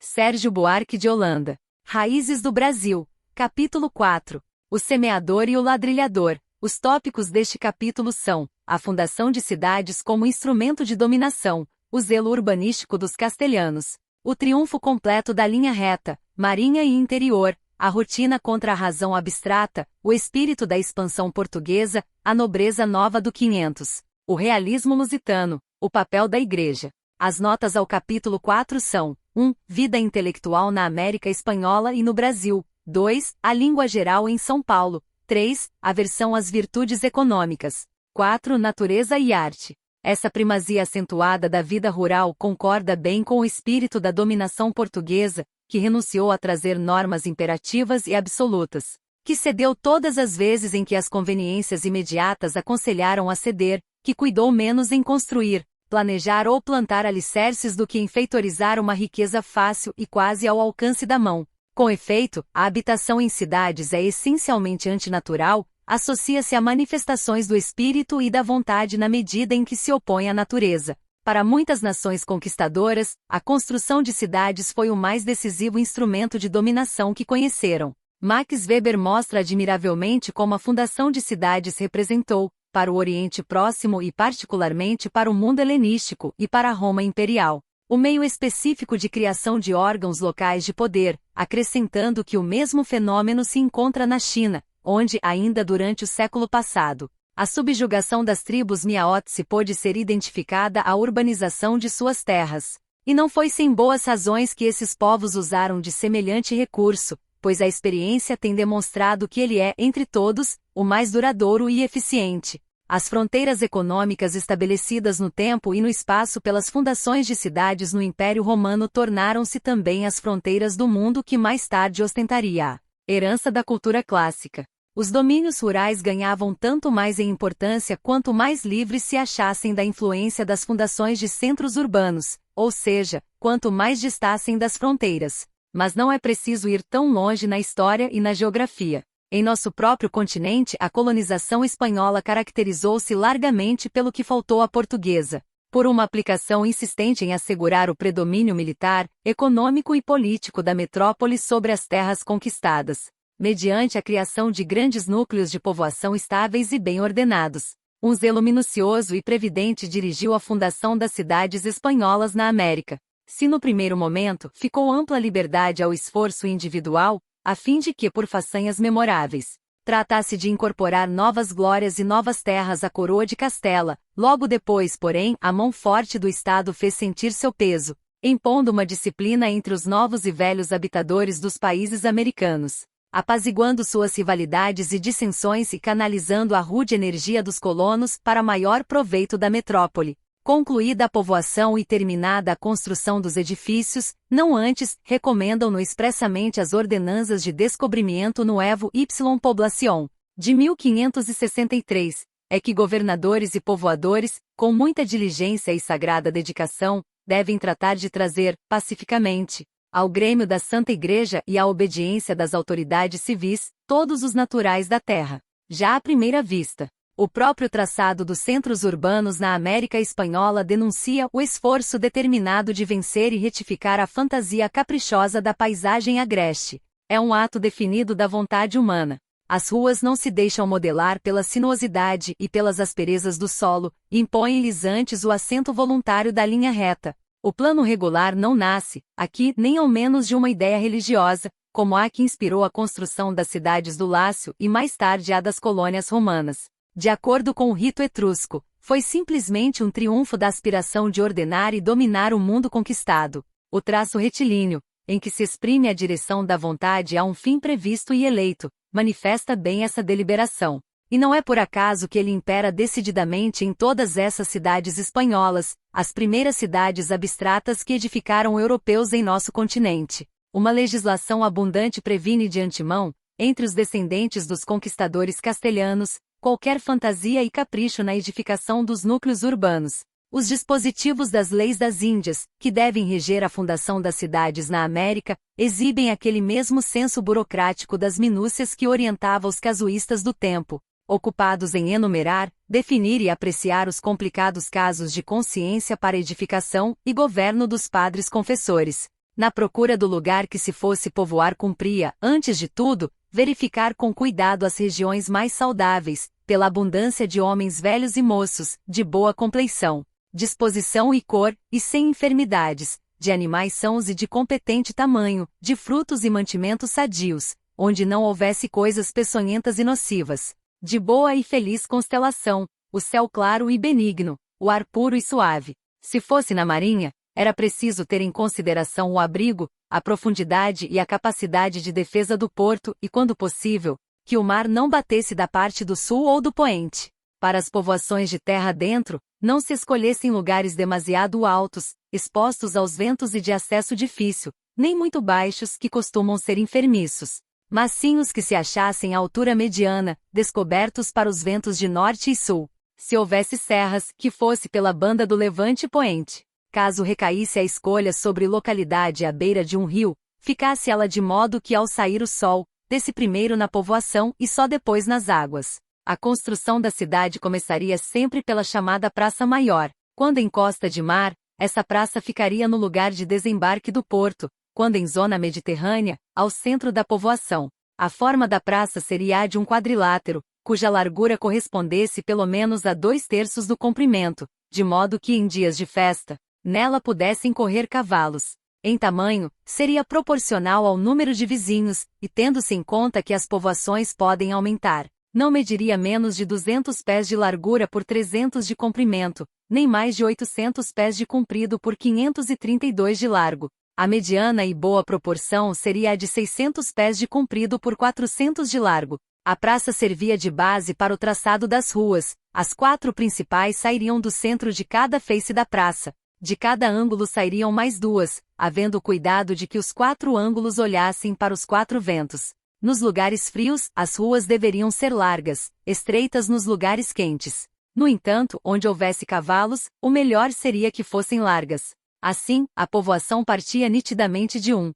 Sérgio Buarque de Holanda. Raízes do Brasil. Capítulo 4. O semeador e o ladrilhador. Os tópicos deste capítulo são: a fundação de cidades como instrumento de dominação, o zelo urbanístico dos castelhanos, o triunfo completo da linha reta, marinha e interior, a rotina contra a razão abstrata, o espírito da expansão portuguesa, a nobreza nova do 500, o realismo lusitano, o papel da Igreja. As notas ao capítulo 4 são: 1. Vida intelectual na América Espanhola e no Brasil. 2. A língua geral em São Paulo. 3. Aversão às virtudes econômicas. 4. Natureza e arte. Essa primazia acentuada da vida rural concorda bem com o espírito da dominação portuguesa, que renunciou a trazer normas imperativas e absolutas, que cedeu todas as vezes em que as conveniências imediatas aconselharam a ceder, que cuidou menos em construir, planejar ou plantar alicerces do que em feitorizar uma riqueza fácil e quase ao alcance da mão. Com efeito, a habitação em cidades é essencialmente antinatural, associa-se a manifestações do espírito e da vontade na medida em que se opõe à natureza. Para muitas nações conquistadoras, a construção de cidades foi o mais decisivo instrumento de dominação que conheceram. Max Weber mostra admiravelmente como a fundação de cidades representou, para o Oriente Próximo e particularmente para o mundo helenístico e para a Roma imperial, o meio específico de criação de órgãos locais de poder, acrescentando que o mesmo fenômeno se encontra na China, onde, ainda durante o século passado, a subjugação das tribos Miaotse pôde ser identificada à urbanização de suas terras. E não foi sem boas razões que esses povos usaram de semelhante recurso, pois a experiência tem demonstrado que ele é, entre todos, o mais duradouro e eficiente. As fronteiras econômicas estabelecidas no tempo e no espaço pelas fundações de cidades no Império Romano tornaram-se também as fronteiras do mundo que mais tarde ostentaria a herança da cultura clássica. Os domínios rurais ganhavam tanto mais em importância quanto mais livres se achassem da influência das fundações de centros urbanos, ou seja, quanto mais distassem das fronteiras. Mas não é preciso ir tão longe na história e na geografia. Em nosso próprio continente, a colonização espanhola caracterizou-se largamente pelo que faltou à portuguesa, por uma aplicação insistente em assegurar o predomínio militar, econômico e político da metrópole sobre as terras conquistadas, mediante a criação de grandes núcleos de povoação estáveis e bem ordenados. Um zelo minucioso e previdente dirigiu a fundação das cidades espanholas na América. Se no primeiro momento ficou ampla liberdade ao esforço individual, a fim de que, por façanhas memoráveis, tratasse de incorporar novas glórias e novas terras à coroa de Castela, logo depois, porém, a mão forte do Estado fez sentir seu peso, impondo uma disciplina entre os novos e velhos habitadores dos países americanos, apaziguando suas rivalidades e dissensões e canalizando a rude energia dos colonos para maior proveito da metrópole. Concluída a povoação e terminada a construção dos edifícios, não antes, recomendam-no expressamente as ordenanças de descobrimento Nuevo y Población, de 1563, é que governadores e povoadores, com muita diligência e sagrada dedicação, devem tratar de trazer, pacificamente, ao grêmio da Santa Igreja e à obediência das autoridades civis, todos os naturais da terra. Já à primeira vista, o próprio traçado dos centros urbanos na América Espanhola denuncia o esforço determinado de vencer e retificar a fantasia caprichosa da paisagem agreste. É um ato definido da vontade humana. As ruas não se deixam modelar pela sinuosidade e pelas asperezas do solo, impõem-lhes antes o acento voluntário da linha reta. O plano regular não nasce, aqui, nem ao menos de uma ideia religiosa, como a que inspirou a construção das cidades do Lácio e mais tarde a das colônias romanas. De acordo com o rito etrusco, foi simplesmente um triunfo da aspiração de ordenar e dominar o mundo conquistado. O traço retilíneo, em que se exprime a direção da vontade a um fim previsto e eleito, manifesta bem essa deliberação. E não é por acaso que ele impera decididamente em todas essas cidades espanholas, as primeiras cidades abstratas que edificaram europeus em nosso continente. Uma legislação abundante previne de antemão, entre os descendentes dos conquistadores castelhanos, qualquer fantasia e capricho na edificação dos núcleos urbanos. Os dispositivos das leis das Índias, que devem reger a fundação das cidades na América, exibem aquele mesmo senso burocrático das minúcias que orientava os casuístas do tempo, ocupados em enumerar, definir e apreciar os complicados casos de consciência para edificação e governo dos padres confessores. Na procura do lugar que se fosse povoar cumpria, antes de tudo, verificar com cuidado as regiões mais saudáveis, pela abundância de homens velhos e moços, de boa compleição, disposição e cor, e sem enfermidades, de animais sãos e de competente tamanho, de frutos e mantimentos sadios, onde não houvesse coisas peçonhentas e nocivas, de boa e feliz constelação, o céu claro e benigno, o ar puro e suave. Se fosse na marinha, era preciso ter em consideração o abrigo, a profundidade e a capacidade de defesa do porto e, quando possível, que o mar não batesse da parte do sul ou do poente. Para as povoações de terra dentro, não se escolhessem lugares demasiado altos, expostos aos ventos e de acesso difícil, nem muito baixos que costumam ser enfermiços, mas sim os que se achassem à altura mediana, descobertos para os ventos de norte e sul. Se houvesse serras, que fosse pela banda do levante e poente. Caso recaísse a escolha sobre localidade à beira de um rio, ficasse ela de modo que ao sair o sol, desse primeiro na povoação e só depois nas águas. A construção da cidade começaria sempre pela chamada Praça Maior. Quando em costa de mar, essa praça ficaria no lugar de desembarque do porto, quando em zona mediterrânea, ao centro da povoação. A forma da praça seria a de um quadrilátero, cuja largura correspondesse pelo menos a 2/3 do comprimento, de modo que em dias de festa, nela pudessem correr cavalos. Em tamanho, seria proporcional ao número de vizinhos, e tendo-se em conta que as povoações podem aumentar, não mediria menos de 200 pés de largura por 300 de comprimento, nem mais de 800 pés de comprido por 532 de largo. A mediana e boa proporção seria a de 600 pés de comprido por 400 de largo. A praça servia de base para o traçado das ruas. As 4 principais sairiam do centro de cada face da praça. De cada ângulo sairiam mais 2, havendo cuidado de que os 4 ângulos olhassem para os 4 ventos. Nos lugares frios, as ruas deveriam ser largas, estreitas nos lugares quentes. No entanto, onde houvesse cavalos, o melhor seria que fossem largas. Assim, a povoação partia nitidamente de um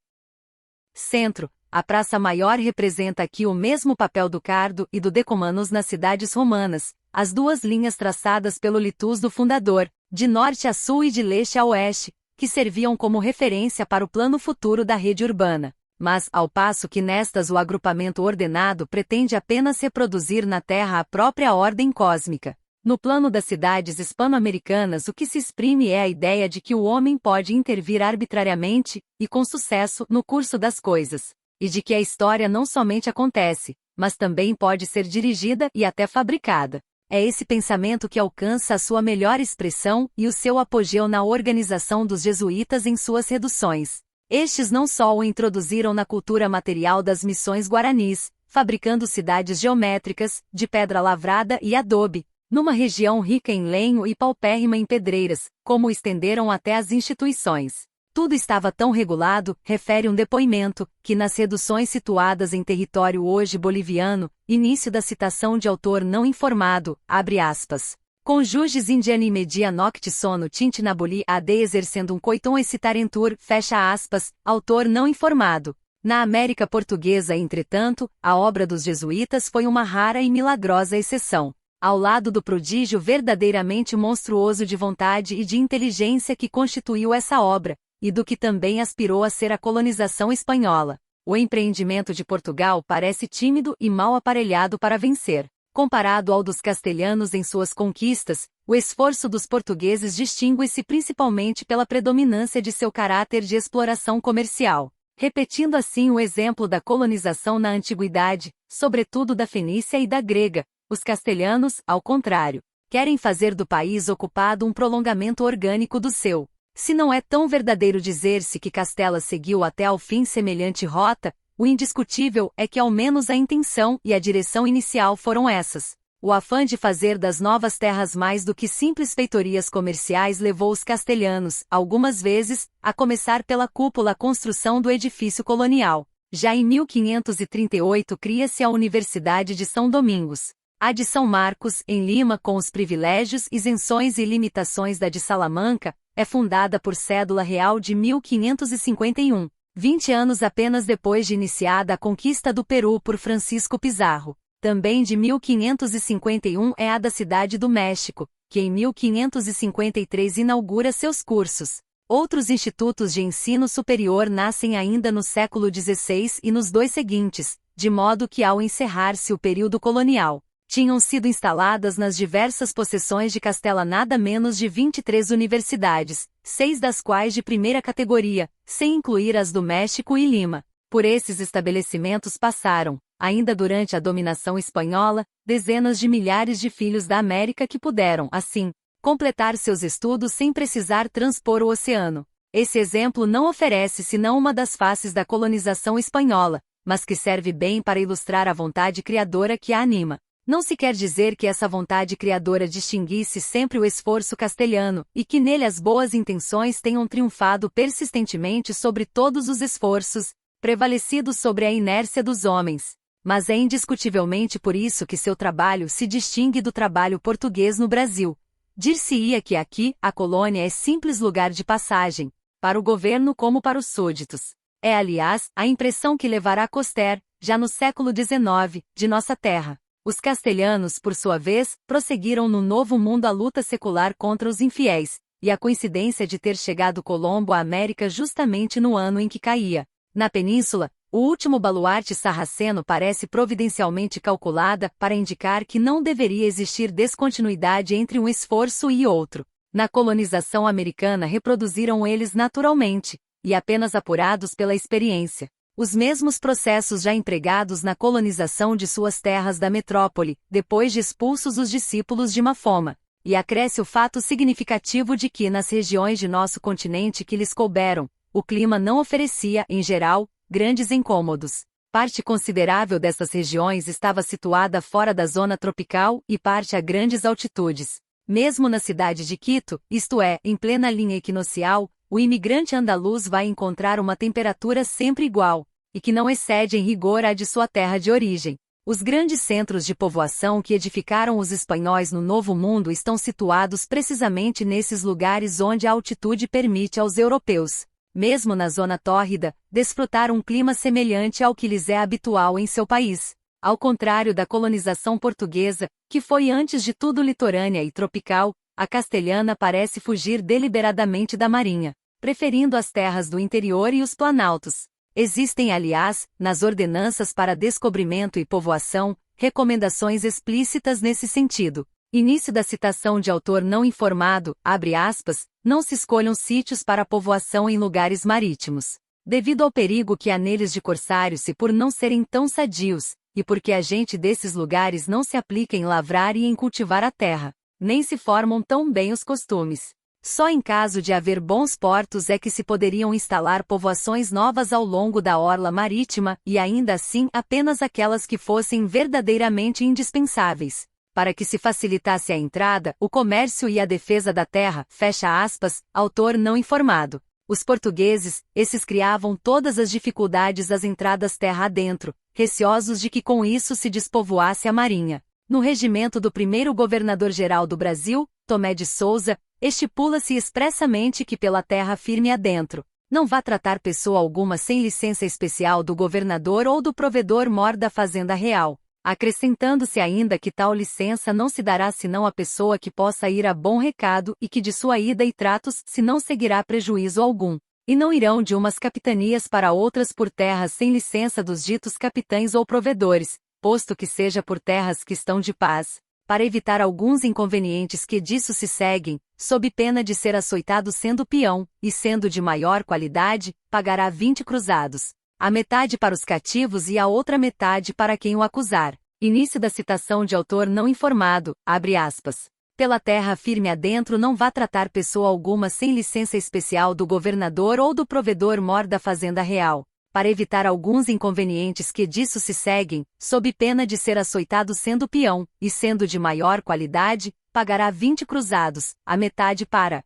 centro. A Praça Maior representa aqui o mesmo papel do Cardo e do Decumanus nas cidades romanas, as 2 linhas traçadas pelo litus do fundador, de norte a sul e de leste a oeste, que serviam como referência para o plano futuro da rede urbana. Mas, ao passo que nestas o agrupamento ordenado pretende apenas reproduzir na Terra a própria ordem cósmica, no plano das cidades hispano-americanas o que se exprime é a ideia de que o homem pode intervir arbitrariamente, e com sucesso, no curso das coisas, e de que a história não somente acontece, mas também pode ser dirigida e até fabricada. É esse pensamento que alcança a sua melhor expressão e o seu apogeu na organização dos jesuítas em suas reduções. Estes não só o introduziram na cultura material das missões guaranis, fabricando cidades geométricas, de pedra lavrada e adobe, numa região rica em lenho e paupérrima em pedreiras, como o estenderam até as instituições. Tudo estava tão regulado, refere um depoimento, que nas reduções situadas em território hoje boliviano, início da citação de autor não informado, abre aspas. Conjuges indiani media nocte sono tintinabuli ad exercendo um coiton excitarentur, fecha aspas, autor não informado. Na América Portuguesa, entretanto, a obra dos jesuítas foi uma rara e milagrosa exceção. Ao lado do prodígio verdadeiramente monstruoso de vontade e de inteligência que constituiu essa obra, e do que também aspirou a ser a colonização espanhola, o empreendimento de Portugal parece tímido e mal aparelhado para vencer. Comparado ao dos castelhanos em suas conquistas, o esforço dos portugueses distingue-se principalmente pela predominância de seu caráter de exploração comercial, repetindo assim o exemplo da colonização na antiguidade, sobretudo da fenícia e da grega. Os castelhanos, ao contrário, querem fazer do país ocupado um prolongamento orgânico do seu. Se não é tão verdadeiro dizer-se que Castela seguiu até ao fim semelhante rota, o indiscutível é que ao menos a intenção e a direção inicial foram essas. O afã de fazer das novas terras mais do que simples feitorias comerciais levou os castelhanos, algumas vezes, a começar pela cúpula a construção do edifício colonial. Já em 1538 cria-se a Universidade de São Domingos. A de São Marcos, em Lima, com os privilégios, isenções e limitações da de Salamanca, é fundada por cédula real de 1551, 20 anos apenas depois de iniciada a conquista do Peru por Francisco Pizarro. Também de 1551 é a da Cidade do México, que em 1553 inaugura seus cursos. Outros institutos de ensino superior nascem ainda no século XVI e nos dois seguintes, de modo que ao encerrar-se o período colonial, tinham sido instaladas nas diversas possessões de Castela nada menos de 23 universidades, 6 das quais de primeira categoria, sem incluir as do México e Lima. Por esses estabelecimentos passaram, ainda durante a dominação espanhola, dezenas de milhares de filhos da América que puderam, assim, completar seus estudos sem precisar transpor o oceano. Esse exemplo não oferece senão uma das faces da colonização espanhola, mas que serve bem para ilustrar a vontade criadora que a anima. Não se quer dizer que essa vontade criadora distinguisse sempre o esforço castelhano, e que nele as boas intenções tenham triunfado persistentemente sobre todos os esforços, prevalecido sobre a inércia dos homens. Mas é indiscutivelmente por isso que seu trabalho se distingue do trabalho português no Brasil. Dir-se-ia que aqui, a colônia é simples lugar de passagem, para o governo como para os súditos. É, aliás, a impressão que levará Coster, já no século XIX, de nossa terra. Os castelhanos, por sua vez, prosseguiram no Novo Mundo a luta secular contra os infiéis, e a coincidência de ter chegado Colombo à América justamente no ano em que caía na península, o último baluarte sarraceno parece providencialmente calculada para indicar que não deveria existir descontinuidade entre um esforço e outro. Na colonização americana reproduziram eles naturalmente, e apenas apurados pela experiência, os mesmos processos já empregados na colonização de suas terras da metrópole, depois de expulsos os discípulos de Mafoma. E acresce o fato significativo de que nas regiões de nosso continente que lhes couberam, o clima não oferecia, em geral, grandes incômodos. Parte considerável dessas regiões estava situada fora da zona tropical e parte a grandes altitudes. Mesmo na cidade de Quito, isto é, em plena linha equinocial, o imigrante andaluz vai encontrar uma temperatura sempre igual, e que não excede em rigor a de sua terra de origem. Os grandes centros de povoação que edificaram os espanhóis no Novo Mundo estão situados precisamente nesses lugares onde a altitude permite aos europeus, mesmo na zona tórrida, desfrutar um clima semelhante ao que lhes é habitual em seu país. Ao contrário da colonização portuguesa, que foi antes de tudo litorânea e tropical, a castelhana parece fugir deliberadamente da marinha, preferindo as terras do interior e os planaltos. Existem, aliás, nas ordenanças para descobrimento e povoação, recomendações explícitas nesse sentido. Início da citação de autor não informado, abre aspas, não se escolham sítios para povoação em lugares marítimos, devido ao perigo que há neles de corsários e por não serem tão sadios, e porque a gente desses lugares não se aplica em lavrar e em cultivar a terra, nem se formam tão bem os costumes. Só em caso de haver bons portos é que se poderiam instalar povoações novas ao longo da orla marítima, e ainda assim apenas aquelas que fossem verdadeiramente indispensáveis, para que se facilitasse a entrada, o comércio e a defesa da terra, fecha aspas, autor não informado. Os portugueses, esses criavam todas as dificuldades às entradas terra adentro, receosos de que com isso se despovoasse a marinha. No regimento do primeiro governador-geral do Brasil, Tomé de Souza, estipula-se expressamente que pela terra firme adentro, não vá tratar pessoa alguma sem licença especial do governador ou do provedor-mor da fazenda real, acrescentando-se ainda que tal licença não se dará senão a pessoa que possa ir a bom recado e que de sua ida e tratos se não seguirá prejuízo algum, e não irão de umas capitanias para outras por terras sem licença dos ditos capitães ou provedores, posto que seja por terras que estão de paz, para evitar alguns inconvenientes que disso se seguem, sob pena de ser açoitado sendo peão, e sendo de maior qualidade, pagará 20 cruzados. A metade para os cativos e a outra metade para quem o acusar. Início da citação de autor não informado, abre aspas. Pela terra firme adentro não vá tratar pessoa alguma sem licença especial do governador ou do provedor-mor da fazenda real, para evitar alguns inconvenientes que disso se seguem, sob pena de ser açoitado sendo peão, e sendo de maior qualidade, pagará 20 cruzados, a metade para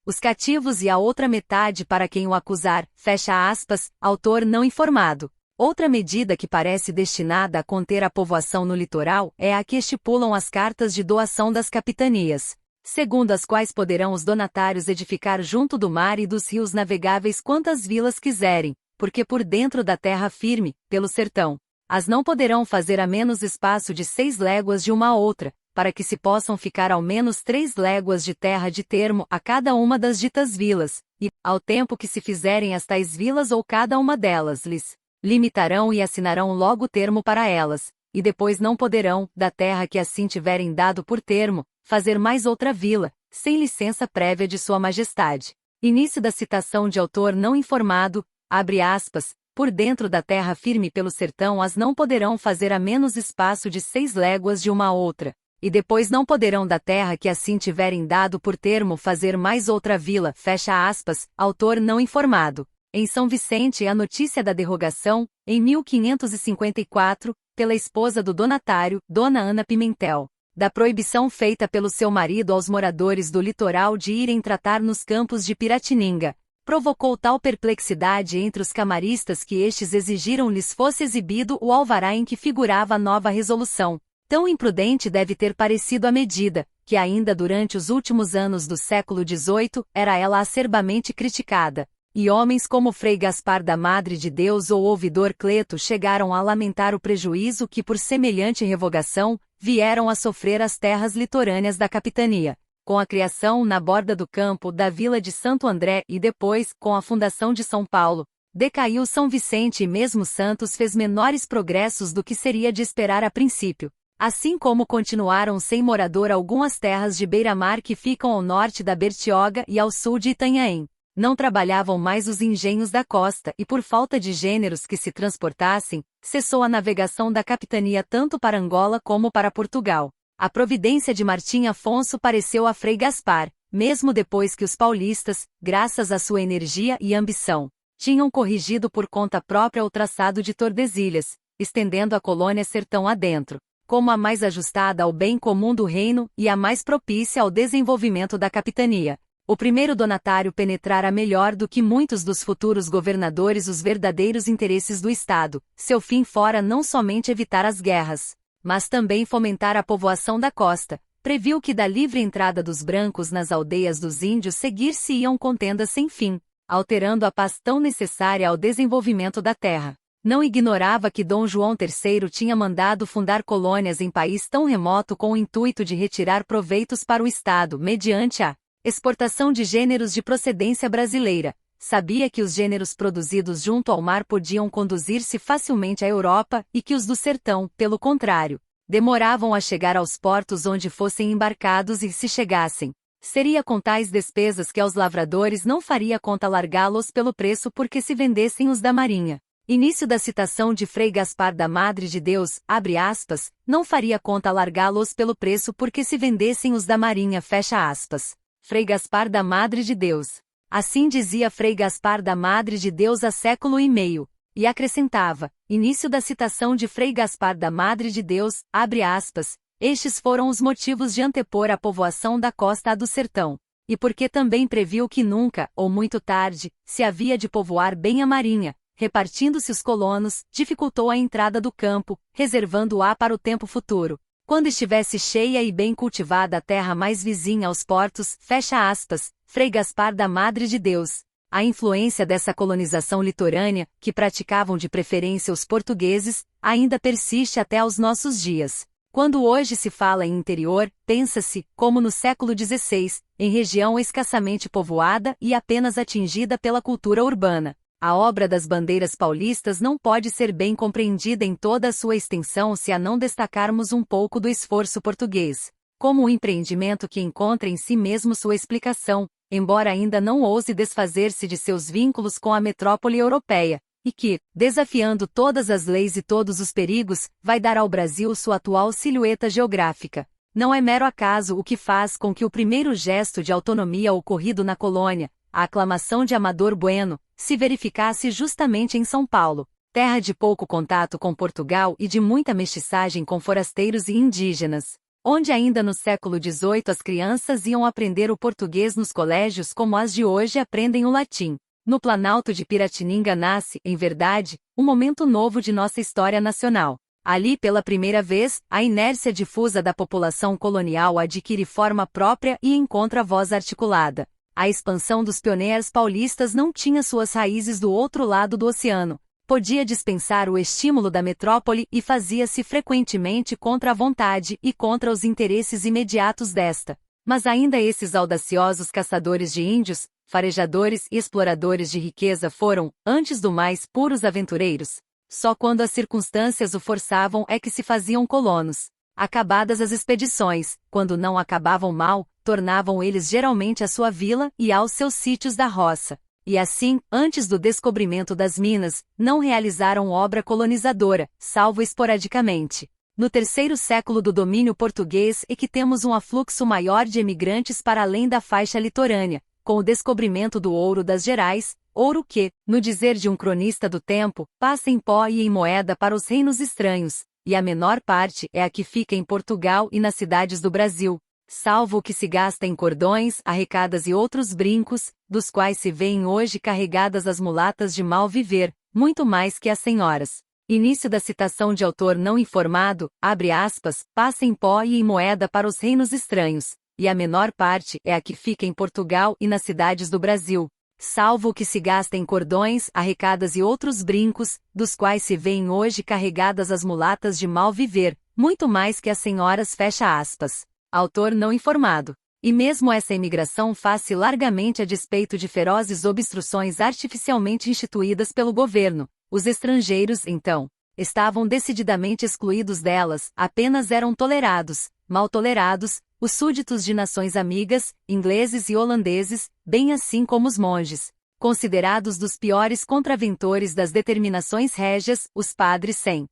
os cativos e a outra metade para quem o acusar, fecha aspas, autor não informado. Outra medida que parece destinada a conter a povoação no litoral é a que estipulam as cartas de doação das capitanias, segundo as quais poderão os donatários edificar junto do mar e dos rios navegáveis quantas vilas quiserem, porque por dentro da terra firme, pelo sertão, as não poderão fazer a menos espaço de 6 léguas de uma a outra, para que se possam ficar ao menos 3 léguas de terra de termo a cada uma das ditas vilas, e, ao tempo que se fizerem as tais vilas ou cada uma delas lhes limitarão e assinarão logo termo para elas, e depois não poderão, da terra que assim tiverem dado por termo, fazer mais outra vila, sem licença prévia de Sua Majestade. Início da citação de autor não informado, abre aspas, por dentro da terra firme pelo sertão as não poderão fazer a menos espaço de 6 léguas de uma outra, e depois não poderão da terra que assim tiverem dado por termo fazer mais outra vila, fecha aspas, autor não informado. Em São Vicente a notícia da derrogação, em 1554, pela esposa do donatário, Dona Ana Pimentel, da proibição feita pelo seu marido aos moradores do litoral de irem tratar nos campos de Piratininga, provocou tal perplexidade entre os camaristas que estes exigiram-lhes fosse exibido o alvará em que figurava a nova resolução. Tão imprudente deve ter parecido a medida, que ainda durante os últimos anos do século XVIII, era ela acerbamente criticada, e homens como Frei Gaspar da Madre de Deus ou ouvidor Cleto chegaram a lamentar o prejuízo que por semelhante revogação, vieram a sofrer as terras litorâneas da capitania. Com a criação na borda do campo da vila de Santo André e depois, com a fundação de São Paulo, decaiu São Vicente e mesmo Santos fez menores progressos do que seria de esperar a princípio. Assim como continuaram sem morador algum as terras de beira-mar que ficam ao norte da Bertioga e ao sul de Itanhaém. Não trabalhavam mais os engenhos da costa e por falta de gêneros que se transportassem, cessou a navegação da capitania tanto para Angola como para Portugal. A providência de Martim Afonso pareceu a Frei Gaspar, mesmo depois que os paulistas, graças à sua energia e ambição, tinham corrigido por conta própria o traçado de Tordesilhas, estendendo a colônia sertão adentro, como a mais ajustada ao bem comum do reino e a mais propícia ao desenvolvimento da capitania. O primeiro donatário penetrara melhor do que muitos dos futuros governadores os verdadeiros interesses do Estado, seu fim fora não somente evitar as guerras, mas também fomentar a povoação da costa. Previu que da livre entrada dos brancos nas aldeias dos índios seguir-se-iam contendas sem fim, alterando a paz tão necessária ao desenvolvimento da terra. Não ignorava que Dom João III tinha mandado fundar colônias em país tão remoto com o intuito de retirar proveitos para o Estado mediante a exportação de gêneros de procedência brasileira. Sabia que os gêneros produzidos junto ao mar podiam conduzir-se facilmente à Europa e que os do sertão, pelo contrário, demoravam a chegar aos portos onde fossem embarcados e se chegassem. Seria com tais despesas que aos lavradores não faria conta largá-los pelo preço porque se vendessem os da marinha. Início da citação de Frei Gaspar da Madre de Deus, abre aspas, não faria conta largá-los pelo preço porque se vendessem os da marinha, fecha aspas. Frei Gaspar da Madre de Deus. Assim dizia Frei Gaspar da Madre de Deus há século e meio, e acrescentava, início da citação de Frei Gaspar da Madre de Deus, abre aspas, estes foram os motivos de antepor a povoação da costa à do sertão, e porque também previu que nunca, ou muito tarde, se havia de povoar bem a marinha, repartindo-se os colonos, dificultou a entrada do campo, reservando-a para o tempo futuro. Quando estivesse cheia e bem cultivada a terra mais vizinha aos portos, fecha aspas, Frei Gaspar da Madre de Deus. A influência dessa colonização litorânea, que praticavam de preferência os portugueses, ainda persiste até aos nossos dias. Quando hoje se fala em interior, pensa-se, como no século XVI, em região escassamente povoada e apenas atingida pela cultura urbana. A obra das bandeiras paulistas não pode ser bem compreendida em toda a sua extensão se a não destacarmos um pouco do esforço português, como um empreendimento que encontra em si mesmo sua explicação, embora ainda não ouse desfazer-se de seus vínculos com a metrópole europeia, e que, desafiando todas as leis e todos os perigos, vai dar ao Brasil sua atual silhueta geográfica. Não é mero acaso o que faz com que o primeiro gesto de autonomia ocorrido na colônia, a aclamação de Amador Bueno, se verificasse justamente em São Paulo, terra de pouco contato com Portugal e de muita mestiçagem com forasteiros e indígenas, onde ainda no século XVIII as crianças iam aprender o português nos colégios como as de hoje aprendem o latim. No Planalto de Piratininga nasce, em verdade, um momento novo de nossa história nacional. Ali, pela primeira vez, a inércia difusa da população colonial adquire forma própria e encontra voz articulada. A expansão dos pioneiros paulistas não tinha suas raízes do outro lado do oceano. Podia dispensar o estímulo da metrópole e fazia-se frequentemente contra a vontade e contra os interesses imediatos desta. Mas ainda esses audaciosos caçadores de índios, farejadores e exploradores de riqueza foram, antes do mais, puros aventureiros. Só quando as circunstâncias o forçavam é que se faziam colonos. Acabadas as expedições, quando não acabavam mal, tornavam eles geralmente à sua vila e aos seus sítios da roça. E assim, antes do descobrimento das minas, não realizaram obra colonizadora, salvo esporadicamente. No terceiro século do domínio português é que temos um afluxo maior de emigrantes para além da faixa litorânea, com o descobrimento do ouro das Gerais, ouro que, no dizer de um cronista do tempo, passa em pó e em moeda para os reinos estranhos, e a menor parte é a que fica em Portugal e nas cidades do Brasil, salvo o que se gasta em cordões, arrecadas e outros brincos, dos quais se vêem hoje carregadas as mulatas de mal viver, muito mais que as senhoras. Início da citação de autor não informado, abre aspas, passa em pó e em moeda para os reinos estranhos, e a menor parte é a que fica em Portugal e nas cidades do Brasil, salvo o que se gasta em cordões, arrecadas e outros brincos, dos quais se vêem hoje carregadas as mulatas de mal viver, muito mais que as senhoras fecha aspas. Autor não informado. E mesmo essa imigração faz-se largamente a despeito de ferozes obstruções artificialmente instituídas pelo governo. Os estrangeiros, então, estavam decididamente excluídos delas, apenas eram tolerados, mal tolerados, os súditos de nações amigas, ingleses e holandeses, bem assim como os monges, considerados dos piores contraventores das determinações régias, os padres sem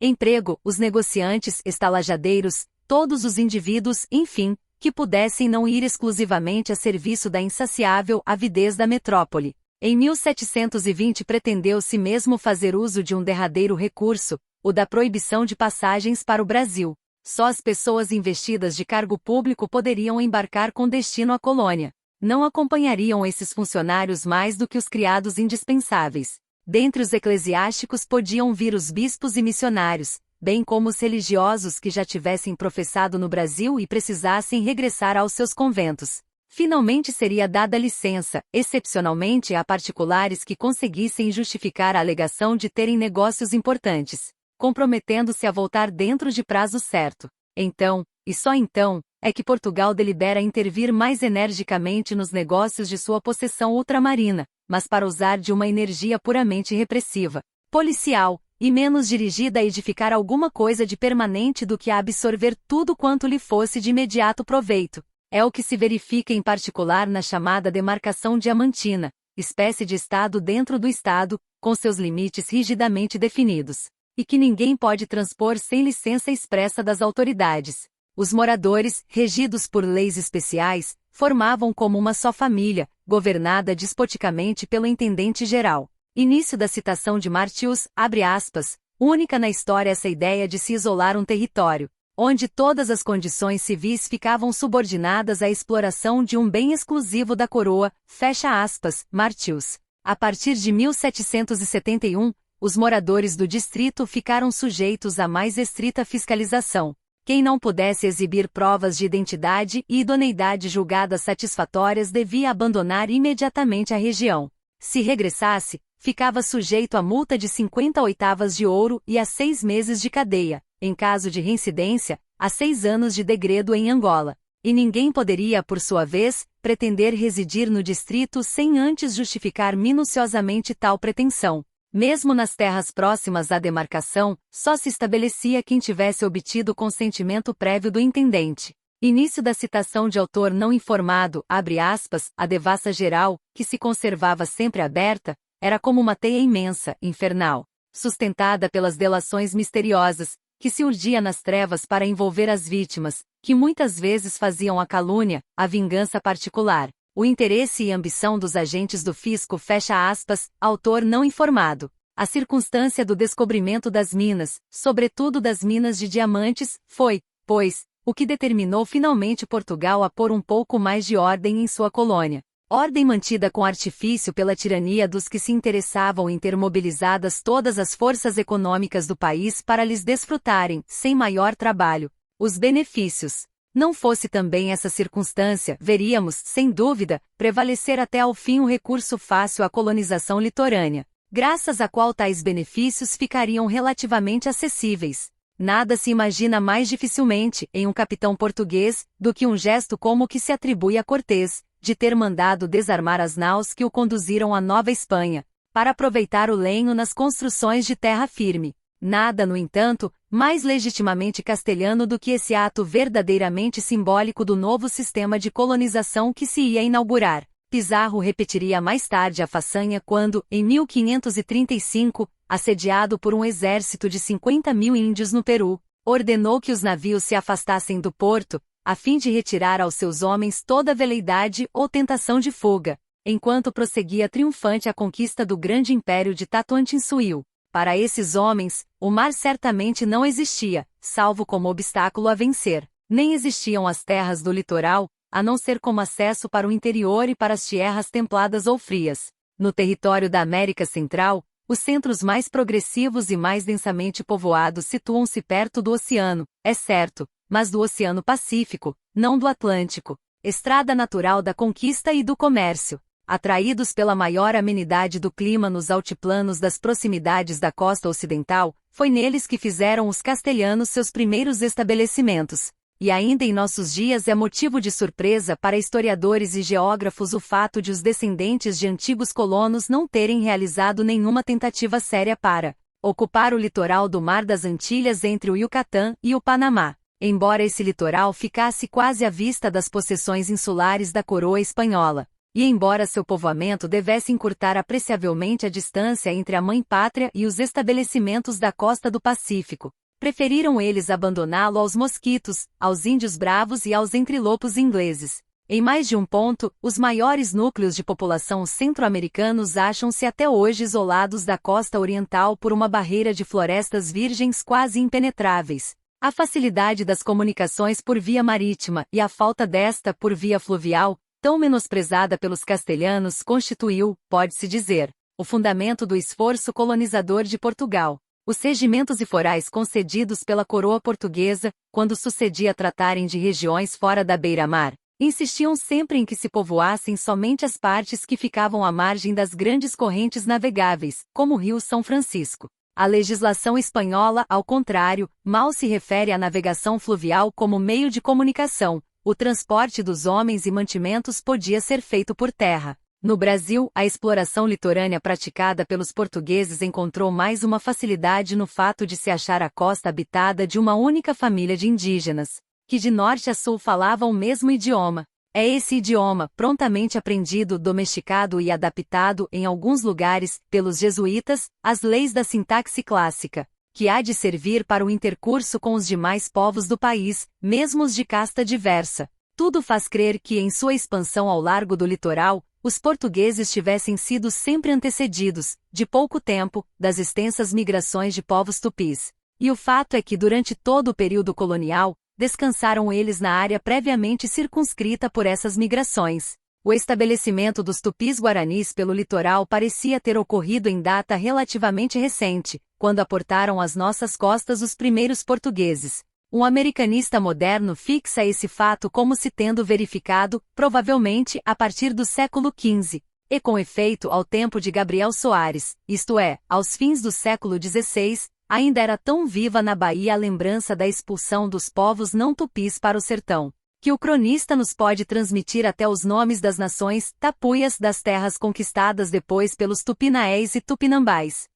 emprego, os negociantes, estalajadeiros, todos os indivíduos, enfim, que pudessem não ir exclusivamente a serviço da insaciável avidez da metrópole. Em 1720 pretendeu-se mesmo fazer uso de um derradeiro recurso, o da proibição de passagens para o Brasil. Só as pessoas investidas de cargo público poderiam embarcar com destino à colônia. Não acompanhariam esses funcionários mais do que os criados indispensáveis. Dentre os eclesiásticos podiam vir os bispos e missionários, bem como os religiosos que já tivessem professado no Brasil e precisassem regressar aos seus conventos. Finalmente seria dada licença, excepcionalmente a particulares que conseguissem justificar a alegação de terem negócios importantes, comprometendo-se a voltar dentro de prazo certo. Então, e só então, é que Portugal delibera intervir mais energicamente nos negócios de sua possessão ultramarina, mas para usar de uma energia puramente repressiva, policial, e menos dirigida a edificar alguma coisa de permanente do que a absorver tudo quanto lhe fosse de imediato proveito. É o que se verifica em particular na chamada demarcação diamantina, espécie de Estado dentro do Estado, com seus limites rigidamente definidos, e que ninguém pode transpor sem licença expressa das autoridades. Os moradores, regidos por leis especiais, formavam como uma só família, governada despoticamente pelo intendente-geral. Início da citação de Martius, abre aspas, única na história essa ideia de se isolar um território, onde todas as condições civis ficavam subordinadas à exploração de um bem exclusivo da coroa, fecha aspas, Martius. A partir de 1771, os moradores do distrito ficaram sujeitos à mais estrita fiscalização. Quem não pudesse exibir provas de identidade e idoneidade julgadas satisfatórias devia abandonar imediatamente a região. Se regressasse, ficava sujeito a multa de 50 oitavas de ouro e a 6 meses de cadeia, em caso de reincidência, a 6 anos de degredo em Angola. E ninguém poderia, por sua vez, pretender residir no distrito sem antes justificar minuciosamente tal pretensão. Mesmo nas terras próximas à demarcação, só se estabelecia quem tivesse obtido consentimento prévio do intendente. Início da citação de autor não informado, abre aspas, a devassa geral, que se conservava sempre aberta, era como uma teia imensa, infernal, sustentada pelas delações misteriosas, que se urdia nas trevas para envolver as vítimas, que muitas vezes faziam a calúnia, a vingança particular, o interesse e ambição dos agentes do fisco fecha aspas, autor não informado. A circunstância do descobrimento das minas, sobretudo das minas de diamantes, foi, pois, o que determinou finalmente Portugal a pôr um pouco mais de ordem em sua colônia. Ordem mantida com artifício pela tirania dos que se interessavam em ter mobilizadas todas as forças econômicas do país para lhes desfrutarem, sem maior trabalho, os benefícios. Não fosse também essa circunstância, veríamos, sem dúvida, prevalecer até ao fim o recurso fácil à colonização litorânea. graças à qual tais benefícios ficariam relativamente acessíveis. Nada se imagina mais dificilmente, em um capitão português, do que um gesto como o que se atribui a Cortés, de ter mandado desarmar as naus que o conduziram à Nova Espanha, para aproveitar o lenho nas construções de terra firme. Nada, no entanto, mais legitimamente castelhano do que esse ato verdadeiramente simbólico do novo sistema de colonização que se ia inaugurar. Pizarro repetiria mais tarde a façanha quando, em 1535, assediado por um exército de 50.000 índios no Peru, ordenou que os navios se afastassem do porto, a fim de retirar aos seus homens toda veleidade ou tentação de fuga, enquanto prosseguia triunfante a conquista do grande império de Tahuantinsuyo. Para esses homens, o mar certamente não existia, salvo como obstáculo a vencer. Nem existiam as terras do litoral, a não ser como acesso para o interior e para as tierras templadas ou frias. No território da América Central, os centros mais progressivos e mais densamente povoados situam-se perto do oceano, é certo, mas do Oceano Pacífico, não do Atlântico, estrada natural da conquista e do comércio. Atraídos pela maior amenidade do clima nos altiplanos das proximidades da costa ocidental, foi neles que fizeram os castelhanos seus primeiros estabelecimentos. E ainda em nossos dias é motivo de surpresa para historiadores e geógrafos o fato de os descendentes de antigos colonos não terem realizado nenhuma tentativa séria para ocupar o litoral do Mar das Antilhas entre o Yucatán e o Panamá. Embora esse litoral ficasse quase à vista das possessões insulares da coroa espanhola, e embora seu povoamento devesse encurtar apreciavelmente a distância entre a mãe-pátria e os estabelecimentos da costa do Pacífico, preferiram eles abandoná-lo aos mosquitos, aos índios bravos e aos entrilopos ingleses. Em mais de um ponto, os maiores núcleos de população centro-americanos acham-se até hoje isolados da costa oriental por uma barreira de florestas virgens quase impenetráveis. A facilidade das comunicações por via marítima e a falta desta por via fluvial, tão menosprezada pelos castelhanos, constituiu, pode-se dizer, o fundamento do esforço colonizador de Portugal. Os regimentos e forais concedidos pela coroa portuguesa, quando sucedia tratarem de regiões fora da beira-mar, insistiam sempre em que se povoassem somente as partes que ficavam à margem das grandes correntes navegáveis, como o Rio São Francisco. A legislação espanhola, ao contrário, mal se refere à navegação fluvial como meio de comunicação. O transporte dos homens e mantimentos podia ser feito por terra. No Brasil, a exploração litorânea praticada pelos portugueses encontrou mais uma facilidade no fato de se achar a costa habitada de uma única família de indígenas, que de norte a sul falavam o mesmo idioma. É esse idioma, prontamente aprendido, domesticado e adaptado, em alguns lugares, pelos jesuítas, às leis da sintaxe clássica, que há de servir para o intercurso com os demais povos do país, mesmo os de casta diversa. Tudo faz crer que, em sua expansão ao largo do litoral, os portugueses tivessem sido sempre antecedidos, de pouco tempo, das extensas migrações de povos tupis. E o fato é que, durante todo o período colonial, descansaram eles na área previamente circunscrita por essas migrações. O estabelecimento dos tupis-guaranis pelo litoral parecia ter ocorrido em data relativamente recente, quando aportaram às nossas costas os primeiros portugueses. Um americanista moderno fixa esse fato como se tendo verificado, provavelmente, a partir do século XV, e com efeito ao tempo de Gabriel Soares, isto é, aos fins do século XVI, ainda era tão viva na Bahia a lembrança da expulsão dos povos não tupis para o sertão, que o cronista nos pode transmitir até os nomes das nações tapuias das terras conquistadas depois pelos tupinaés e tupinambás.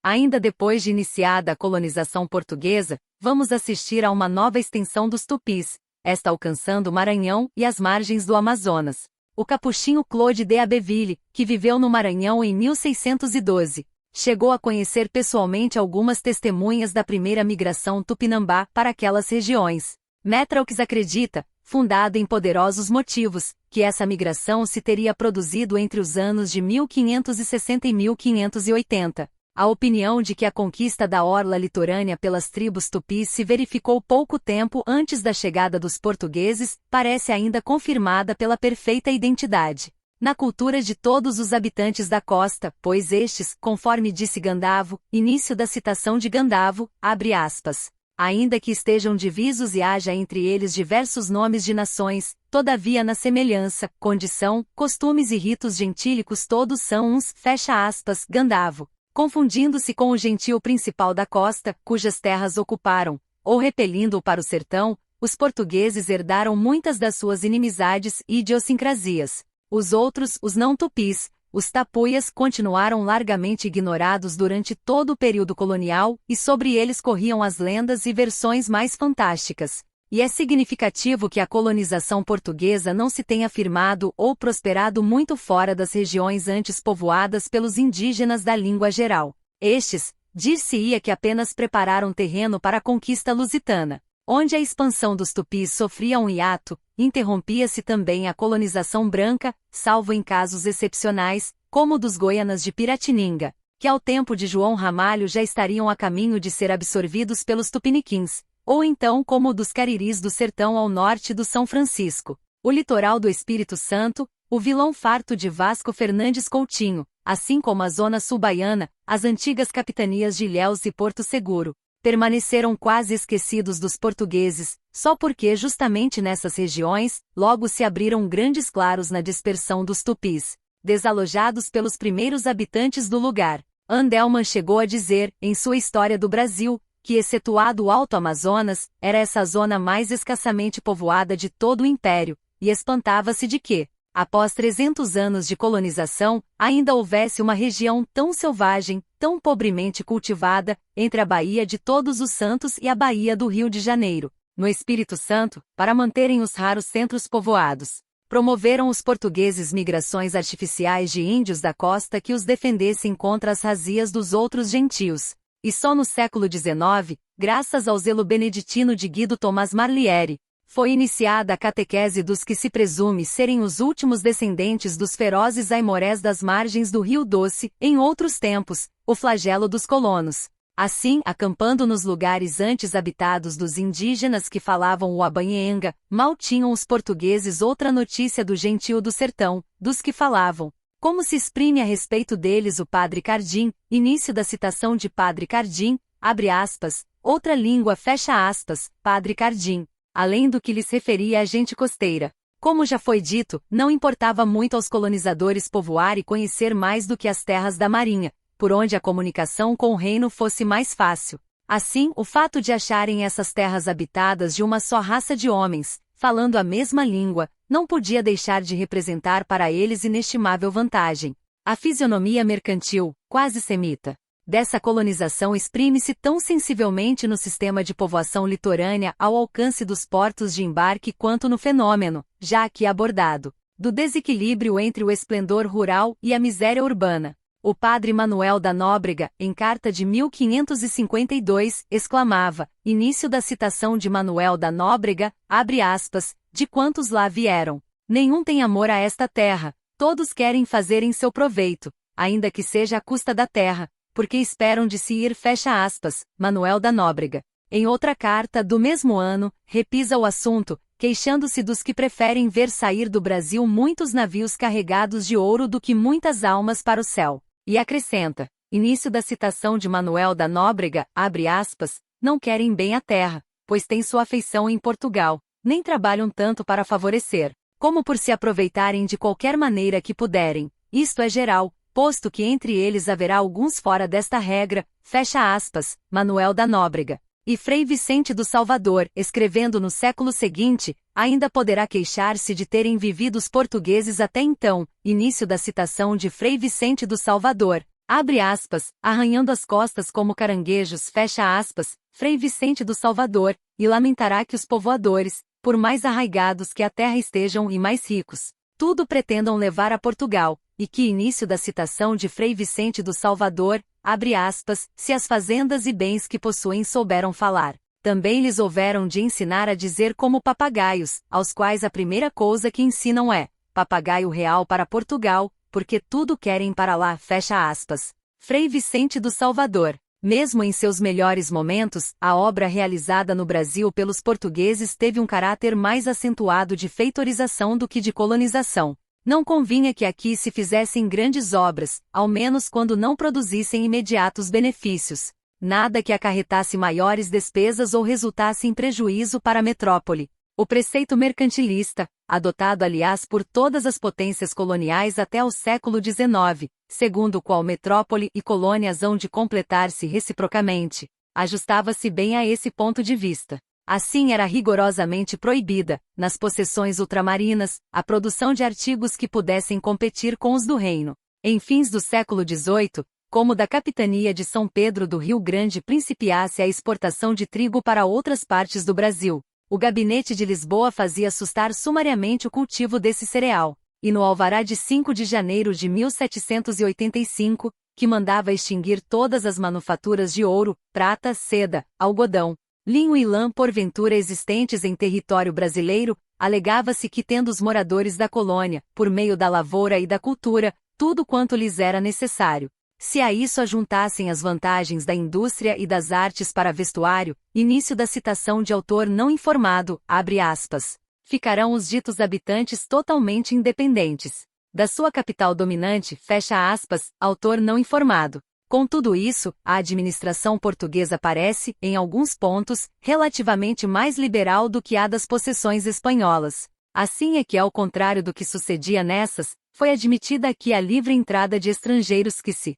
Ainda depois de iniciada a colonização portuguesa, vamos assistir a uma nova extensão dos tupis, esta alcançando o Maranhão e as margens do Amazonas. O capuchinho Claude de Abbeville, que viveu no Maranhão em 1612, chegou a conhecer pessoalmente algumas testemunhas da primeira migração tupinambá para aquelas regiões. Métraux acredita, fundado em poderosos motivos, que essa migração se teria produzido entre os anos de 1560 e 1580. A opinião de que a conquista da orla litorânea pelas tribos tupis se verificou pouco tempo antes da chegada dos portugueses parece ainda confirmada pela perfeita identidade na cultura de todos os habitantes da costa, pois estes, conforme disse Gandavo, início da citação de Gandavo, abre aspas, Ainda que estejam divisos e haja entre eles diversos nomes de nações, todavia na semelhança, condição, costumes e ritos gentílicos todos são uns, fecha aspas, Gandavo, confundindo-se com o gentio principal da costa, cujas terras ocuparam, ou repelindo-o para o sertão, os portugueses herdaram muitas das suas inimizades e idiosincrasias. Os outros, os não tupis, os tapuias, continuaram largamente ignorados durante todo o período colonial, e sobre eles corriam as lendas e versões mais fantásticas. E é significativo que a colonização portuguesa não se tenha firmado ou prosperado muito fora das regiões antes povoadas pelos indígenas da língua geral. Estes, dir-se-ia que apenas prepararam terreno para a conquista lusitana. Onde a expansão dos tupis sofria um hiato, interrompia-se também a colonização branca, salvo em casos excepcionais, como o dos goianas de Piratininga, que ao tempo de João Ramalho já estariam a caminho de ser absorvidos pelos tupiniquins, ou então como o dos cariris do sertão ao norte do São Francisco, o litoral do Espírito Santo, o Vilão Farto de Vasco Fernandes Coutinho, assim como a zona sul-baiana, as antigas capitanias de Ilhéus e Porto Seguro, permaneceram quase esquecidos dos portugueses, só porque justamente nessas regiões, logo se abriram grandes claros na dispersão dos tupis, desalojados pelos primeiros habitantes do lugar. Andelman chegou a dizer, em sua História do Brasil, que excetuado o Alto Amazonas, era essa a zona mais escassamente povoada de todo o Império, e espantava-se de que, após 300 anos de colonização, ainda houvesse uma região tão selvagem, tão pobremente cultivada, entre a Baía de Todos os Santos e a Baía do Rio de Janeiro, no Espírito Santo, para manterem os raros centros povoados. Promoveram os portugueses migrações artificiais de índios da costa que os defendessem contra as razias dos outros gentios. E só no século XIX, graças ao zelo beneditino de Guido Tomás Marliere, foi iniciada a catequese dos que se presume serem os últimos descendentes dos ferozes aimorés das margens do Rio Doce, em outros tempos, o flagelo dos colonos. Assim, acampando nos lugares antes habitados dos indígenas que falavam o abanhenga, mal tinham os portugueses outra notícia do gentio do sertão, dos que falavam. Como se exprime a respeito deles o Padre Cardim, início da citação de Padre Cardim, abre aspas, outra língua fecha aspas, Padre Cardim. Além do que lhes referia a gente costeira. Como já foi dito, não importava muito aos colonizadores povoar e conhecer mais do que as terras da Marinha, por onde a comunicação com o reino fosse mais fácil. Assim, o fato de acharem essas terras habitadas de uma só raça de homens, falando a mesma língua, não podia deixar de representar para eles inestimável vantagem. A fisionomia mercantil, quase semita, dessa colonização exprime-se tão sensivelmente no sistema de povoação litorânea ao alcance dos portos de embarque quanto no fenômeno, já aqui abordado, do desequilíbrio entre o esplendor rural e a miséria urbana. O padre Manuel da Nóbrega, em carta de 1552, exclamava, início da citação de Manuel da Nóbrega, abre aspas, de quantos lá vieram. Nenhum tem amor a esta terra, todos querem fazer em seu proveito, ainda que seja à custa da terra, porque esperam de se ir fecha aspas, Manuel da Nóbrega. Em outra carta do mesmo ano, repisa o assunto, queixando-se dos que preferem ver sair do Brasil muitos navios carregados de ouro do que muitas almas para o céu. E acrescenta, início da citação de Manuel da Nóbrega, abre aspas, não querem bem a terra, pois têm sua afeição em Portugal, nem trabalham tanto para favorecer, como por se aproveitarem de qualquer maneira que puderem, isto é geral, posto que entre eles haverá alguns fora desta regra, fecha aspas, Manuel da Nóbrega. E Frei Vicente do Salvador, escrevendo no século seguinte, ainda poderá queixar-se de terem vivido os portugueses até então, início da citação de Frei Vicente do Salvador, abre aspas, arranhando as costas como caranguejos, fecha aspas, Frei Vicente do Salvador, e lamentará que os povoadores, por mais arraigados que a terra estejam e mais ricos, tudo pretendam levar a Portugal, e que início da citação de Frei Vicente do Salvador, abre aspas, se as fazendas e bens que possuem souberam falar, também lhes houveram de ensinar a dizer como papagaios, aos quais a primeira coisa que ensinam é, papagaio real para Portugal, porque tudo querem para lá, fecha aspas. Frei Vicente do Salvador. Mesmo em seus melhores momentos, a obra realizada no Brasil pelos portugueses teve um caráter mais acentuado de feitorização do que de colonização. Não convinha que aqui se fizessem grandes obras, ao menos quando não produzissem imediatos benefícios. nada que acarretasse maiores despesas ou resultasse em prejuízo para a metrópole. O preceito mercantilista, adotado aliás por todas as potências coloniais até o século XIX, segundo o qual metrópole e colônias hão de completar-se reciprocamente, ajustava-se bem a esse ponto de vista. Assim era rigorosamente proibida, nas possessões ultramarinas, a produção de artigos que pudessem competir com os do reino. Em fins do século XVIII, como da capitania de São Pedro do Rio Grande principiasse a exportação de trigo para outras partes do Brasil, o gabinete de Lisboa fazia sustar sumariamente o cultivo desse cereal, e no alvará de 5 de janeiro de 1785, que mandava extinguir todas as manufaturas de ouro, prata, seda, algodão, linho e lã porventura existentes em território brasileiro, alegava-se que tendo os moradores da colônia, por meio da lavoura e da cultura, tudo quanto lhes era necessário, se a isso ajuntassem as vantagens da indústria e das artes para vestuário, início da citação de autor não informado, abre aspas, ficarão os ditos habitantes totalmente independentes da sua capital dominante, fecha aspas, autor não informado. Com tudo isso, a administração portuguesa parece, em alguns pontos, relativamente mais liberal do que a das possessões espanholas. Assim é que, ao contrário do que sucedia nessas, foi admitida aqui a livre entrada de estrangeiros que se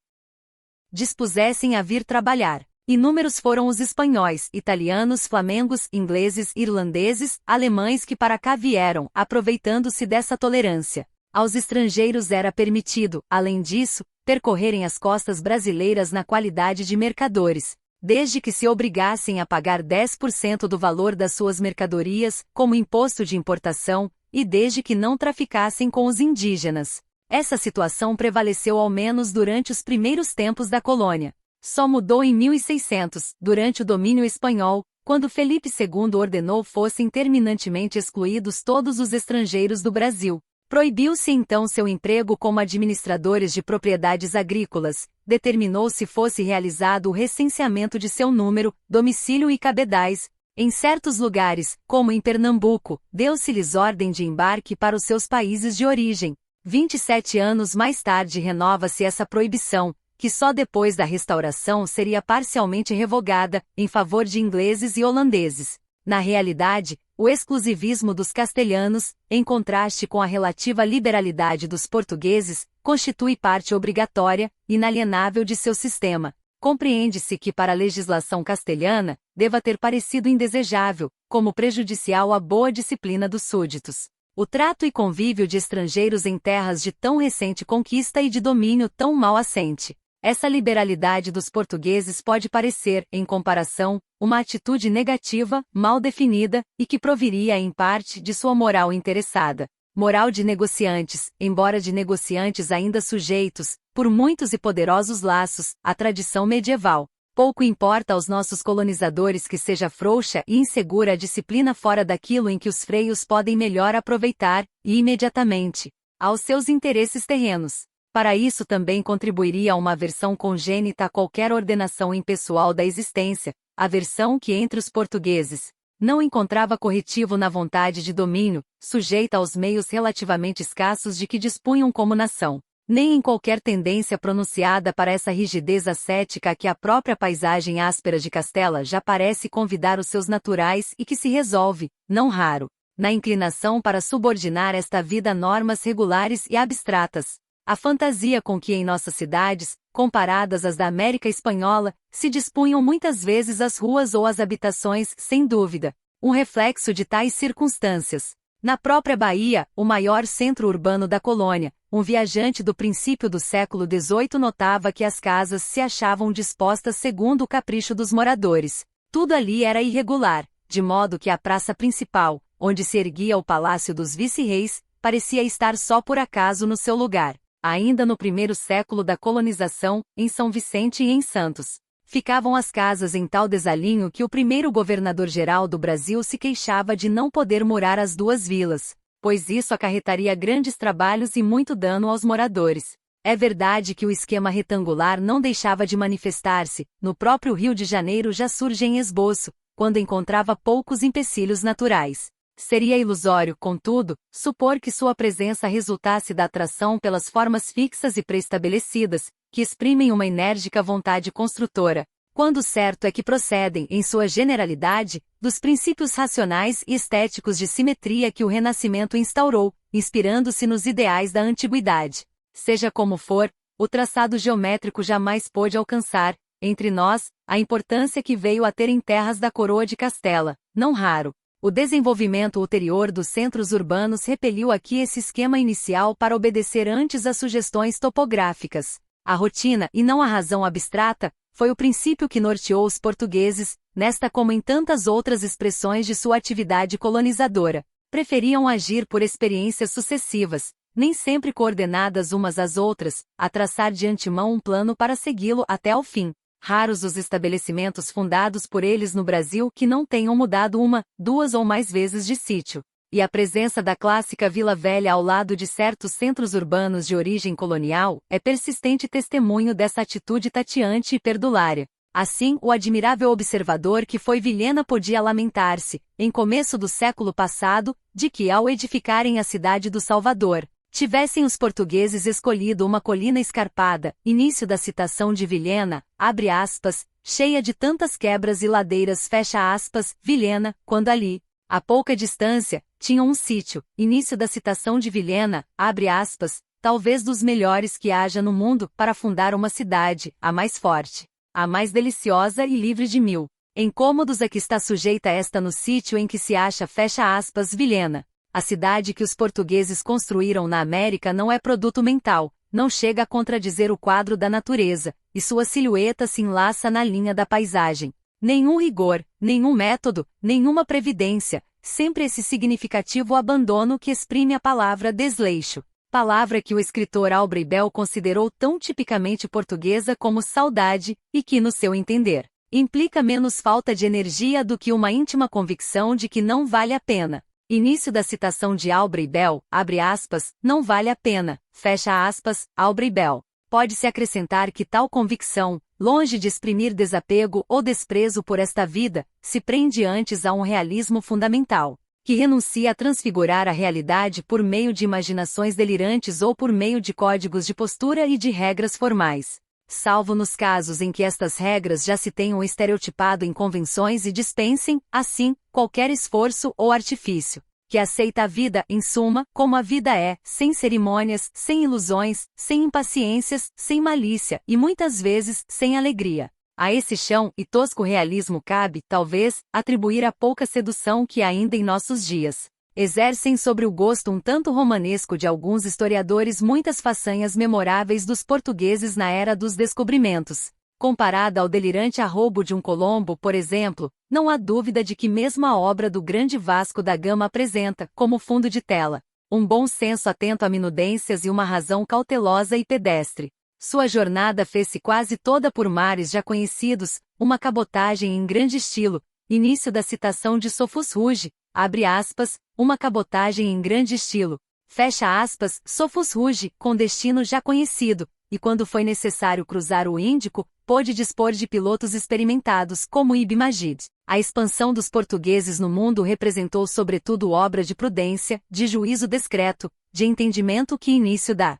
dispusessem a vir trabalhar. Inúmeros foram os espanhóis, italianos, flamengos, ingleses, irlandeses, alemães que para cá vieram, aproveitando-se dessa tolerância. Aos estrangeiros era permitido, além disso, percorrerem as costas brasileiras na qualidade de mercadores, desde que se obrigassem a pagar 10% do valor das suas mercadorias, como imposto de importação, e desde que não traficassem com os indígenas. Essa situação prevaleceu ao menos durante os primeiros tempos da colônia. Só mudou em 1600, durante o domínio espanhol, quando Felipe II ordenou fossem terminantemente excluídos todos os estrangeiros do Brasil. Proibiu-se então seu emprego como administradores de propriedades agrícolas, determinou-se fosse realizado o recenseamento de seu número, domicílio e cabedais. Em certos lugares, como em Pernambuco, deu-se-lhes ordem de embarque para os seus países de origem. 27 anos mais tarde renova-se essa proibição, que só depois da restauração seria parcialmente revogada, em favor de ingleses e holandeses. Na realidade, o exclusivismo dos castelhanos, em contraste com a relativa liberalidade dos portugueses, constitui parte obrigatória, inalienável de seu sistema. Compreende-se que para a legislação castelhana, deva ter parecido indesejável, como prejudicial à boa disciplina dos súditos, o trato e convívio de estrangeiros em terras de tão recente conquista e de domínio tão mal assente. Essa liberalidade dos portugueses pode parecer, em comparação, uma atitude negativa, mal definida, e que proviria em parte de sua moral interessada. Moral de negociantes, embora de negociantes ainda sujeitos, por muitos e poderosos laços, à tradição medieval. Pouco importa aos nossos colonizadores que seja frouxa e insegura a disciplina fora daquilo em que os freios podem melhor aproveitar, e imediatamente, aos seus interesses terrenos. Para isso também contribuiria uma aversão congênita a qualquer ordenação impessoal da existência, aversão que entre os portugueses não encontrava corretivo na vontade de domínio, sujeita aos meios relativamente escassos de que dispunham como nação, nem em qualquer tendência pronunciada para essa rigidez ascética a que a própria paisagem áspera de Castela já parece convidar os seus naturais e que se resolve, não raro, na inclinação para subordinar esta vida a normas regulares e abstratas. A fantasia com que em nossas cidades, comparadas às da América Espanhola, se dispunham muitas vezes as ruas ou as habitações, sem dúvida, um reflexo de tais circunstâncias. Na própria Bahia, o maior centro urbano da colônia, um viajante do princípio do século XVIII notava que as casas se achavam dispostas segundo o capricho dos moradores. Tudo ali era irregular, de modo que a praça principal, onde se erguia o palácio dos vice-reis, parecia estar só por acaso no seu lugar. Ainda no primeiro século da colonização, em São Vicente e em Santos, ficavam as casas em tal desalinho que o primeiro governador-geral do Brasil se queixava de não poder morar as duas vilas, pois isso acarretaria grandes trabalhos e muito dano aos moradores. É verdade que o esquema retangular não deixava de manifestar-se, no próprio Rio de Janeiro já surge em esboço, quando encontrava poucos empecilhos naturais. Seria ilusório, contudo, supor que sua presença resultasse da atração pelas formas fixas e pré-estabelecidas, que exprimem uma enérgica vontade construtora. quando certo é que procedem, em sua generalidade, dos princípios racionais e estéticos de simetria que o Renascimento instaurou, inspirando-se nos ideais da antiguidade. Seja como for, o traçado geométrico jamais pôde alcançar, entre nós, a importância que veio a ter em terras da coroa de Castela, não raro. O desenvolvimento ulterior dos centros urbanos repeliu aqui esse esquema inicial para obedecer antes às sugestões topográficas. A rotina, e não a razão abstrata, foi o princípio que norteou os portugueses, nesta como em tantas outras expressões de sua atividade colonizadora. Preferiam agir por experiências sucessivas, nem sempre coordenadas umas às outras, a traçar de antemão um plano para segui-lo até ao fim. Raros os estabelecimentos fundados por eles no Brasil que não tenham mudado uma, duas ou mais vezes de sítio. E a presença da clássica Vila Velha ao lado de certos centros urbanos de origem colonial é persistente testemunho dessa atitude tateante e perdulária. Assim, o admirável observador que foi Vilhena podia lamentar-se, em começo do século passado, de que ao edificarem a cidade do Salvador, tivessem os portugueses escolhido uma colina escarpada, início da citação de Vilhena, abre aspas, cheia de tantas quebras e ladeiras, fecha aspas, Vilhena, quando ali, a pouca distância, tinham um sítio, início da citação de Vilhena, abre aspas, talvez dos melhores que haja no mundo, para fundar uma cidade, a mais forte, a mais deliciosa e livre de mil incômodos a que está sujeita esta no sítio em que se acha, fecha aspas, Vilhena. A cidade que os portugueses construíram na América não é produto mental, não chega a contradizer o quadro da natureza, e sua silhueta se enlaça na linha da paisagem. Nenhum rigor, nenhum método, nenhuma previdência, sempre esse significativo abandono que exprime a palavra desleixo. Palavra que o escritor Aubrey Bell considerou tão tipicamente portuguesa como saudade, e que, no seu entender, implica menos falta de energia do que uma íntima convicção de que não vale a pena. Início da citação de Aubrey Bell, abre aspas, não vale a pena, fecha aspas, Aubrey Bell. Pode-se acrescentar que tal convicção, longe de exprimir desapego ou desprezo por esta vida, se prende antes a um realismo fundamental, que renuncia a transfigurar a realidade por meio de imaginações delirantes ou por meio de códigos de postura e de regras formais. Salvo nos casos em que estas regras já se tenham estereotipado em convenções e dispensem, assim, qualquer esforço ou artifício, que aceita a vida, em suma, como a vida é, sem cerimônias, sem ilusões, sem impaciências, sem malícia e muitas vezes sem alegria. A esse chão e tosco realismo cabe, talvez, atribuir a pouca sedução que ainda em nossos dias exercem sobre o gosto um tanto romanesco de alguns historiadores muitas façanhas memoráveis dos portugueses na era dos descobrimentos. Comparada ao delirante arroubo de um Colombo, por exemplo, não há dúvida de que mesmo a obra do grande Vasco da Gama apresenta, como fundo de tela, um bom senso atento a minudências e uma razão cautelosa e pedestre. Sua jornada fez-se quase toda por mares já conhecidos, uma cabotagem em grande estilo, início da citação de Sophus Ruge, abre aspas, uma cabotagem em grande estilo, fecha aspas, Sophus Ruge, com destino já conhecido, e quando foi necessário cruzar o Índico, pôde dispor de pilotos experimentados como Ibn Majid. A expansão dos portugueses no mundo representou sobretudo obra de prudência, de juízo discreto, de entendimento que início dá.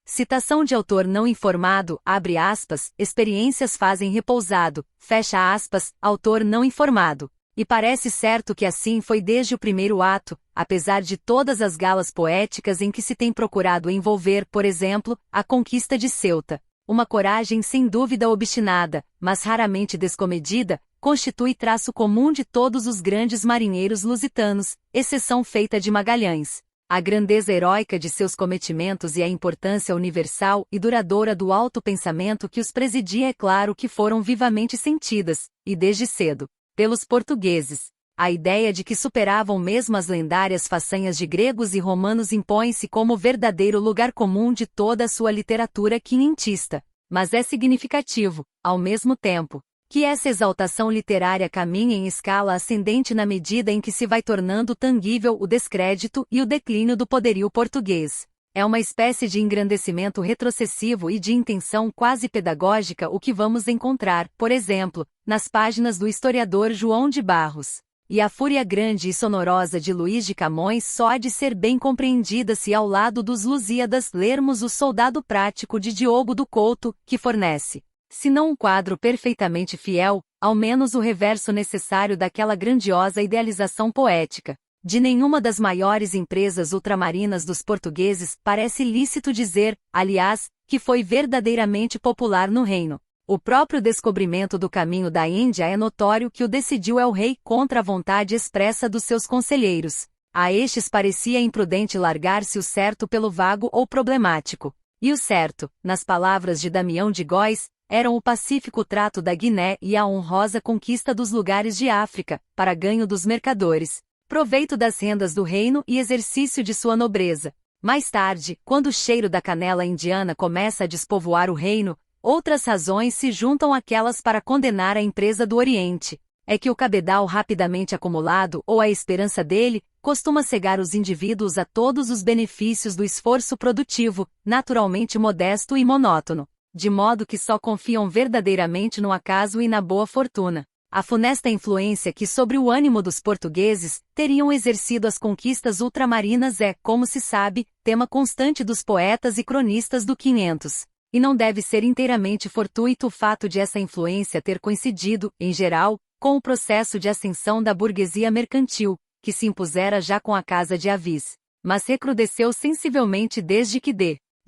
Citação de autor não informado, abre aspas, experiências fazem repousado, fecha aspas, autor não informado. E parece certo que assim foi desde o primeiro ato, apesar de todas as galas poéticas em que se tem procurado envolver, por exemplo, a conquista de Ceuta. Uma coragem sem dúvida obstinada, mas raramente descomedida, constitui traço comum de todos os grandes marinheiros lusitanos, exceção feita de Magalhães. A grandeza heróica de seus cometimentos e a importância universal e duradoura do alto pensamento que os presidia é claro que foram vivamente sentidas, e desde cedo, pelos portugueses. A ideia de que superavam mesmo as lendárias façanhas de gregos e romanos impõe-se como verdadeiro lugar comum de toda a sua literatura quinhentista. Mas é significativo, ao mesmo tempo, que essa exaltação literária caminha em escala ascendente na medida em que se vai tornando tangível o descrédito e o declínio do poderio português. É uma espécie de engrandecimento retrocessivo e de intenção quase pedagógica o que vamos encontrar, por exemplo, nas páginas do historiador João de Barros. E a fúria grande e sonorosa de Luís de Camões só há de ser bem compreendida se ao lado dos Lusíadas lermos o Soldado Prático de Diogo do Couto, que fornece Se não um quadro perfeitamente fiel, ao menos o reverso necessário daquela grandiosa idealização poética. De nenhuma das maiores empresas ultramarinas dos portugueses parece lícito dizer, aliás, que foi verdadeiramente popular no reino. O próprio descobrimento do caminho da Índia é notório que o decidiu el-Rei contra a vontade expressa dos seus conselheiros. A estes parecia imprudente largar-se o certo pelo vago ou problemático. E o certo, nas palavras de Damião de Góis, eram o pacífico trato da Guiné e a honrosa conquista dos lugares de África, para ganho dos mercadores, proveito das rendas do reino e exercício de sua nobreza. Mais tarde, quando o cheiro da canela indiana começa a despovoar o reino, outras razões se juntam àquelas para condenar a empresa do Oriente. É que o cabedal rapidamente acumulado, ou a esperança dele, costuma cegar os indivíduos a todos os benefícios do esforço produtivo, naturalmente modesto e monótono, de modo que só confiam verdadeiramente no acaso e na boa fortuna. A funesta influência que sobre o ânimo dos portugueses teriam exercido as conquistas ultramarinas é, como se sabe, tema constante dos poetas e cronistas do 500. E não deve ser inteiramente fortuito o fato de essa influência ter coincidido, em geral, com o processo de ascensão da burguesia mercantil, que se impusera já com a Casa de Avis, mas recrudesceu sensivelmente desde que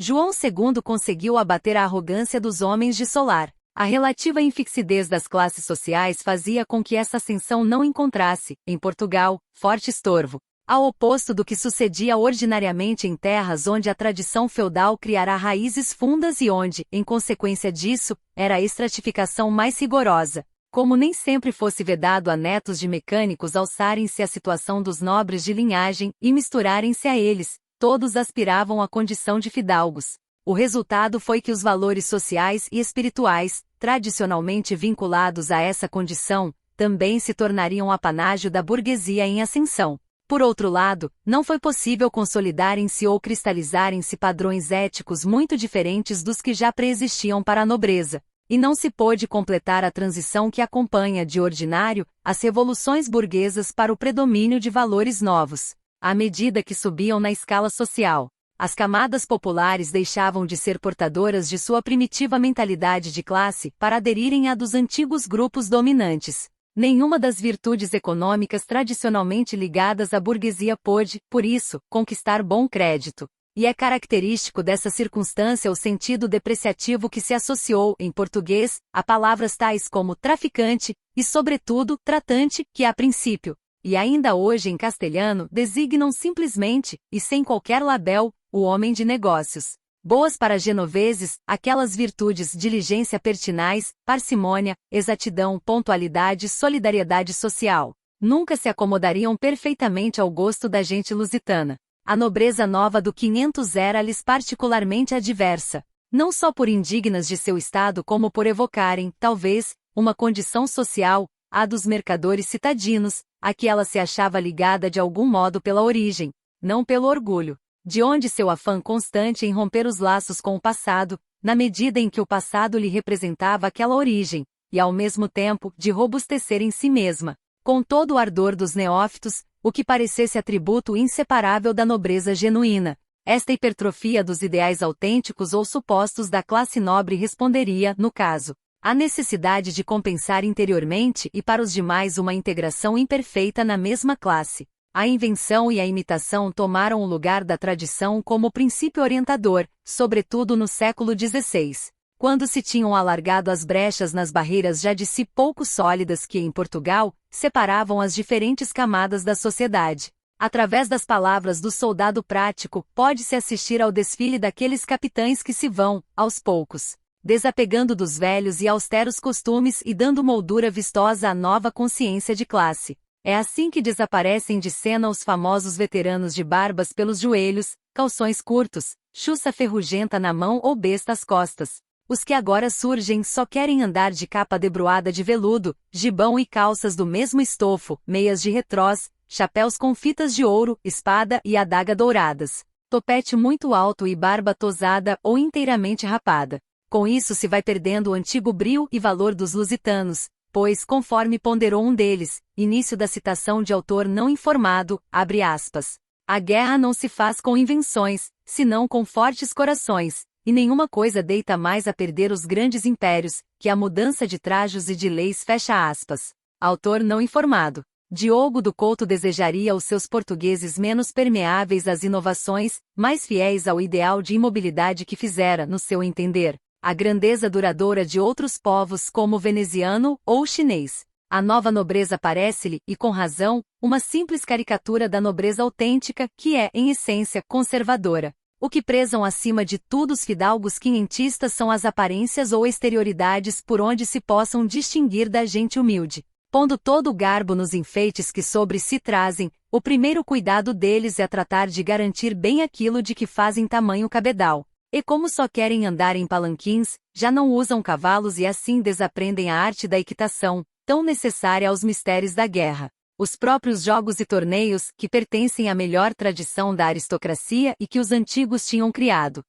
João II conseguiu abater a arrogância dos homens de Solar. A relativa infixidez das classes sociais fazia com que essa ascensão não encontrasse, em Portugal, forte estorvo, ao oposto do que sucedia ordinariamente em terras onde a tradição feudal criara raízes fundas e onde, em consequência disso, era a estratificação mais rigorosa. Como nem sempre fosse vedado a netos de mecânicos alçarem-se à situação dos nobres de linhagem e misturarem-se a eles, todos aspiravam à condição de fidalgos. O resultado foi que os valores sociais e espirituais, tradicionalmente vinculados a essa condição, também se tornariam apanágio da burguesia em ascensão. Por outro lado, não foi possível consolidarem-se ou cristalizarem-se padrões éticos muito diferentes dos que já preexistiam para a nobreza. E não se pôde completar a transição que acompanha, de ordinário, as revoluções burguesas para o predomínio de valores novos. À medida que subiam na escala social, as camadas populares deixavam de ser portadoras de sua primitiva mentalidade de classe para aderirem à dos antigos grupos dominantes. Nenhuma das virtudes econômicas tradicionalmente ligadas à burguesia pôde, por isso, conquistar bom crédito. E é característico dessa circunstância o sentido depreciativo que se associou, em português, a palavras tais como traficante e, sobretudo, tratante, que a princípio, e ainda hoje em castelhano, designam simplesmente, e sem qualquer label, o homem de negócios. Boas para genoveses, aquelas virtudes diligência pertinaz, parcimônia, exatidão, pontualidade, solidariedade social, nunca se acomodariam perfeitamente ao gosto da gente lusitana. A nobreza nova do 500 era-lhes particularmente adversa, não só por indignas de seu estado como por evocarem, talvez, uma condição social, a dos mercadores citadinos, a que ela se achava ligada de algum modo pela origem, não pelo orgulho. De onde seu afã constante em romper os laços com o passado, na medida em que o passado lhe representava aquela origem, e ao mesmo tempo, de robustecer em si mesma, com todo o ardor dos neófitos, o que parecesse atributo inseparável da nobreza genuína. Esta hipertrofia dos ideais autênticos ou supostos da classe nobre responderia, no caso, à necessidade de compensar interiormente e para os demais uma integração imperfeita na mesma classe. A invenção e a imitação tomaram o lugar da tradição como princípio orientador, sobretudo no século XVI, quando se tinham alargado as brechas nas barreiras já de si pouco sólidas que, em Portugal, separavam as diferentes camadas da sociedade. Através das palavras do soldado prático, pode-se assistir ao desfile daqueles capitães que se vão, aos poucos, desapegando dos velhos e austeros costumes e dando moldura vistosa à nova consciência de classe. É assim que desaparecem de cena os famosos veteranos de barbas pelos joelhos, calções curtos, chuça ferrugenta na mão ou besta às costas. Os que agora surgem só querem andar de capa debruada de veludo, gibão e calças do mesmo estofo, meias de retrós, chapéus com fitas de ouro, espada e adaga douradas, topete muito alto e barba tosada ou inteiramente rapada. Com isso se vai perdendo o antigo brio e valor dos lusitanos, pois, conforme ponderou um deles, início da citação de autor não informado, abre aspas, a guerra não se faz com invenções, senão com fortes corações, e nenhuma coisa deita mais a perder os grandes impérios, que a mudança de trajos e de leis. Fecha aspas. Autor não informado. Diogo do Couto desejaria os seus portugueses menos permeáveis às inovações, mais fiéis ao ideal de imobilidade que fizera, no seu entender, a grandeza duradoura de outros povos como o veneziano ou o chinês. A nova nobreza parece-lhe, e com razão, uma simples caricatura da nobreza autêntica, que é, em essência, conservadora. O que prezam acima de tudo os fidalgos quinhentistas são as aparências ou exterioridades por onde se possam distinguir da gente humilde. Pondo todo o garbo nos enfeites que sobre si trazem, o primeiro cuidado deles é tratar de garantir bem aquilo de que fazem tamanho cabedal. E como só querem andar em palanquins, já não usam cavalos e assim desaprendem a arte da equitação, tão necessária aos mistérios da guerra. Os próprios jogos e torneios, que pertencem à melhor tradição da aristocracia e que os antigos tinham criado.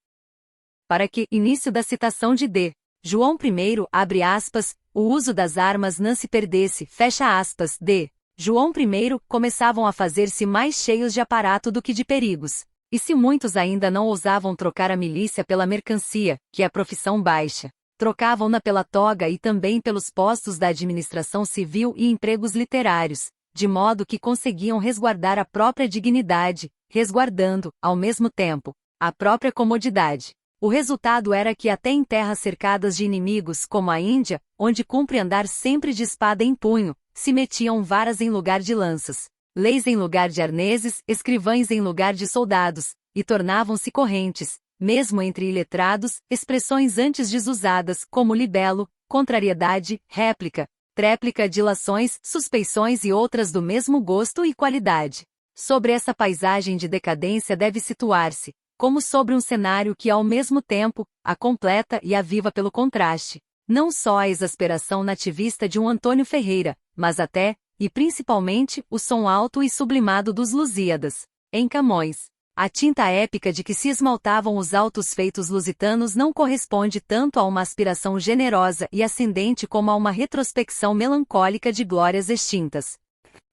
Para que, início da citação de D. João I, abre aspas, o uso das armas não se perdesse, fecha aspas, D. João I, começavam a fazer-se mais cheios de aparato do que de perigos. E se muitos ainda não ousavam trocar a milícia pela mercancia, que é profissão baixa, trocavam-na pela toga e também pelos postos da administração civil e empregos literários, de modo que conseguiam resguardar a própria dignidade, resguardando, ao mesmo tempo, a própria comodidade. O resultado era que até em terras cercadas de inimigos como a Índia, onde cumpre andar sempre de espada em punho, se metiam varas em lugar de lanças, leis em lugar de arneses, escrivães em lugar de soldados, e tornavam-se correntes, mesmo entre iletrados, expressões antes desusadas como libelo, contrariedade, réplica, tréplica, dilações, suspeições e outras do mesmo gosto e qualidade. Sobre essa paisagem de decadência deve situar-se, como sobre um cenário que ao mesmo tempo, a completa e aviva pelo contraste, não só a exasperação nativista de um Antônio Ferreira, mas até, e principalmente, o som alto e sublimado dos Lusíadas. Em Camões, a tinta épica de que se esmaltavam os altos feitos lusitanos não corresponde tanto a uma aspiração generosa e ascendente como a uma retrospecção melancólica de glórias extintas.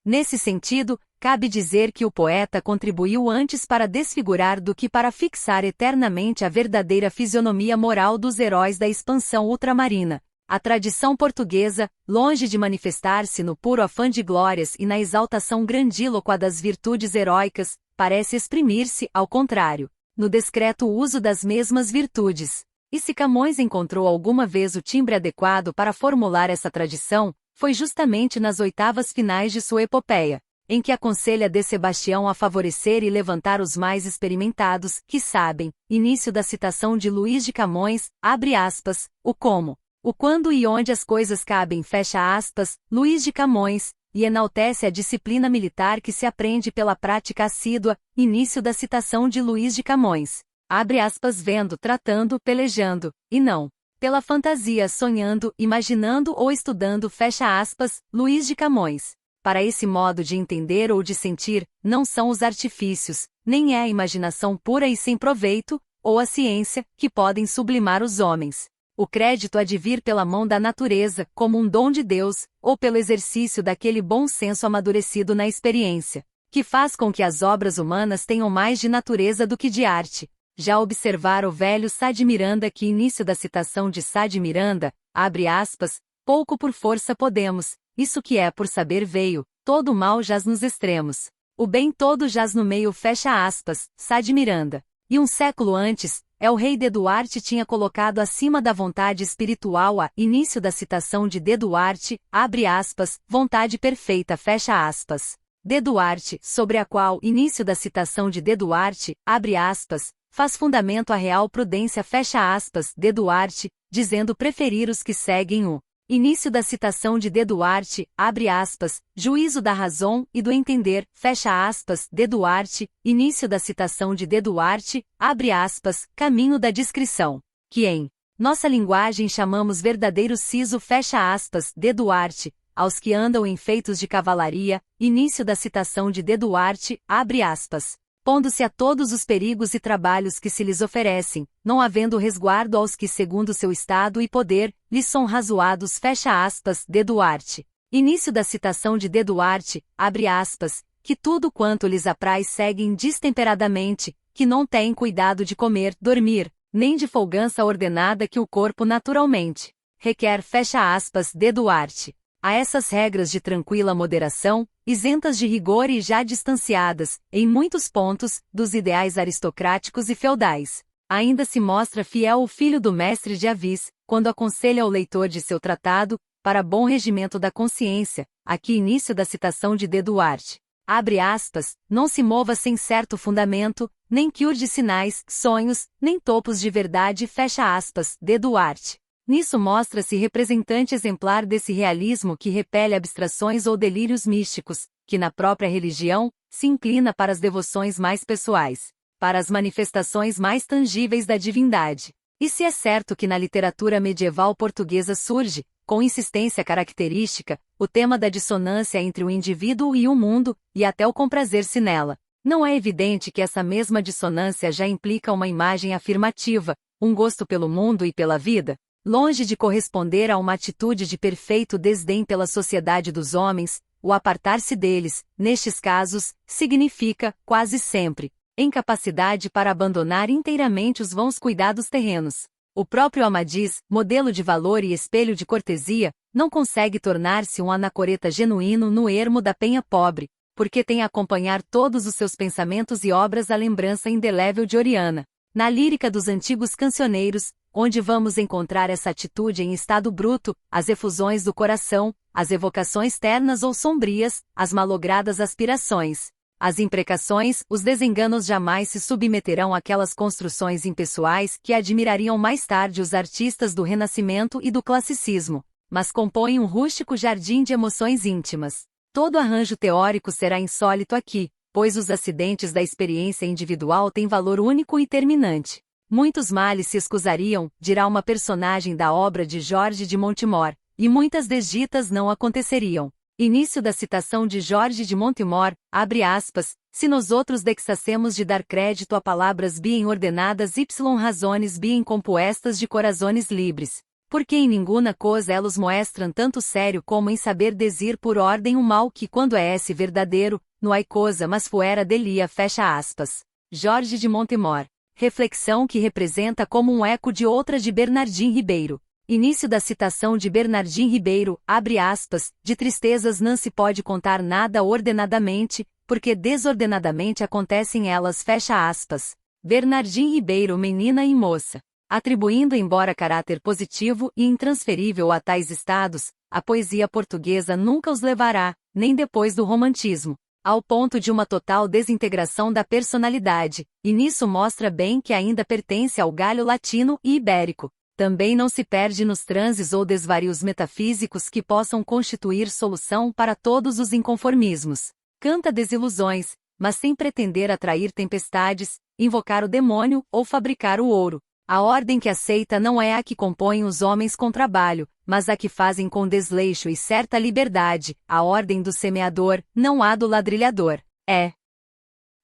Nesse sentido, cabe dizer que o poeta contribuiu antes para desfigurar do que para fixar eternamente a verdadeira fisionomia moral dos heróis da expansão ultramarina. A tradição portuguesa, longe de manifestar-se no puro afã de glórias e na exaltação grandílocua das virtudes heróicas, parece exprimir-se, ao contrário, no discreto uso das mesmas virtudes. E se Camões encontrou alguma vez o timbre adequado para formular essa tradição, foi justamente nas oitavas finais de sua epopeia, em que aconselha de Sebastião a favorecer e levantar os mais experimentados, que sabem, início da citação de Luís de Camões, abre aspas, o como, o quando e onde as coisas cabem, fecha aspas, Luís de Camões, e enaltece a disciplina militar que se aprende pela prática assídua, início da citação de Luís de Camões, abre aspas, vendo, tratando, pelejando, e não pela fantasia, sonhando, imaginando ou estudando, fecha aspas, Luís de Camões. Para esse modo de entender ou de sentir, não são os artifícios, nem é a imaginação pura e sem proveito, ou a ciência, que podem sublimar os homens. O crédito há de vir pela mão da natureza, como um dom de Deus, ou pelo exercício daquele bom senso amadurecido na experiência, que faz com que as obras humanas tenham mais de natureza do que de arte. Já observar o velho Sá de Miranda que início da citação de Sá de Miranda, abre aspas, pouco por força podemos, isso que é por saber veio, todo o mal jaz nos extremos. O bem todo jaz no meio, fecha aspas, Sá de Miranda. E um século antes, el-rei de Duarte tinha colocado acima da vontade espiritual a início da citação de de Duarte, abre aspas, vontade perfeita, fecha aspas. De Duarte, sobre a qual início da citação de de Duarte, abre aspas, faz fundamento a real prudência, fecha aspas, de Duarte, dizendo preferir os que seguem o início da citação de de Duarte, abre aspas, juízo da razão e do entender, fecha aspas, de Duarte, início da citação de de Duarte, abre aspas, caminho da discrição, que em nossa linguagem chamamos verdadeiro siso, fecha aspas, de Duarte, aos que andam em feitos de cavalaria, início da citação de Duarte, abre aspas, pondo-se a todos os perigos e trabalhos que se lhes oferecem, não havendo resguardo aos que segundo seu estado e poder, lhes são razoados, fecha aspas, Duarte. Início da citação de Duarte, abre aspas, que tudo quanto lhes apraz seguem destemperadamente, que não têm cuidado de comer, dormir, nem de folgança ordenada que o corpo naturalmente requer. Fecha aspas. D. Duarte. A essas regras de tranquila moderação, isentas de rigor e já distanciadas, em muitos pontos, dos ideais aristocráticos e feudais, ainda se mostra fiel o filho do mestre de Avis, quando aconselha ao leitor de seu tratado, para bom regimento da consciência, aqui início da citação de D. Duarte. Abre aspas, não se mova sem certo fundamento, nem que urge sinais, sonhos, nem topos de verdade. Fecha aspas. D. Duarte. Nisso mostra-se representante exemplar desse realismo que repele abstrações ou delírios místicos, que na própria religião, se inclina para as devoções mais pessoais, para as manifestações mais tangíveis da divindade. E se é certo que na literatura medieval portuguesa surge, com insistência característica, o tema da dissonância entre o indivíduo e o mundo, e até o comprazer-se nela, não é evidente que essa mesma dissonância já implica uma imagem afirmativa, um gosto pelo mundo e pela vida? Longe de corresponder a uma atitude de perfeito desdém pela sociedade dos homens, o apartar-se deles, nestes casos, significa, quase sempre, incapacidade para abandonar inteiramente os vãos cuidados terrenos. O próprio Amadís, modelo de valor e espelho de cortesia, não consegue tornar-se um anacoreta genuíno no ermo da penha pobre, porque tem a acompanhar todos os seus pensamentos e obras a lembrança indelével de Oriana. Na lírica dos antigos cancioneiros, onde vamos encontrar essa atitude em estado bruto, as efusões do coração, as evocações ternas ou sombrias, as malogradas aspirações, as imprecações, os desenganos jamais se submeterão àquelas construções impessoais que admirariam mais tarde os artistas do Renascimento e do Classicismo, mas compõem um rústico jardim de emoções íntimas. Todo arranjo teórico será insólito aqui, pois os acidentes da experiência individual têm valor único e terminante. Muitos males se escusariam, dirá uma personagem da obra de Jorge de Montemor, e muitas desditas não aconteceriam. Início da citação de Jorge de Montemor, abre aspas, se nós outros dexacemos de dar crédito a palavras bien ordenadas y razones bien compuestas de corazones libres, porque em ninguna coisa elos muestram tanto sério como em saber desir por ordem o mal que quando é esse verdadeiro, no hay coisa mas fuera delia. Fecha aspas. Jorge de Montemor. Reflexão que representa como um eco de outra de Bernardim Ribeiro. Início da citação de Bernardim Ribeiro, abre aspas, de tristezas não se pode contar nada ordenadamente, porque desordenadamente acontecem elas. Fecha aspas. Bernardim Ribeiro, menina e moça. Atribuindo embora caráter positivo e intransferível a tais estados, a poesia portuguesa nunca os levará, nem depois do romantismo, ao ponto de uma total desintegração da personalidade, e nisso mostra bem que ainda pertence ao galho latino e ibérico. Também não se perde nos transes ou desvarios metafísicos que possam constituir solução para todos os inconformismos. Canta desilusões, mas sem pretender atrair tempestades, invocar o demônio ou fabricar o ouro. A ordem que aceita não é a que compõe os homens com trabalho, mas a que fazem com desleixo e certa liberdade, a ordem do semeador, não a do ladrilhador. É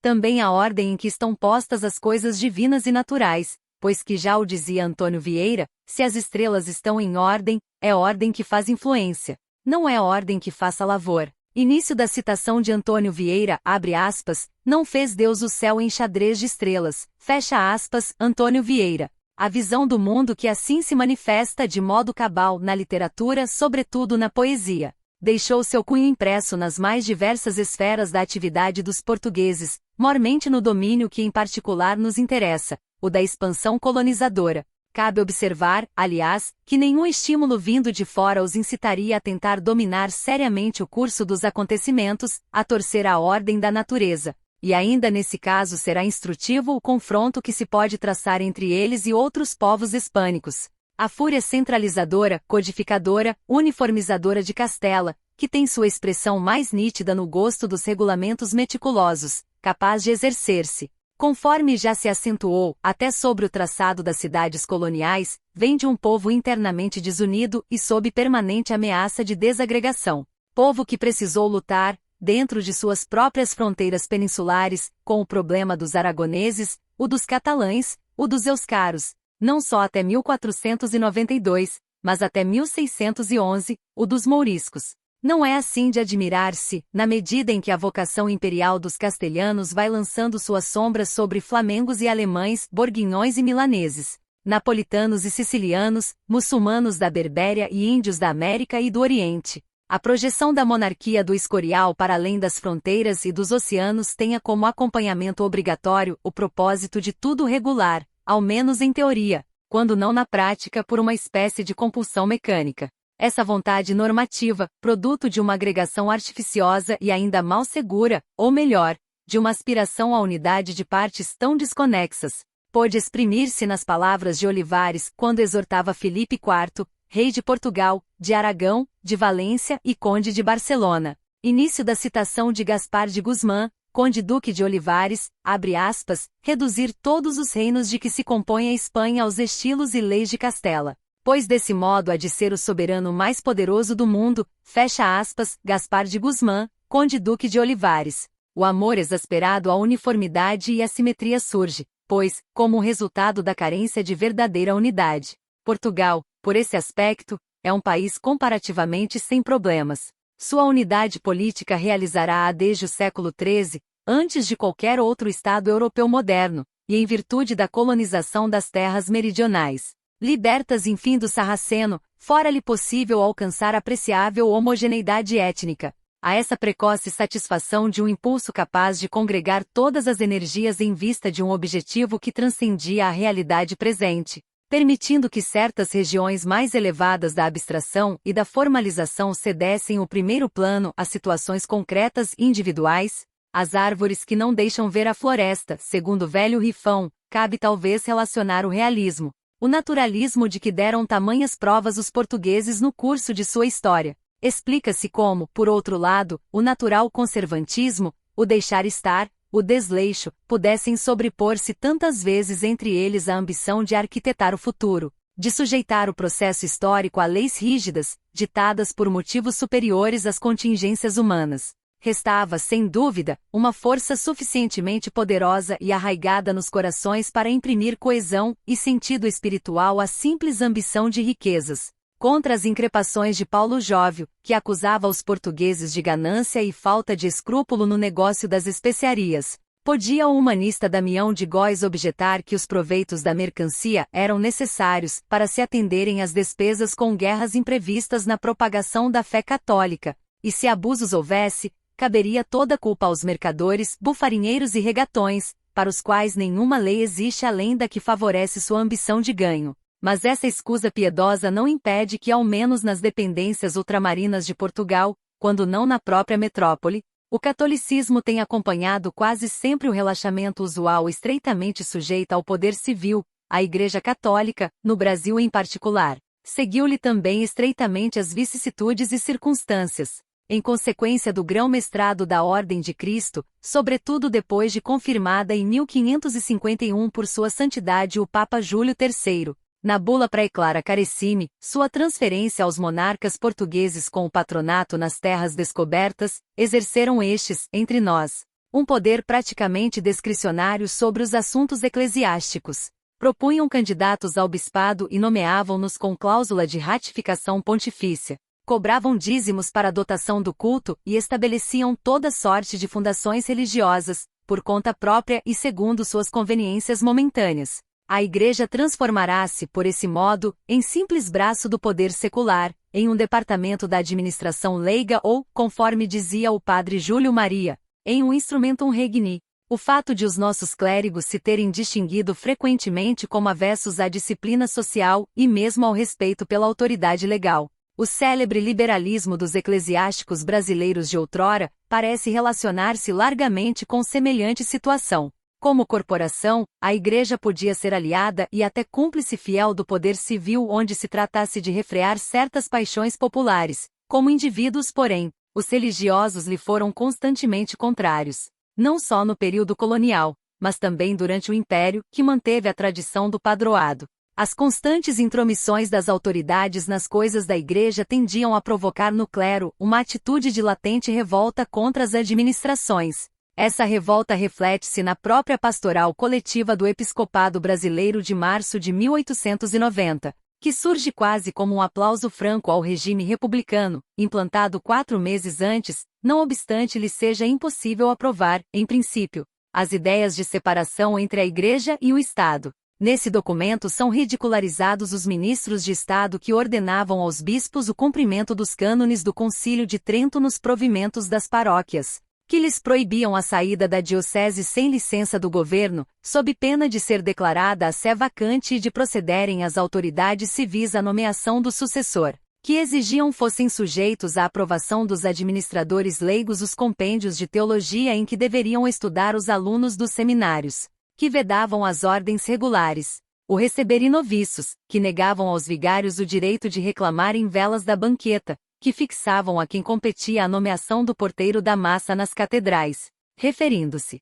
também a ordem em que estão postas as coisas divinas e naturais, pois que já o dizia Antônio Vieira, se as estrelas estão em ordem, é ordem que faz influência, não é ordem que faça lavor. Início da citação de Antônio Vieira, abre aspas, não fez Deus o céu em xadrez de estrelas, fecha aspas, Antônio Vieira. A visão do mundo que assim se manifesta de modo cabal na literatura, sobretudo na poesia, deixou seu cunho impresso nas mais diversas esferas da atividade dos portugueses, mormente no domínio que em particular nos interessa, o da expansão colonizadora. Cabe observar, aliás, que nenhum estímulo vindo de fora os incitaria a tentar dominar seriamente o curso dos acontecimentos, a torcer a ordem da natureza. E ainda nesse caso será instrutivo o confronto que se pode traçar entre eles e outros povos hispânicos. A fúria centralizadora, codificadora, uniformizadora de Castela, que tem sua expressão mais nítida no gosto dos regulamentos meticulosos, capaz de exercer-se, conforme já se acentuou, até sobre o traçado das cidades coloniais, vem de um povo internamente desunido e sob permanente ameaça de desagregação. Povo que precisou lutar, dentro de suas próprias fronteiras peninsulares, com o problema dos aragoneses, o dos catalães, o dos euscaros, não só até 1492, mas até 1611, o dos mouriscos. Não é assim de admirar-se, na medida em que a vocação imperial dos castelhanos vai lançando suas sombras sobre flamengos e alemães, borguinhões e milaneses, napolitanos e sicilianos, muçulmanos da Berbéria e índios da América e do Oriente. A projeção da monarquia do Escorial para além das fronteiras e dos oceanos tenha como acompanhamento obrigatório o propósito de tudo regular, ao menos em teoria, quando não na prática por uma espécie de compulsão mecânica. Essa vontade normativa, produto de uma agregação artificiosa e ainda mal segura, ou melhor, de uma aspiração à unidade de partes tão desconexas, pôde exprimir-se nas palavras de Olivares quando exortava Filipe IV, rei de Portugal, de Aragão, de Valência e conde de Barcelona. Início da citação de Gaspar de Guzmán, conde-duque de Olivares, abre aspas, reduzir todos os reinos de que se compõe a Espanha aos estilos e leis de Castela, pois desse modo há de ser o soberano mais poderoso do mundo, fecha aspas, Gaspar de Guzmán, conde-duque de Olivares. O amor exasperado à uniformidade e à simetria surge, pois, como resultado da carência de verdadeira unidade. Portugal, por esse aspecto, é um país comparativamente sem problemas. Sua unidade política realizará-a desde o século XIII, antes de qualquer outro Estado europeu moderno, e em virtude da colonização das terras meridionais. Libertas enfim do sarraceno, fora-lhe possível alcançar apreciável homogeneidade étnica. A essa precoce satisfação de um impulso capaz de congregar todas as energias em vista de um objetivo que transcendia a realidade presente, permitindo que certas regiões mais elevadas da abstração e da formalização cedessem o primeiro plano a situações concretas e individuais, as árvores que não deixam ver a floresta, segundo o velho rifão, cabe talvez relacionar o realismo, o naturalismo de que deram tamanhas provas os portugueses no curso de sua história. Explica-se como, por outro lado, o natural conservantismo, o deixar estar, o desleixo, pudessem sobrepor-se tantas vezes entre eles a ambição de arquitetar o futuro, de sujeitar o processo histórico a leis rígidas, ditadas por motivos superiores às contingências humanas. Restava, sem dúvida, uma força suficientemente poderosa e arraigada nos corações para imprimir coesão e sentido espiritual à simples ambição de riquezas. Contra as increpações de Paulo Jóvio, que acusava os portugueses de ganância e falta de escrúpulo no negócio das especiarias, podia o humanista Damião de Góis objetar que os proveitos da mercancia eram necessários para se atenderem às despesas com guerras imprevistas na propagação da fé católica, e se abusos houvesse, caberia toda a culpa aos mercadores, bufarinheiros e regatões, para os quais nenhuma lei existe além da que favorece sua ambição de ganho. Mas essa escusa piedosa não impede que ao menos nas dependências ultramarinas de Portugal, quando não na própria metrópole, o catolicismo tenha acompanhado quase sempre o relaxamento usual estreitamente sujeita ao poder civil, a Igreja Católica, no Brasil em particular, seguiu-lhe também estreitamente as vicissitudes e circunstâncias, em consequência do grão-mestrado da Ordem de Cristo, sobretudo depois de confirmada em 1551 por sua santidade o Papa Júlio III. Na bula Praeclara Carissimi, sua transferência aos monarcas portugueses com o patronato nas terras descobertas, exerceram estes, entre nós, um poder praticamente discricionário sobre os assuntos eclesiásticos. Propunham candidatos ao bispado e nomeavam-nos com cláusula de ratificação pontifícia. Cobravam dízimos para a dotação do culto e estabeleciam toda sorte de fundações religiosas, por conta própria e segundo suas conveniências momentâneas. A Igreja transformará-se, por esse modo, em simples braço do poder secular, em um departamento da administração leiga ou, conforme dizia o padre Júlio Maria, em um instrumentum regni. O fato de os nossos clérigos se terem distinguido frequentemente como avessos à disciplina social e mesmo ao respeito pela autoridade legal. O célebre liberalismo dos eclesiásticos brasileiros de outrora parece relacionar-se largamente com semelhante situação. Como corporação, a Igreja podia ser aliada e até cúmplice fiel do poder civil onde se tratasse de refrear certas paixões populares. Como indivíduos, porém, os religiosos lhe foram constantemente contrários. Não só no período colonial, mas também durante o Império, que manteve a tradição do padroado. As constantes intromissões das autoridades nas coisas da Igreja tendiam a provocar no clero uma atitude de latente revolta contra as administrações. Essa revolta reflete-se na própria pastoral coletiva do Episcopado Brasileiro de março de 1890, que surge quase como um aplauso franco ao regime republicano, implantado 4 meses antes, não obstante lhe seja impossível aprovar, em princípio, as ideias de separação entre a Igreja e o Estado. Nesse documento são ridicularizados os ministros de Estado que ordenavam aos bispos o cumprimento dos cânones do Concílio de Trento nos provimentos das paróquias, que lhes proibiam a saída da diocese sem licença do governo, sob pena de ser declarada a sé vacante e de procederem as autoridades civis à nomeação do sucessor, que exigiam fossem sujeitos à aprovação dos administradores leigos os compêndios de teologia em que deveriam estudar os alunos dos seminários, que vedavam as ordens regulares, o receberem noviços, que negavam aos vigários o direito de reclamarem velas da banqueta, que fixavam a quem competia a nomeação do porteiro da massa nas catedrais, referindo-se,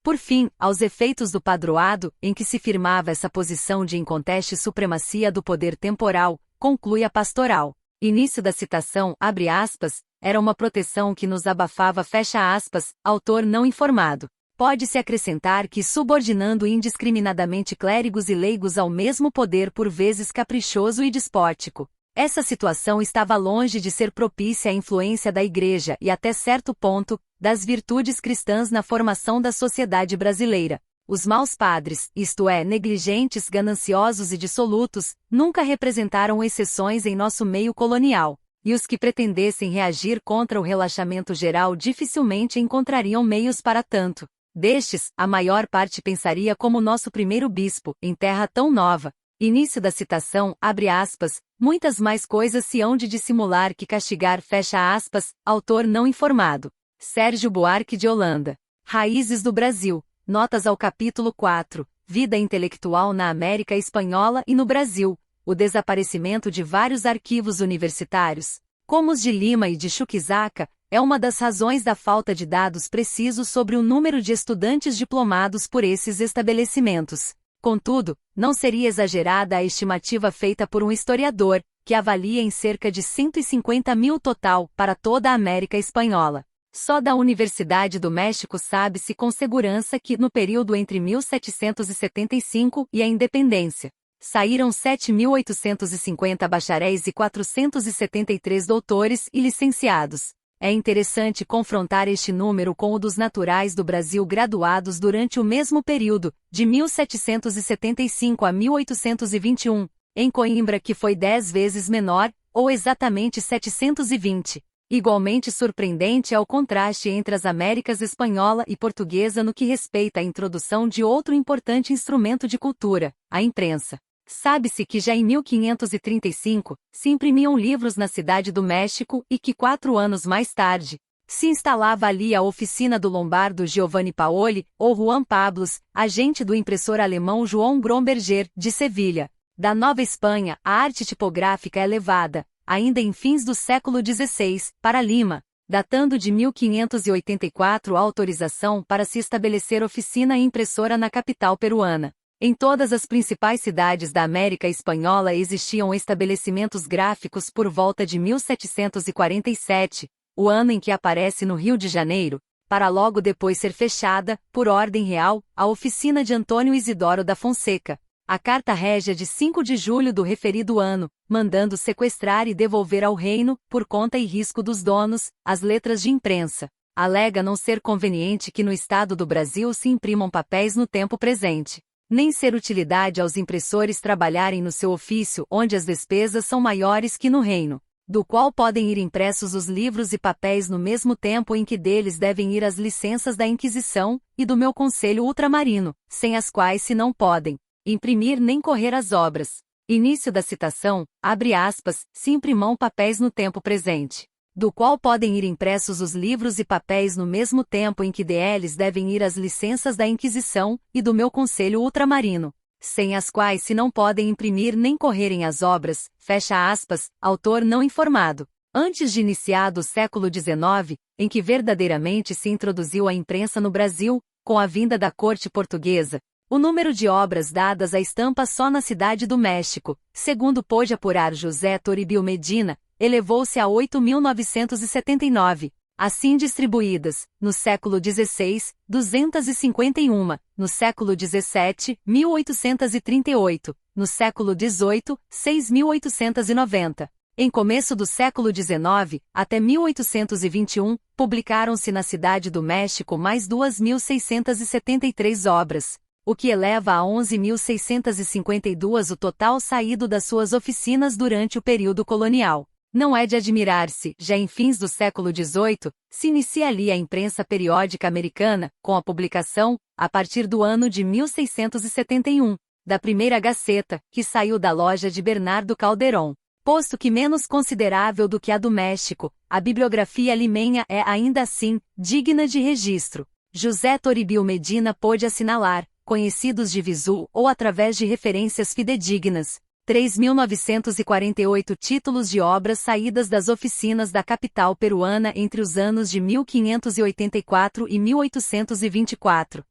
por fim, aos efeitos do padroado, em que se firmava essa posição de inconteste supremacia do poder temporal, conclui a pastoral. Início da citação, abre aspas, era uma proteção que nos abafava, fecha aspas, autor não informado. Pode-se acrescentar que subordinando indiscriminadamente clérigos e leigos ao mesmo poder por vezes caprichoso e despótico, essa situação estava longe de ser propícia à influência da Igreja e, até certo ponto, das virtudes cristãs na formação da sociedade brasileira. Os maus padres, isto é, negligentes, gananciosos e dissolutos, nunca representaram exceções em nosso meio colonial, e os que pretendessem reagir contra o relaxamento geral dificilmente encontrariam meios para tanto. Destes, a maior parte pensaria como nosso primeiro bispo, em terra tão nova. Início da citação, abre aspas, muitas mais coisas se hão de dissimular que castigar, fecha aspas, autor não informado. Sérgio Buarque de Holanda. Raízes do Brasil. Notas ao capítulo 4. Vida intelectual na América Espanhola e no Brasil. O desaparecimento de vários arquivos universitários, como os de Lima e de Chuquisaca, é uma das razões da falta de dados precisos sobre o número de estudantes diplomados por esses estabelecimentos. Contudo, não seria exagerada a estimativa feita por um historiador, que avalia em cerca de 150 mil total para toda a América Espanhola. Só da Universidade do México sabe-se com segurança que, no período entre 1775 e a independência, saíram 7.850 bacharéis e 473 doutores e licenciados. É interessante confrontar este número com o dos naturais do Brasil graduados durante o mesmo período, de 1775 a 1821, em Coimbra, que foi 10 vezes menor, ou exatamente 720. Igualmente surpreendente é o contraste entre as Américas espanhola e portuguesa no que respeita à introdução de outro importante instrumento de cultura, a imprensa. Sabe-se que já em 1535, se imprimiam livros na Cidade do México e que 4 anos mais tarde, se instalava ali a oficina do lombardo Giovanni Paoli, ou Juan Pablos, agente do impressor alemão João Bromberger, de Sevilha. Da Nova Espanha, a arte tipográfica é levada, ainda em fins do século XVI, para Lima, datando de 1584 a autorização para se estabelecer oficina impressora na capital peruana. Em todas as principais cidades da América Espanhola existiam estabelecimentos gráficos por volta de 1747, o ano em que aparece no Rio de Janeiro, para logo depois ser fechada, por ordem real, a oficina de Antônio Isidoro da Fonseca. A Carta Régia de 5 de julho do referido ano, mandando sequestrar e devolver ao reino, por conta e risco dos donos, as letras de imprensa, alega não ser conveniente que no Estado do Brasil se imprimam papéis no tempo presente, nem ser utilidade aos impressores trabalharem no seu ofício onde as despesas são maiores que no reino, do qual podem ir impressos os livros e papéis no mesmo tempo em que deles devem ir as licenças da Inquisição, e do meu conselho ultramarino, sem as quais se não podem imprimir nem correr as obras. Início da citação, abre aspas, se imprimam papéis no tempo presente, do qual podem ir impressos os livros e papéis no mesmo tempo em que deles devem ir as licenças da Inquisição, e do meu conselho ultramarino, sem as quais se não podem imprimir nem correrem as obras, fecha aspas, autor não informado. Antes de iniciado o século XIX, em que verdadeiramente se introduziu a imprensa no Brasil, com a vinda da corte portuguesa, o número de obras dadas à estampa só na Cidade do México, segundo pôde apurar José Toribio Medina, elevou-se a 8.979. assim distribuídas: no século XVI, 251, no século XVII, 1838, no século XVIII, 6.890. Em começo do século XIX, até 1821, publicaram-se na Cidade do México mais 2.673 obras, o que eleva a 11.652 o total saído das suas oficinas durante o período colonial. Não é de admirar-se, já em fins do século XVIII, se inicia ali a imprensa periódica americana, com a publicação, a partir do ano de 1671, da primeira Gaceta, que saiu da loja de Bernardo Calderón. Posto que menos considerável do que a do México, a bibliografia limenha é ainda assim digna de registro. José Toribio Medina pôde assinalar, conhecidos de visu ou através de referências fidedignas, 3.948 títulos de obras saídas das oficinas da capital peruana entre os anos de 1584 e 1824.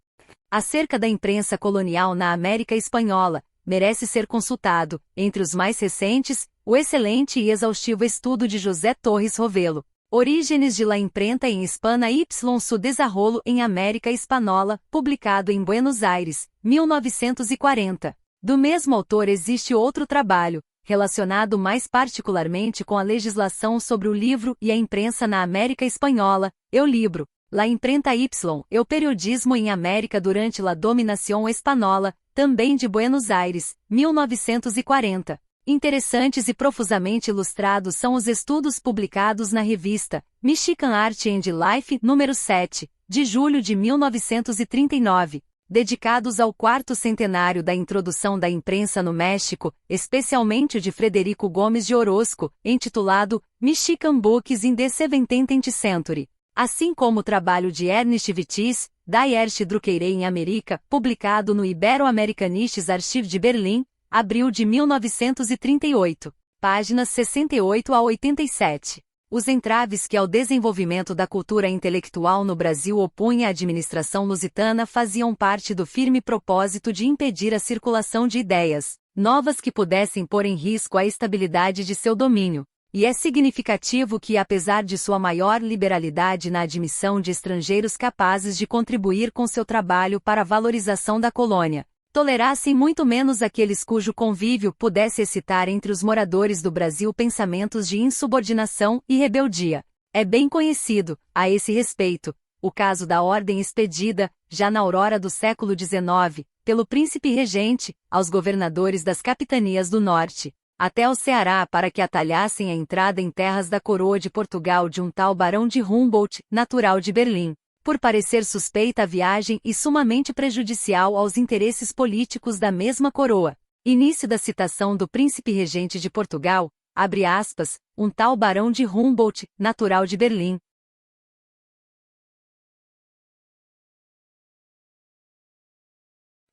Acerca da imprensa colonial na América Espanhola, merece ser consultado, entre os mais recentes, o excelente e exaustivo estudo de José Torres Rovelo, Orígenes de la Imprenta em Hispana y su Desarrollo em América Espanhola, publicado em Buenos Aires, 1940. Do mesmo autor existe outro trabalho, relacionado mais particularmente com a legislação sobre o livro e a imprensa na América Espanhola, Eu Libro, La Imprenta y el Periodismo em América durante la Dominación Espanhola, também de Buenos Aires, 1940. Interessantes e profusamente ilustrados são os estudos publicados na revista Michigan Art and Life número 7, de julho de 1939, dedicados ao quarto centenário da introdução da imprensa no México, especialmente o de Frederico Gomes de Orozco, intitulado Michigan Books in the 17th Century, assim como o trabalho de Ernest Vitis, Die erste Druckerei em América, publicado no Ibero-Amerikanisches Archiv de Berlim, abril de 1938, páginas 68 a 87. Os entraves que ao desenvolvimento da cultura intelectual no Brasil opunha a administração lusitana faziam parte do firme propósito de impedir a circulação de ideias novas que pudessem pôr em risco a estabilidade de seu domínio. E é significativo que, apesar de sua maior liberalidade na admissão de estrangeiros capazes de contribuir com seu trabalho para a valorização da colônia, tolerassem muito menos aqueles cujo convívio pudesse excitar entre os moradores do Brasil pensamentos de insubordinação e rebeldia. É bem conhecido, a esse respeito, o caso da ordem expedida, já na aurora do século XIX, pelo príncipe regente, aos governadores das capitanias do norte, até ao Ceará para que atalhassem a entrada em terras da coroa de Portugal de um tal Barão de Humboldt, natural de Berlim, por parecer suspeita a viagem e sumamente prejudicial aos interesses políticos da mesma coroa. Início da citação do príncipe regente de Portugal, abre aspas, um tal Barão de Humboldt, natural de Berlim.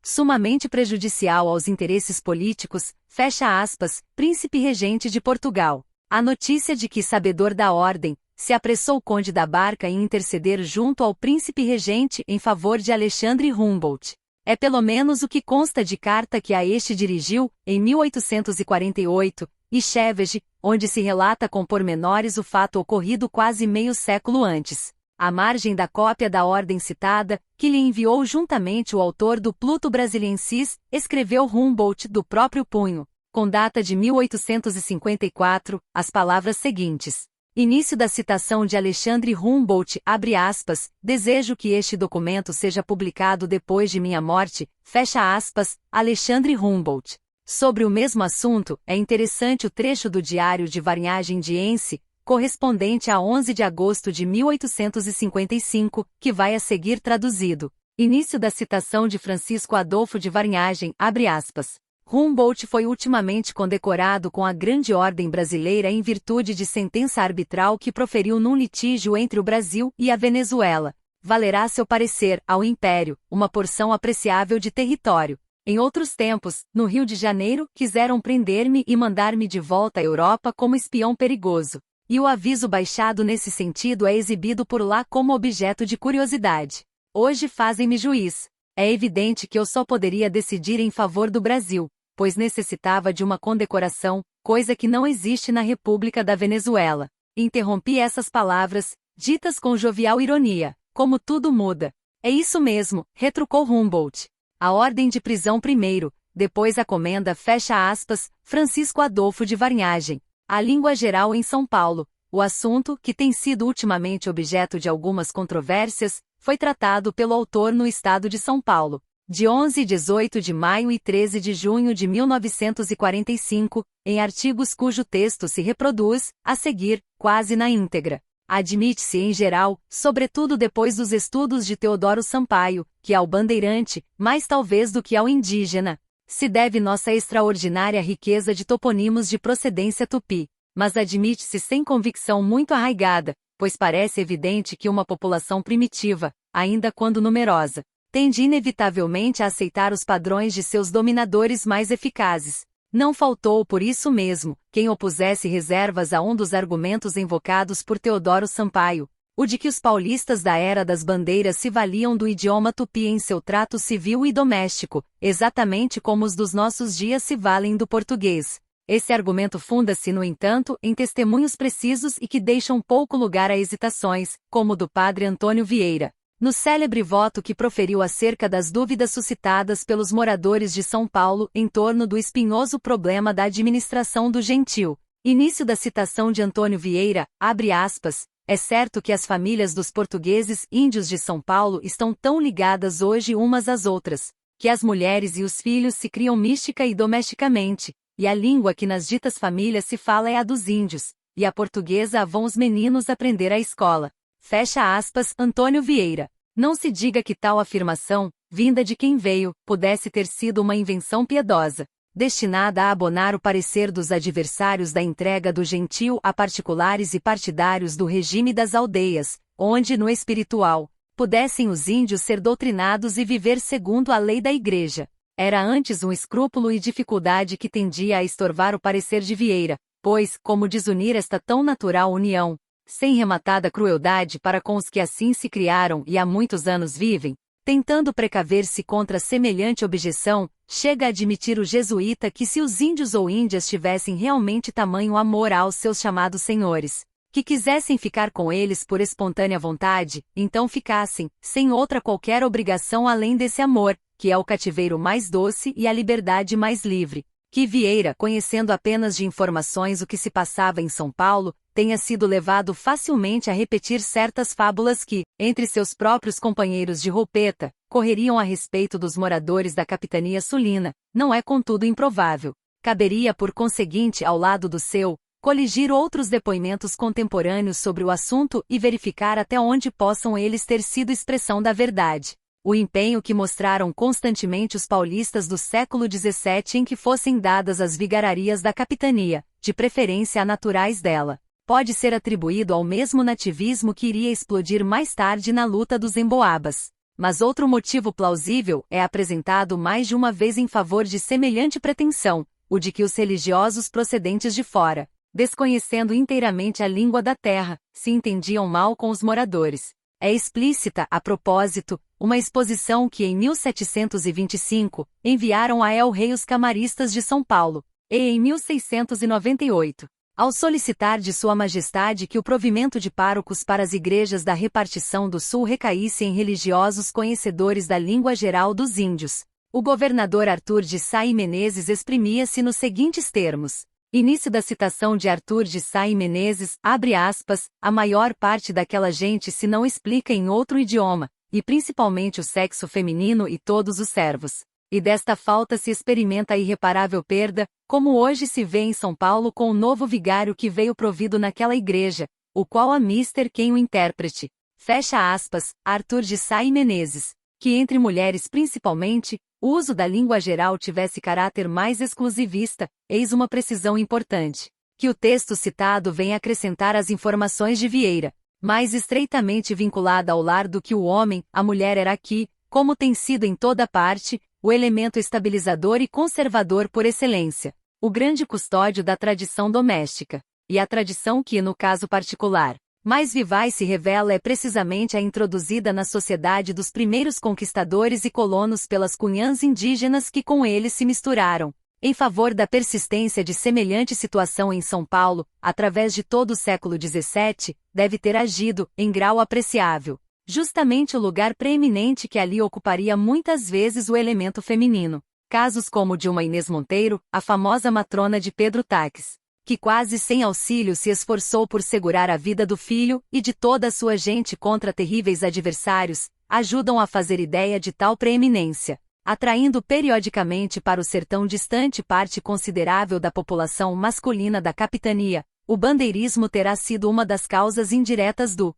Sumamente prejudicial aos interesses políticos, fecha aspas, príncipe regente de Portugal. A notícia de que, sabedor da ordem, se apressou o conde da Barca em interceder junto ao príncipe regente em favor de Alexandre Humboldt. É pelo menos o que consta de carta que a este dirigiu, em 1848, e Chevege, onde se relata com pormenores o fato ocorrido quase meio século antes. À margem da cópia da ordem citada, que lhe enviou juntamente o autor do Pluto Brasiliensis, escreveu Humboldt do próprio punho, com data de 1854, as palavras seguintes. Início da citação de Alexandre Humboldt, abre aspas, desejo que este documento seja publicado depois de minha morte, fecha aspas, Alexandre Humboldt. Sobre o mesmo assunto, é interessante o trecho do Diário de Vargem-Diense, correspondente a 11 de agosto de 1855, que vai a seguir traduzido. Início da citação de Francisco Adolfo de Vargem, abre aspas. Humboldt foi ultimamente condecorado com a Grande Ordem Brasileira em virtude de sentença arbitral que proferiu num litígio entre o Brasil e a Venezuela. Valerá seu parecer, ao Império, uma porção apreciável de território. Em outros tempos, no Rio de Janeiro, quiseram prender-me e mandar-me de volta à Europa como espião perigoso. E o aviso baixado nesse sentido é exibido por lá como objeto de curiosidade. Hoje fazem-me juiz. É evidente que eu só poderia decidir em favor do Brasil, pois necessitava de uma condecoração, coisa que não existe na República da Venezuela. Interrompi essas palavras, ditas com jovial ironia, como tudo muda. É isso mesmo, retrucou Humboldt. A ordem de prisão primeiro, depois a comenda fecha aspas, Francisco Adolfo de Varnhagen. A língua geral em São Paulo. O assunto, que tem sido ultimamente objeto de algumas controvérsias, foi tratado pelo autor no Estado de São Paulo, de 11 e 18 de maio e 13 de junho de 1945, em artigos cujo texto se reproduz, a seguir, quase na íntegra. Admite-se em geral, sobretudo depois dos estudos de Teodoro Sampaio, que ao bandeirante, mais talvez do que ao indígena, se deve nossa extraordinária riqueza de toponímos de procedência tupi. Mas admite-se sem convicção muito arraigada, pois parece evidente que uma população primitiva, ainda quando numerosa, tende inevitavelmente a aceitar os padrões de seus dominadores mais eficazes. Não faltou por isso mesmo, quem opusesse reservas a um dos argumentos invocados por Teodoro Sampaio, o de que os paulistas da Era das Bandeiras se valiam do idioma tupi em seu trato civil e doméstico, exatamente como os dos nossos dias se valem do português. Esse argumento funda-se, no entanto, em testemunhos precisos e que deixam pouco lugar a hesitações, como o do padre Antônio Vieira, no célebre voto que proferiu acerca das dúvidas suscitadas pelos moradores de São Paulo em torno do espinhoso problema da administração do gentil. Início da citação de Antônio Vieira, abre aspas, é certo que as famílias dos portugueses índios de São Paulo estão tão ligadas hoje umas às outras, que as mulheres e os filhos se criam mística e domesticamente, e a língua que nas ditas famílias se fala é a dos índios, e a portuguesa a vão os meninos aprender à escola. Fecha aspas, Antônio Vieira. Não se diga que tal afirmação, vinda de quem veio, pudesse ter sido uma invenção piedosa, destinada a abonar o parecer dos adversários da entrega do gentil a particulares e partidários do regime das aldeias, onde, no espiritual, pudessem os índios ser doutrinados e viver segundo a lei da Igreja. Era antes um escrúpulo e dificuldade que tendia a estorvar o parecer de Vieira, pois, como desunir esta tão natural união, sem rematada crueldade para com os que assim se criaram e há muitos anos vivem, tentando precaver-se contra semelhante objeção, chega a admitir o jesuíta que se os índios ou índias tivessem realmente tamanho amor aos seus chamados senhores, que quisessem ficar com eles por espontânea vontade, então ficassem, sem outra qualquer obrigação além desse amor, que é o cativeiro mais doce e a liberdade mais livre. Que Vieira, conhecendo apenas de informações o que se passava em São Paulo, tenha sido levado facilmente a repetir certas fábulas que, entre seus próprios companheiros de roupeta, correriam a respeito dos moradores da capitania sulina, não é contudo improvável. Caberia por conseguinte ao lado do seu, coligir outros depoimentos contemporâneos sobre o assunto e verificar até onde possam eles ter sido expressão da verdade. O empenho que mostraram constantemente os paulistas do século XVII em que fossem dadas as vigararias da capitania, de preferência a naturais dela, pode ser atribuído ao mesmo nativismo que iria explodir mais tarde na luta dos emboabas. Mas outro motivo plausível é apresentado mais de uma vez em favor de semelhante pretensão, o de que os religiosos procedentes de fora, desconhecendo inteiramente a língua da terra, se entendiam mal com os moradores. É explícita, a propósito, uma exposição que em 1725, enviaram a El-Rei os camaristas de São Paulo, e em 1698, ao solicitar de Sua Majestade que o provimento de párocos para as igrejas da repartição do Sul recaísse em religiosos conhecedores da língua geral dos índios, o governador Arthur de Sá e Menezes exprimia-se nos seguintes termos. Início da citação de Arthur de Sá e Menezes, abre aspas, a maior parte daquela gente se não explica em outro idioma, e principalmente o sexo feminino e todos os servos. E desta falta se experimenta a irreparável perda, como hoje se vê em São Paulo com o novo vigário que veio provido naquela igreja, o qual a Mister quem o intérprete. Fecha aspas, Arthur de Sá e Menezes. Que entre mulheres principalmente, o uso da língua geral tivesse caráter mais exclusivista, eis uma precisão importante, que o texto citado vem acrescentar às informações de Vieira. Mais estreitamente vinculada ao lar do que o homem, a mulher era aqui, como tem sido em toda parte, o elemento estabilizador e conservador por excelência, o grande custódio da tradição doméstica, e a tradição que, no caso particular, mais vivaz se revela é precisamente a introduzida na sociedade dos primeiros conquistadores e colonos pelas cunhãs indígenas que com eles se misturaram. Em favor da persistência de semelhante situação em São Paulo, através de todo o século XVII, deve ter agido, em grau apreciável, justamente o lugar preeminente que ali ocuparia muitas vezes o elemento feminino. Casos como o de uma Inês Monteiro, a famosa matrona de Pedro Taques, que quase sem auxílio se esforçou por segurar a vida do filho e de toda a sua gente contra terríveis adversários, ajudam a fazer ideia de tal preeminência, atraindo periodicamente para o sertão distante parte considerável da população masculina da capitania. O bandeirismo terá sido uma das causas indiretas do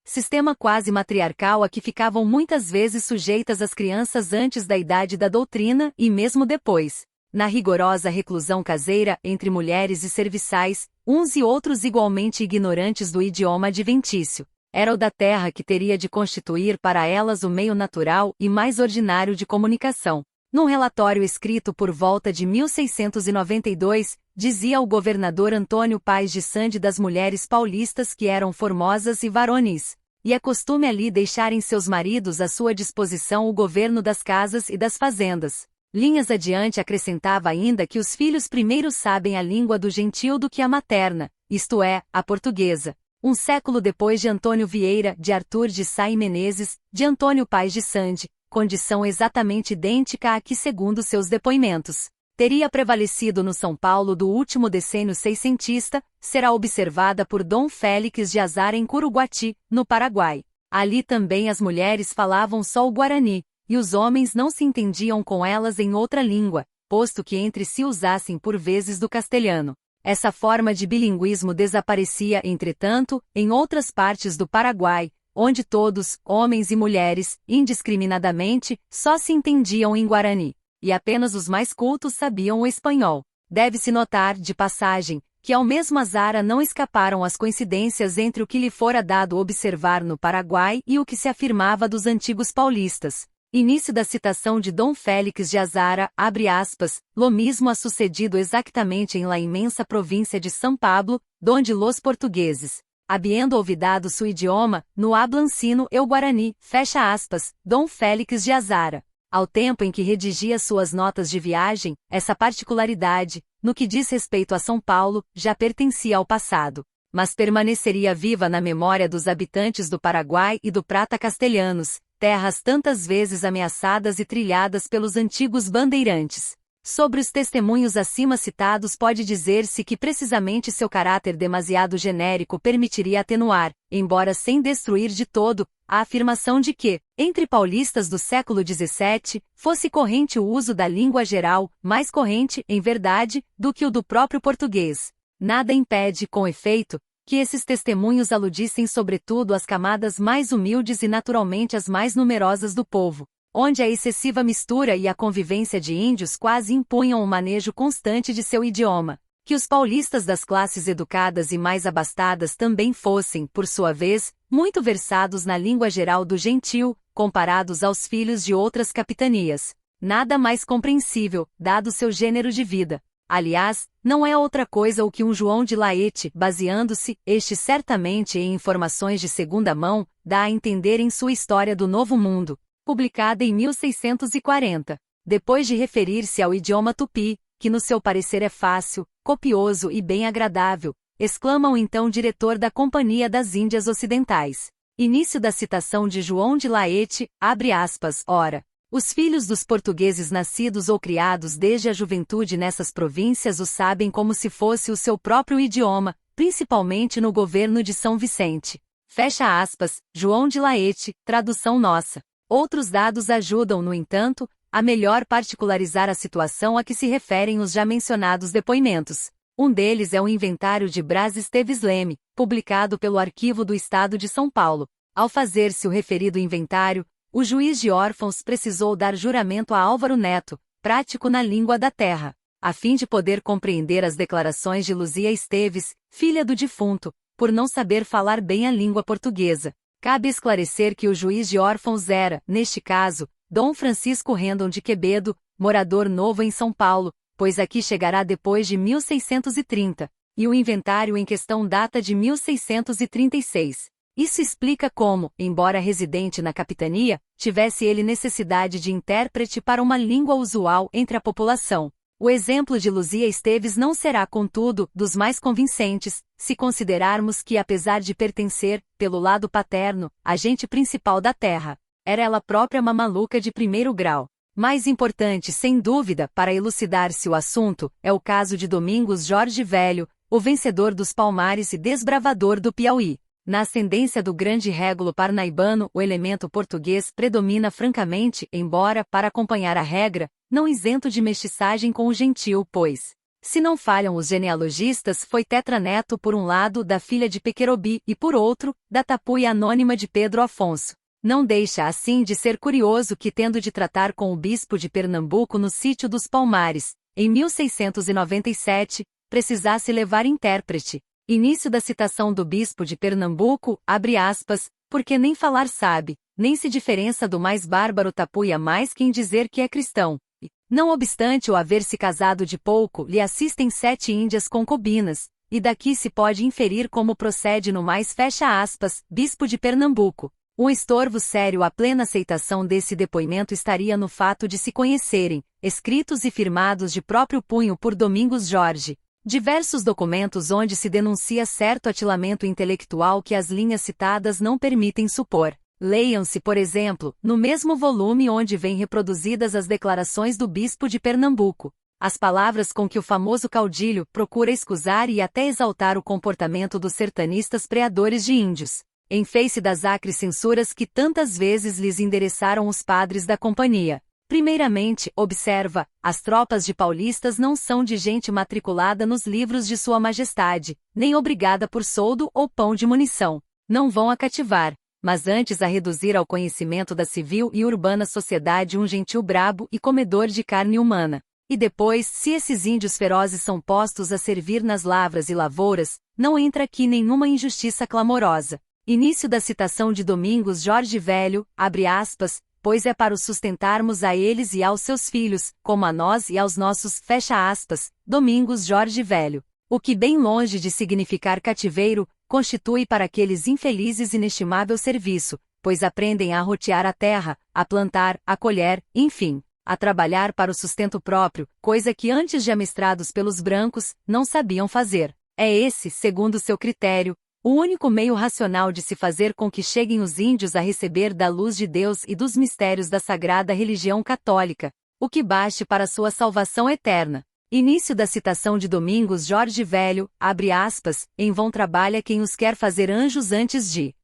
sistema quase matriarcal a que ficavam muitas vezes sujeitas as crianças antes da idade da doutrina e mesmo depois, na rigorosa reclusão caseira entre mulheres e serviçais, uns e outros igualmente ignorantes do idioma adventício. Era o da terra que teria de constituir para elas o meio natural e mais ordinário de comunicação. Num relatório escrito por volta de 1692, dizia o governador Antônio Paes de Sande das mulheres paulistas que eram formosas e varonis, e é costume ali deixarem seus maridos à sua disposição o governo das casas e das fazendas. Linhas adiante acrescentava ainda que os filhos primeiro sabem a língua do gentil do que a materna, isto é, a portuguesa. Um século depois de Antônio Vieira, de Arthur de Sá e Menezes, de Antônio Paes de Sande, condição exatamente idêntica à que, segundo seus depoimentos, teria prevalecido no São Paulo do último decênio seiscentista, será observada por Dom Félix de Azara em Curuguati, no Paraguai. Ali também as mulheres falavam só o guarani, e os homens não se entendiam com elas em outra língua, posto que entre si usassem por vezes do castelhano. Essa forma de bilinguismo desaparecia, entretanto, em outras partes do Paraguai, onde todos, homens e mulheres, indiscriminadamente, só se entendiam em guarani, e apenas os mais cultos sabiam o espanhol. Deve-se notar, de passagem, que ao mesmo Azara não escaparam as coincidências entre o que lhe fora dado observar no Paraguai e o que se afirmava dos antigos paulistas. Início da citação de Dom Félix de Azara, abre aspas, lo mismo ha sucedido exactamente en la imensa província de São Pablo, donde los portugueses, habiendo olvidado su idioma, no hablan sino el guarani, fecha aspas, Dom Félix de Azara. Ao tempo em que redigia suas notas de viagem, essa particularidade, no que diz respeito a São Paulo, já pertencia ao passado, mas permaneceria viva na memória dos habitantes do Paraguai e do Prata castelhanos, terras tantas vezes ameaçadas e trilhadas pelos antigos bandeirantes. Sobre os testemunhos acima citados pode dizer-se que precisamente seu caráter demasiado genérico permitiria atenuar, embora sem destruir de todo, a afirmação de que, entre paulistas do século XVII, fosse corrente o uso da língua geral, mais corrente, em verdade, do que o do próprio português. Nada impede, com efeito, que esses testemunhos aludissem sobretudo às camadas mais humildes e naturalmente às mais numerosas do povo, onde a excessiva mistura e a convivência de índios quase impunham o manejo constante de seu idioma, que os paulistas das classes educadas e mais abastadas também fossem, por sua vez, muito versados na língua geral do gentil, comparados aos filhos de outras capitanias. Nada mais compreensível, dado seu gênero de vida. Aliás, não é outra coisa o que um João de Laet, baseando-se, este certamente em informações de segunda mão, dá a entender em sua História do Novo Mundo, publicada em 1640. Depois de referir-se ao idioma tupi, que no seu parecer é fácil, copioso e bem agradável, exclama o então diretor da Companhia das Índias Ocidentais. Início da citação de João de Laet, abre aspas, ora. Os filhos dos portugueses nascidos ou criados desde a juventude nessas províncias o sabem como se fosse o seu próprio idioma, principalmente no governo de São Vicente. Fecha aspas, João de Laet, tradução nossa. Outros dados ajudam, no entanto, a melhor particularizar a situação a que se referem os já mencionados depoimentos. Um deles é o inventário de Brás Esteves Leme, publicado pelo Arquivo do Estado de São Paulo. Ao fazer-se o referido inventário, o juiz de órfãos precisou dar juramento a Álvaro Neto, prático na língua da terra, a fim de poder compreender as declarações de Luzia Esteves, filha do defunto, por não saber falar bem a língua portuguesa. Cabe esclarecer que o juiz de órfãos era, neste caso, Dom Francisco Rendon de Quevedo, morador novo em São Paulo, pois aqui chegará depois de 1630, e o inventário em questão data de 1636. Isso explica como, embora residente na capitania, tivesse ele necessidade de intérprete para uma língua usual entre a população. O exemplo de Luzia Esteves não será, contudo, dos mais convincentes, se considerarmos que, apesar de pertencer, pelo lado paterno, à gente principal da terra, era ela própria mamaluca de primeiro grau. Mais importante, sem dúvida, para elucidar-se o assunto, é o caso de Domingos Jorge Velho, o vencedor dos Palmares e desbravador do Piauí. Na ascendência do grande régulo parnaibano, o elemento português predomina francamente, embora, para acompanhar a regra, não isento de mestiçagem com o gentil, pois, se não falham os genealogistas, foi tetraneto por um lado da filha de Pequerobi e por outro, da tapuia anônima de Pedro Afonso. Não deixa assim de ser curioso que, tendo de tratar com o bispo de Pernambuco no sítio dos Palmares, em 1697, precisasse levar intérprete. Início da citação do bispo de Pernambuco, abre aspas, porque nem falar sabe, nem se diferença do mais bárbaro tapuia mais que em dizer que é cristão. E, não obstante o haver se casado de pouco, lhe assistem 7 índias concubinas, e daqui se pode inferir como procede no mais fecha aspas, bispo de Pernambuco. Um estorvo sério à plena aceitação desse depoimento estaria no fato de se conhecerem, escritos e firmados de próprio punho por Domingos Jorge, diversos documentos onde se denuncia certo atilamento intelectual que as linhas citadas não permitem supor. Leiam-se, por exemplo, no mesmo volume onde vêm reproduzidas as declarações do bispo de Pernambuco, as palavras com que o famoso caudilho procura escusar e até exaltar o comportamento dos sertanistas preadores de índios, em face das acres censuras que tantas vezes lhes endereçaram os padres da companhia. Primeiramente, observa, as tropas de paulistas não são de gente matriculada nos livros de Sua Majestade, nem obrigada por soldo ou pão de munição. Não vão a cativar, mas antes a reduzir ao conhecimento da civil e urbana sociedade um gentil brabo e comedor de carne humana. E depois, se esses índios ferozes são postos a servir nas lavras e lavouras, não entra aqui nenhuma injustiça clamorosa. Início da citação de Domingos Jorge Velho, abre aspas, pois é para os sustentarmos a eles e aos seus filhos, como a nós e aos nossos, fecha aspas, Domingos Jorge Velho. O que, bem longe de significar cativeiro, constitui para aqueles infelizes inestimável serviço, pois aprendem a rotear a terra, a plantar, a colher, enfim, a trabalhar para o sustento próprio, coisa que antes de amestrados pelos brancos, não sabiam fazer. É esse, segundo seu critério, o único meio racional de se fazer com que cheguem os índios a receber da luz de Deus e dos mistérios da sagrada religião católica, o que baste para sua salvação eterna. Início da citação de Domingos Jorge Velho, abre aspas, em vão trabalha quem os quer fazer anjos antes de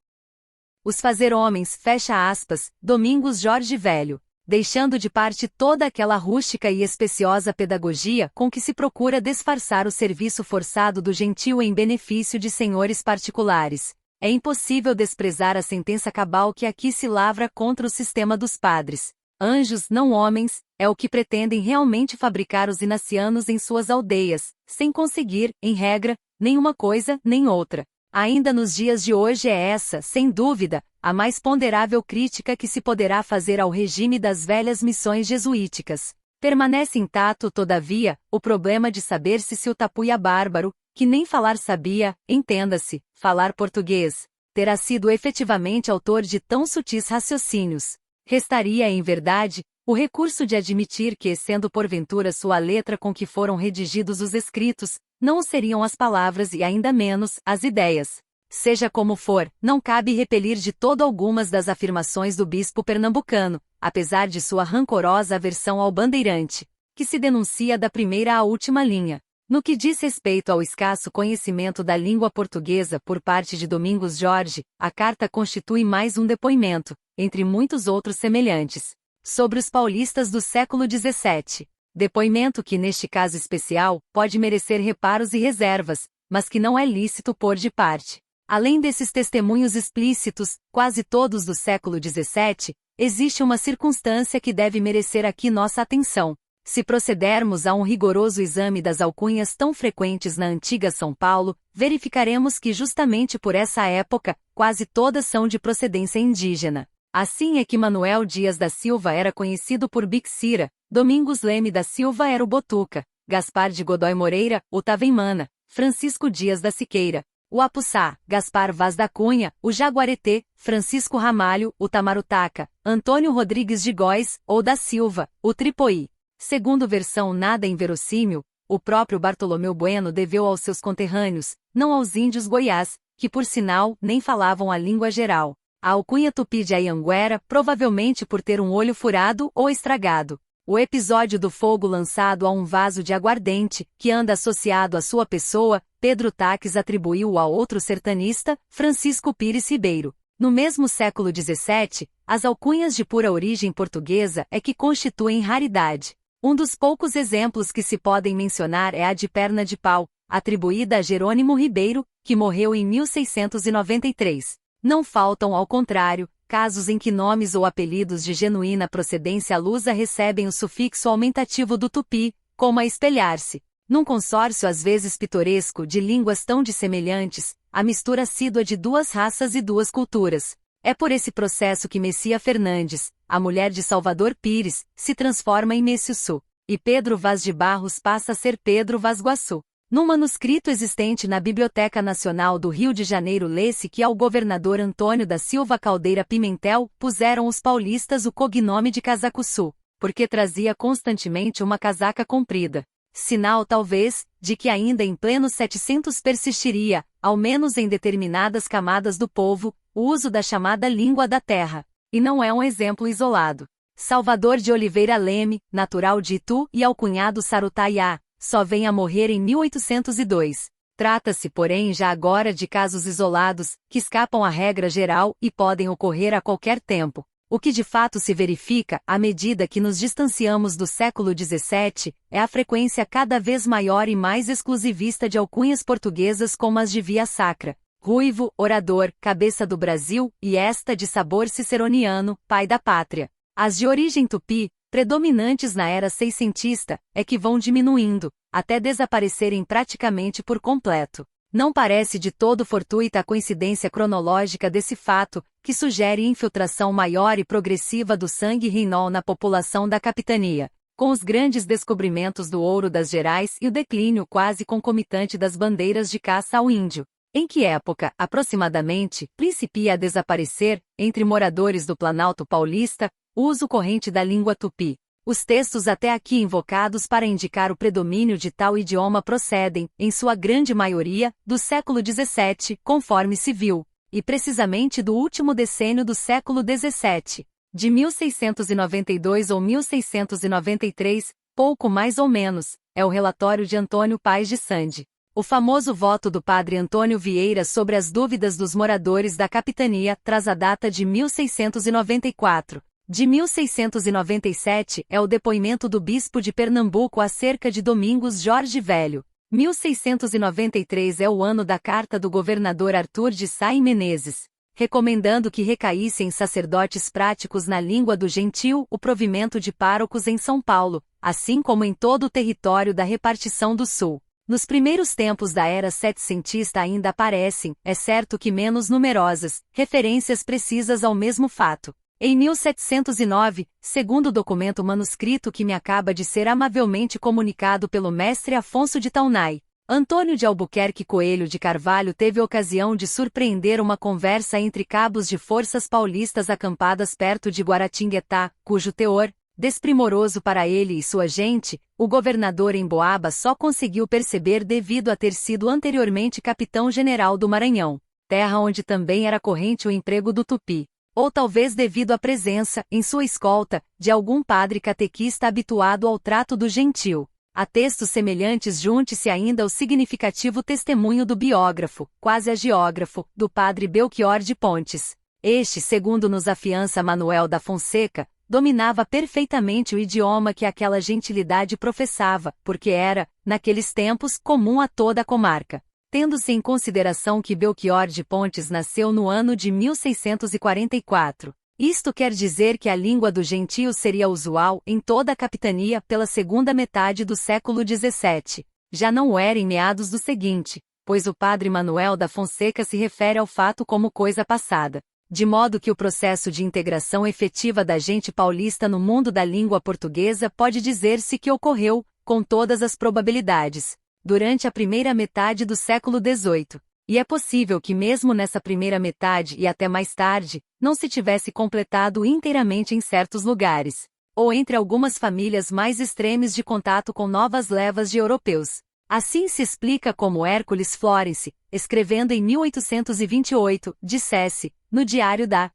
os fazer homens, fecha aspas, Domingos Jorge Velho. Deixando de parte toda aquela rústica e especiosa pedagogia com que se procura disfarçar o serviço forçado do gentil em benefício de senhores particulares, é impossível desprezar a sentença cabal que aqui se lavra contra o sistema dos padres. Anjos, não homens, é o que pretendem realmente fabricar os inacianos em suas aldeias, sem conseguir, em regra, nenhuma coisa nem outra. Ainda nos dias de hoje é essa, sem dúvida, a mais ponderável crítica que se poderá fazer ao regime das velhas missões jesuíticas. Permanece intacto, todavia, o problema de saber se o tapuia bárbaro, que nem falar sabia, entenda-se, falar português, terá sido efetivamente autor de tão sutis raciocínios. Restaria, em verdade, o recurso de admitir que, sendo porventura sua letra com que foram redigidos os escritos, não o seriam as palavras e ainda menos, as ideias. Seja como for, não cabe repelir de todo algumas das afirmações do bispo pernambucano, apesar de sua rancorosa aversão ao bandeirante, que se denuncia da primeira à última linha. No que diz respeito ao escasso conhecimento da língua portuguesa por parte de Domingos Jorge, a carta constitui mais um depoimento, entre muitos outros semelhantes, sobre os paulistas do século XVII. Depoimento que, neste caso especial, pode merecer reparos e reservas, mas que não é lícito pôr de parte. Além desses testemunhos explícitos, quase todos do século XVII, existe uma circunstância que deve merecer aqui nossa atenção. Se procedermos a um rigoroso exame das alcunhas tão frequentes na antiga São Paulo, verificaremos que justamente por essa época, quase todas são de procedência indígena. Assim é que Manuel Dias da Silva era conhecido por Bixira, Domingos Leme da Silva era o Botuca, Gaspar de Godói Moreira, o Taveimana, Francisco Dias da Siqueira, o Apuçá, Gaspar Vaz da Cunha, o Jaguareté, Francisco Ramalho, o Tamarutaca, Antônio Rodrigues de Góes, ou da Silva, o Tripoí. Segundo versão nada inverossímil, o próprio Bartolomeu Bueno deveu aos seus conterrâneos, não aos índios goiás, que por sinal nem falavam a língua geral, a alcunha tupi de Anhanguera, provavelmente por ter um olho furado ou estragado. O episódio do fogo lançado a um vaso de aguardente, que anda associado à sua pessoa, Pedro Taques atribuiu ao outro sertanista, Francisco Pires Ribeiro. No mesmo século XVII, as alcunhas de pura origem portuguesa é que constituem raridade. Um dos poucos exemplos que se podem mencionar é a de Perna de Pau, atribuída a Jerônimo Ribeiro, que morreu em 1693. Não faltam, ao contrário, casos em que nomes ou apelidos de genuína procedência lusa recebem o sufixo aumentativo do tupi, como a espelhar-se. Num consórcio às vezes pitoresco de línguas tão dissemelhantes, a mistura assídua de duas raças e duas culturas. É por esse processo que Messia Fernandes, a mulher de Salvador Pires, se transforma em Messiussu, e Pedro Vaz de Barros passa a ser Pedro Vaz Guaçu. Num manuscrito existente na Biblioteca Nacional do Rio de Janeiro lê-se que ao governador Antônio da Silva Caldeira Pimentel puseram os paulistas o cognome de Casacuçu, porque trazia constantemente uma casaca comprida. Sinal, talvez, de que ainda em pleno 700 persistiria, ao menos em determinadas camadas do povo, o uso da chamada língua da terra. E não é um exemplo isolado. Salvador de Oliveira Leme, natural de Itu e alcunhado Sarutaiá, só vem a morrer em 1802. Trata-se, porém, já agora de casos isolados, que escapam à regra geral e podem ocorrer a qualquer tempo. O que de fato se verifica, à medida que nos distanciamos do século XVII, é a frequência cada vez maior e mais exclusivista de alcunhas portuguesas como as de Via Sacra, Ruivo, Orador, Cabeça do Brasil, e esta de sabor ciceroniano, Pai da Pátria. As de origem tupi, predominantes na era seiscentista, é que vão diminuindo, até desaparecerem praticamente por completo. Não parece de todo fortuita a coincidência cronológica desse fato, que sugere infiltração maior e progressiva do sangue reinol na população da capitania, com os grandes descobrimentos do ouro das Gerais e o declínio quase concomitante das bandeiras de caça ao índio. Em que época, aproximadamente, principia a desaparecer, entre moradores do Planalto Paulista, o uso corrente da língua tupi. Os textos até aqui invocados para indicar o predomínio de tal idioma procedem, em sua grande maioria, do século XVII, conforme se viu, e precisamente do último decênio do século XVII, de 1692 ou 1693, pouco mais ou menos, é o relatório de Antônio Paes de Sande. O famoso voto do padre Antônio Vieira sobre as dúvidas dos moradores da capitania traz a data de 1694. De 1697 é o depoimento do bispo de Pernambuco acerca de Domingos Jorge Velho. 1693 é o ano da carta do governador Arthur de Sá e Menezes, recomendando que recaísse em sacerdotes práticos na língua do gentil o provimento de párocos em São Paulo, assim como em todo o território da repartição do Sul. Nos primeiros tempos da era setecentista ainda aparecem, é certo que menos numerosas, referências precisas ao mesmo fato. Em 1709, segundo o documento manuscrito que me acaba de ser amavelmente comunicado pelo mestre Afonso de Taunay, Antônio de Albuquerque Coelho de Carvalho teve ocasião de surpreender uma conversa entre cabos de forças paulistas acampadas perto de Guaratinguetá, cujo teor, desprimoroso para ele e sua gente, o governador em Boaba só conseguiu perceber devido a ter sido anteriormente capitão-general do Maranhão, terra onde também era corrente o emprego do tupi. Ou talvez devido à presença, em sua escolta, de algum padre catequista habituado ao trato do gentil. A textos semelhantes junte-se ainda o significativo testemunho do biógrafo, quase agiógrafo, do padre Belchior de Pontes. Este, segundo nos afiança Manuel da Fonseca, dominava perfeitamente o idioma que aquela gentilidade professava, porque era, naqueles tempos, comum a toda a comarca. Tendo-se em consideração que Belchior de Pontes nasceu no ano de 1644. Isto quer dizer que a língua do gentio seria usual em toda a capitania pela segunda metade do século XVII. Já não o era em meados do seguinte, pois o padre Manuel da Fonseca se refere ao fato como coisa passada. De modo que o processo de integração efetiva da gente paulista no mundo da língua portuguesa pode dizer-se que ocorreu, com todas as probabilidades, durante a primeira metade do século XVIII, e é possível que mesmo nessa primeira metade e até mais tarde, não se tivesse completado inteiramente em certos lugares. ou entre algumas famílias mais extremes de contato com novas levas de europeus. Assim se explica como Hércules Florence, escrevendo em 1828, dissesse, no diário da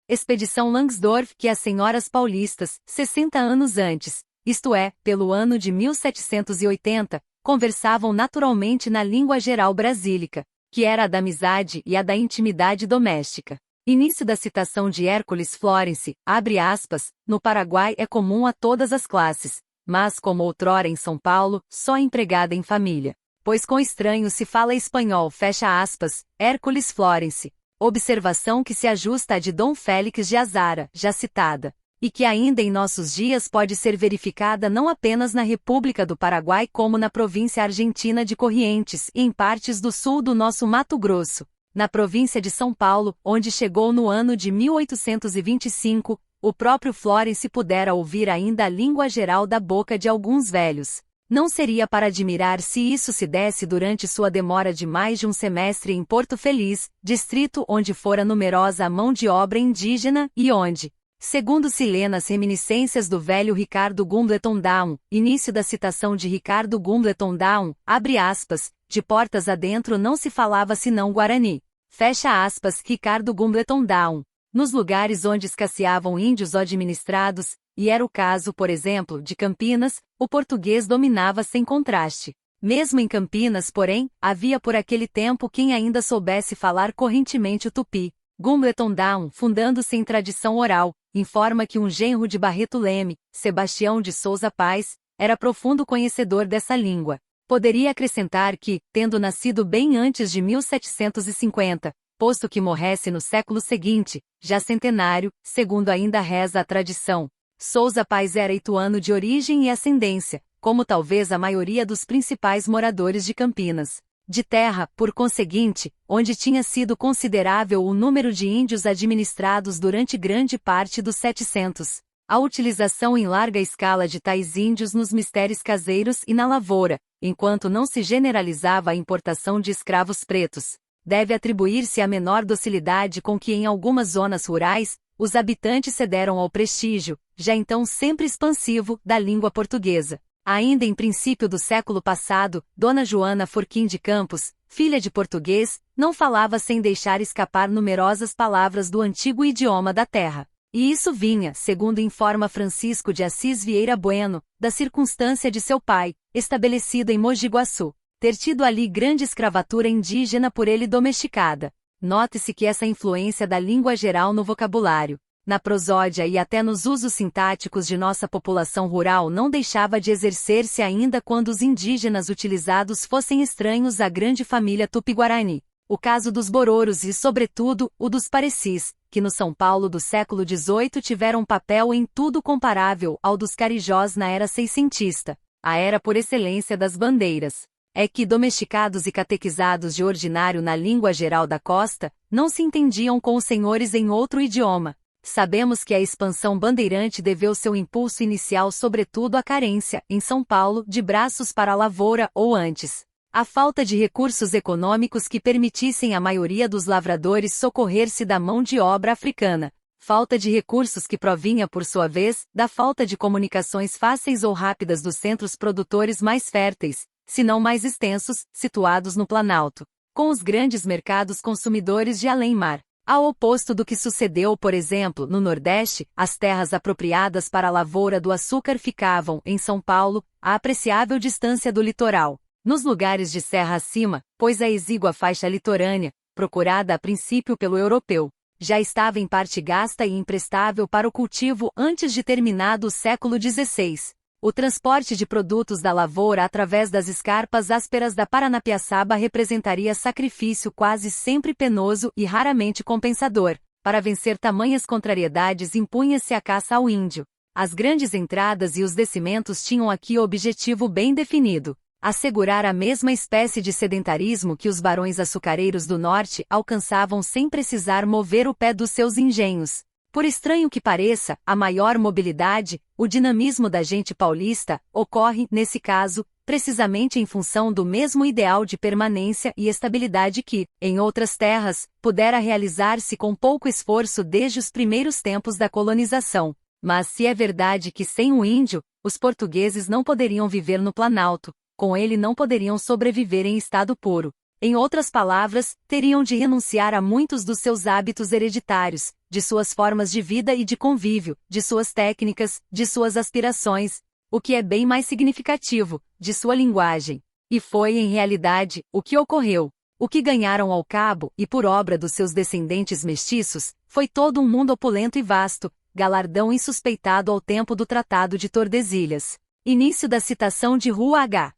Expedição Langsdorff, que as senhoras paulistas, 60 anos antes, isto é, pelo ano de 1780, conversavam naturalmente na língua geral brasílica, que era a da amizade e a da intimidade doméstica. Início da citação de Hércules Florence, abre aspas, no Paraguai é comum a todas as classes, mas como outrora em São Paulo, só empregada em família. Pois com estranhos se fala espanhol, fecha aspas, Hércules Florence. Observação que se ajusta à de Dom Félix de Azara, já citada, e que ainda em nossos dias pode ser verificada não apenas na República do Paraguai como na província argentina de Corrientes e em partes do sul do nosso Mato Grosso. Na província de São Paulo, onde chegou no ano de 1825, o próprio Florence pudera ouvir ainda a língua geral da boca de alguns velhos. Não seria para admirar se isso se desse durante sua demora de mais de um semestre em Porto Feliz, distrito onde fora numerosa a mão de obra indígena e onde, segundo se lê nas reminiscências do velho Ricardo Gumbleton Down, início da citação de Ricardo Gumbleton Down, abre aspas, de portas adentro não se falava senão Guarani. Fecha aspas, Ricardo Gumbleton Down. Nos lugares onde escasseavam índios administrados, e era o caso, por exemplo, de Campinas, o português dominava sem contraste. Mesmo em Campinas, porém, havia por aquele tempo quem ainda soubesse falar correntemente o tupi. Gumbleton Down, fundando-se em tradição oral, informa que um genro de Barreto Leme, Sebastião de Souza Paz, era profundo conhecedor dessa língua. Poderia acrescentar que, tendo nascido bem antes de 1750, posto que morresse no século seguinte, já centenário, segundo ainda reza a tradição, Souza Paz era ituano de origem e ascendência, como talvez a maioria dos principais moradores de Campinas. De terra, por conseguinte, onde tinha sido considerável o número de índios administrados durante grande parte dos 700. A utilização em larga escala de tais índios nos mistérios caseiros e na lavoura, enquanto não se generalizava a importação de escravos pretos, deve atribuir-se à menor docilidade com que em algumas zonas rurais, os habitantes cederam ao prestígio, já então sempre expansivo, da língua portuguesa. Ainda em princípio do século passado, Dona Joana Forquim de Campos, filha de português, não falava sem deixar escapar numerosas palavras do antigo idioma da terra. E isso vinha, segundo informa Francisco de Assis Vieira Bueno, da circunstância de seu pai, estabelecido em Mogi Guaçu, ter tido ali grande escravatura indígena por ele domesticada. Note-se que essa influência da língua geral no vocabulário, na prosódia e até nos usos sintáticos de nossa população rural não deixava de exercer-se ainda quando os indígenas utilizados fossem estranhos à grande família Tupi-Guarani. O caso dos Bororos e, sobretudo, o dos Parecis, que no São Paulo do século XVIII tiveram um papel em tudo comparável ao dos Carijós na era seiscentista, a era por excelência das bandeiras. É que, domesticados e catequizados de ordinário na língua geral da costa, não se entendiam com os senhores em outro idioma. Sabemos que a expansão bandeirante deveu seu impulso inicial sobretudo à carência, em São Paulo, de braços para a lavoura ou antes, a falta de recursos econômicos que permitissem à maioria dos lavradores socorrer-se da mão de obra africana. Falta de recursos que provinha, por sua vez, da falta de comunicações fáceis ou rápidas dos centros produtores mais férteis, se não mais extensos, situados no Planalto, com os grandes mercados consumidores de além-mar. Ao oposto do que sucedeu, por exemplo, no Nordeste, as terras apropriadas para a lavoura do açúcar ficavam, em São Paulo, a apreciável distância do litoral. Nos lugares de serra acima, pois a exígua faixa litorânea, procurada a princípio pelo europeu, já estava em parte gasta e imprestável para o cultivo antes de terminado o século XVI. O transporte de produtos da lavoura através das escarpas ásperas da Paranapiaçaba representaria sacrifício quase sempre penoso e raramente compensador. Para vencer tamanhas contrariedades impunha-se a caça ao índio. As grandes entradas e os descimentos tinham aqui objetivo bem definido: assegurar a mesma espécie de sedentarismo que os barões açucareiros do norte alcançavam sem precisar mover o pé dos seus engenhos. Por estranho que pareça, a maior mobilidade, o dinamismo da gente paulista, ocorre, nesse caso, precisamente em função do mesmo ideal de permanência e estabilidade que, em outras terras, pudera realizar-se com pouco esforço desde os primeiros tempos da colonização. Mas se é verdade que sem o índio, os portugueses não poderiam viver no Planalto, com ele não poderiam sobreviver em estado puro. Em outras palavras, teriam de renunciar a muitos dos seus hábitos hereditários, de suas formas de vida e de convívio, de suas técnicas, de suas aspirações, o que é bem mais significativo, de sua linguagem. E foi, em realidade, o que ocorreu. O que ganharam ao cabo, e por obra dos seus descendentes mestiços, foi todo um mundo opulento e vasto, galardão insuspeitado ao tempo do Tratado de Tordesilhas. Início da citação de Rua H.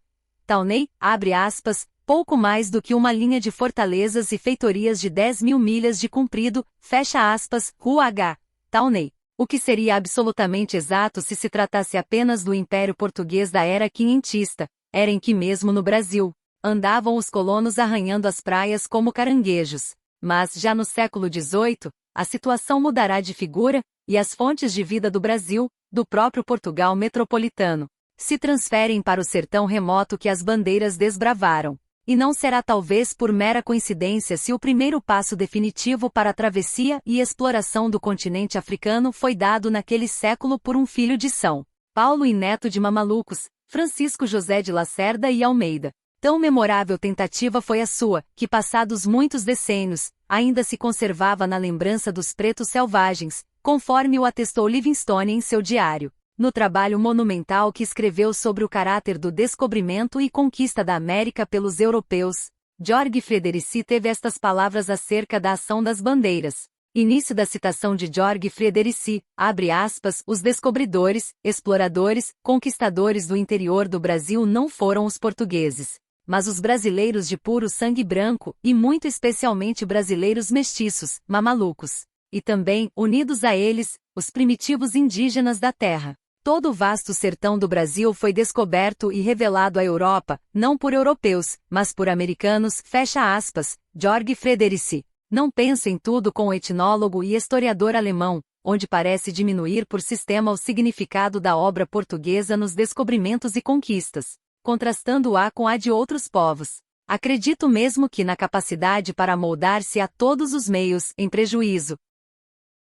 Townley, abre aspas, pouco mais do que uma linha de fortalezas e feitorias de 10.000 milhas de comprido, fecha aspas, Rua H. Townley. O que seria absolutamente exato se tratasse apenas do Império Português da era quinhentista, era em que mesmo no Brasil, andavam os colonos arranhando as praias como caranguejos. Mas já no século XVIII, a situação mudará de figura, e as fontes de vida do Brasil, do próprio Portugal metropolitano, se transferem para o sertão remoto que as bandeiras desbravaram. E não será talvez por mera coincidência se o primeiro passo definitivo para a travessia e exploração do continente africano foi dado naquele século por um filho de São Paulo e neto de Mamalucos, Francisco José de Lacerda e Almeida. Tão memorável tentativa foi a sua, que passados muitos decênios, ainda se conservava na lembrança dos pretos selvagens, conforme o atestou Livingstone em seu diário. No trabalho monumental que escreveu sobre o caráter do descobrimento e conquista da América pelos europeus, George Frederici teve estas palavras acerca da ação das bandeiras. Início da citação de George Frederici, abre aspas, os descobridores, exploradores, conquistadores do interior do Brasil não foram os portugueses, mas os brasileiros de puro sangue branco, e muito especialmente brasileiros mestiços, mamalucos. E também, unidos a eles, os primitivos indígenas da terra. Todo o vasto sertão do Brasil foi descoberto e revelado à Europa, não por europeus, mas por americanos, fecha aspas, George Frederici. Não penso em tudo com o etnólogo e historiador alemão, onde parece diminuir por sistema o significado da obra portuguesa nos descobrimentos e conquistas, contrastando-a com a de outros povos. Acredito mesmo que na capacidade para moldar-se a todos os meios, em prejuízo,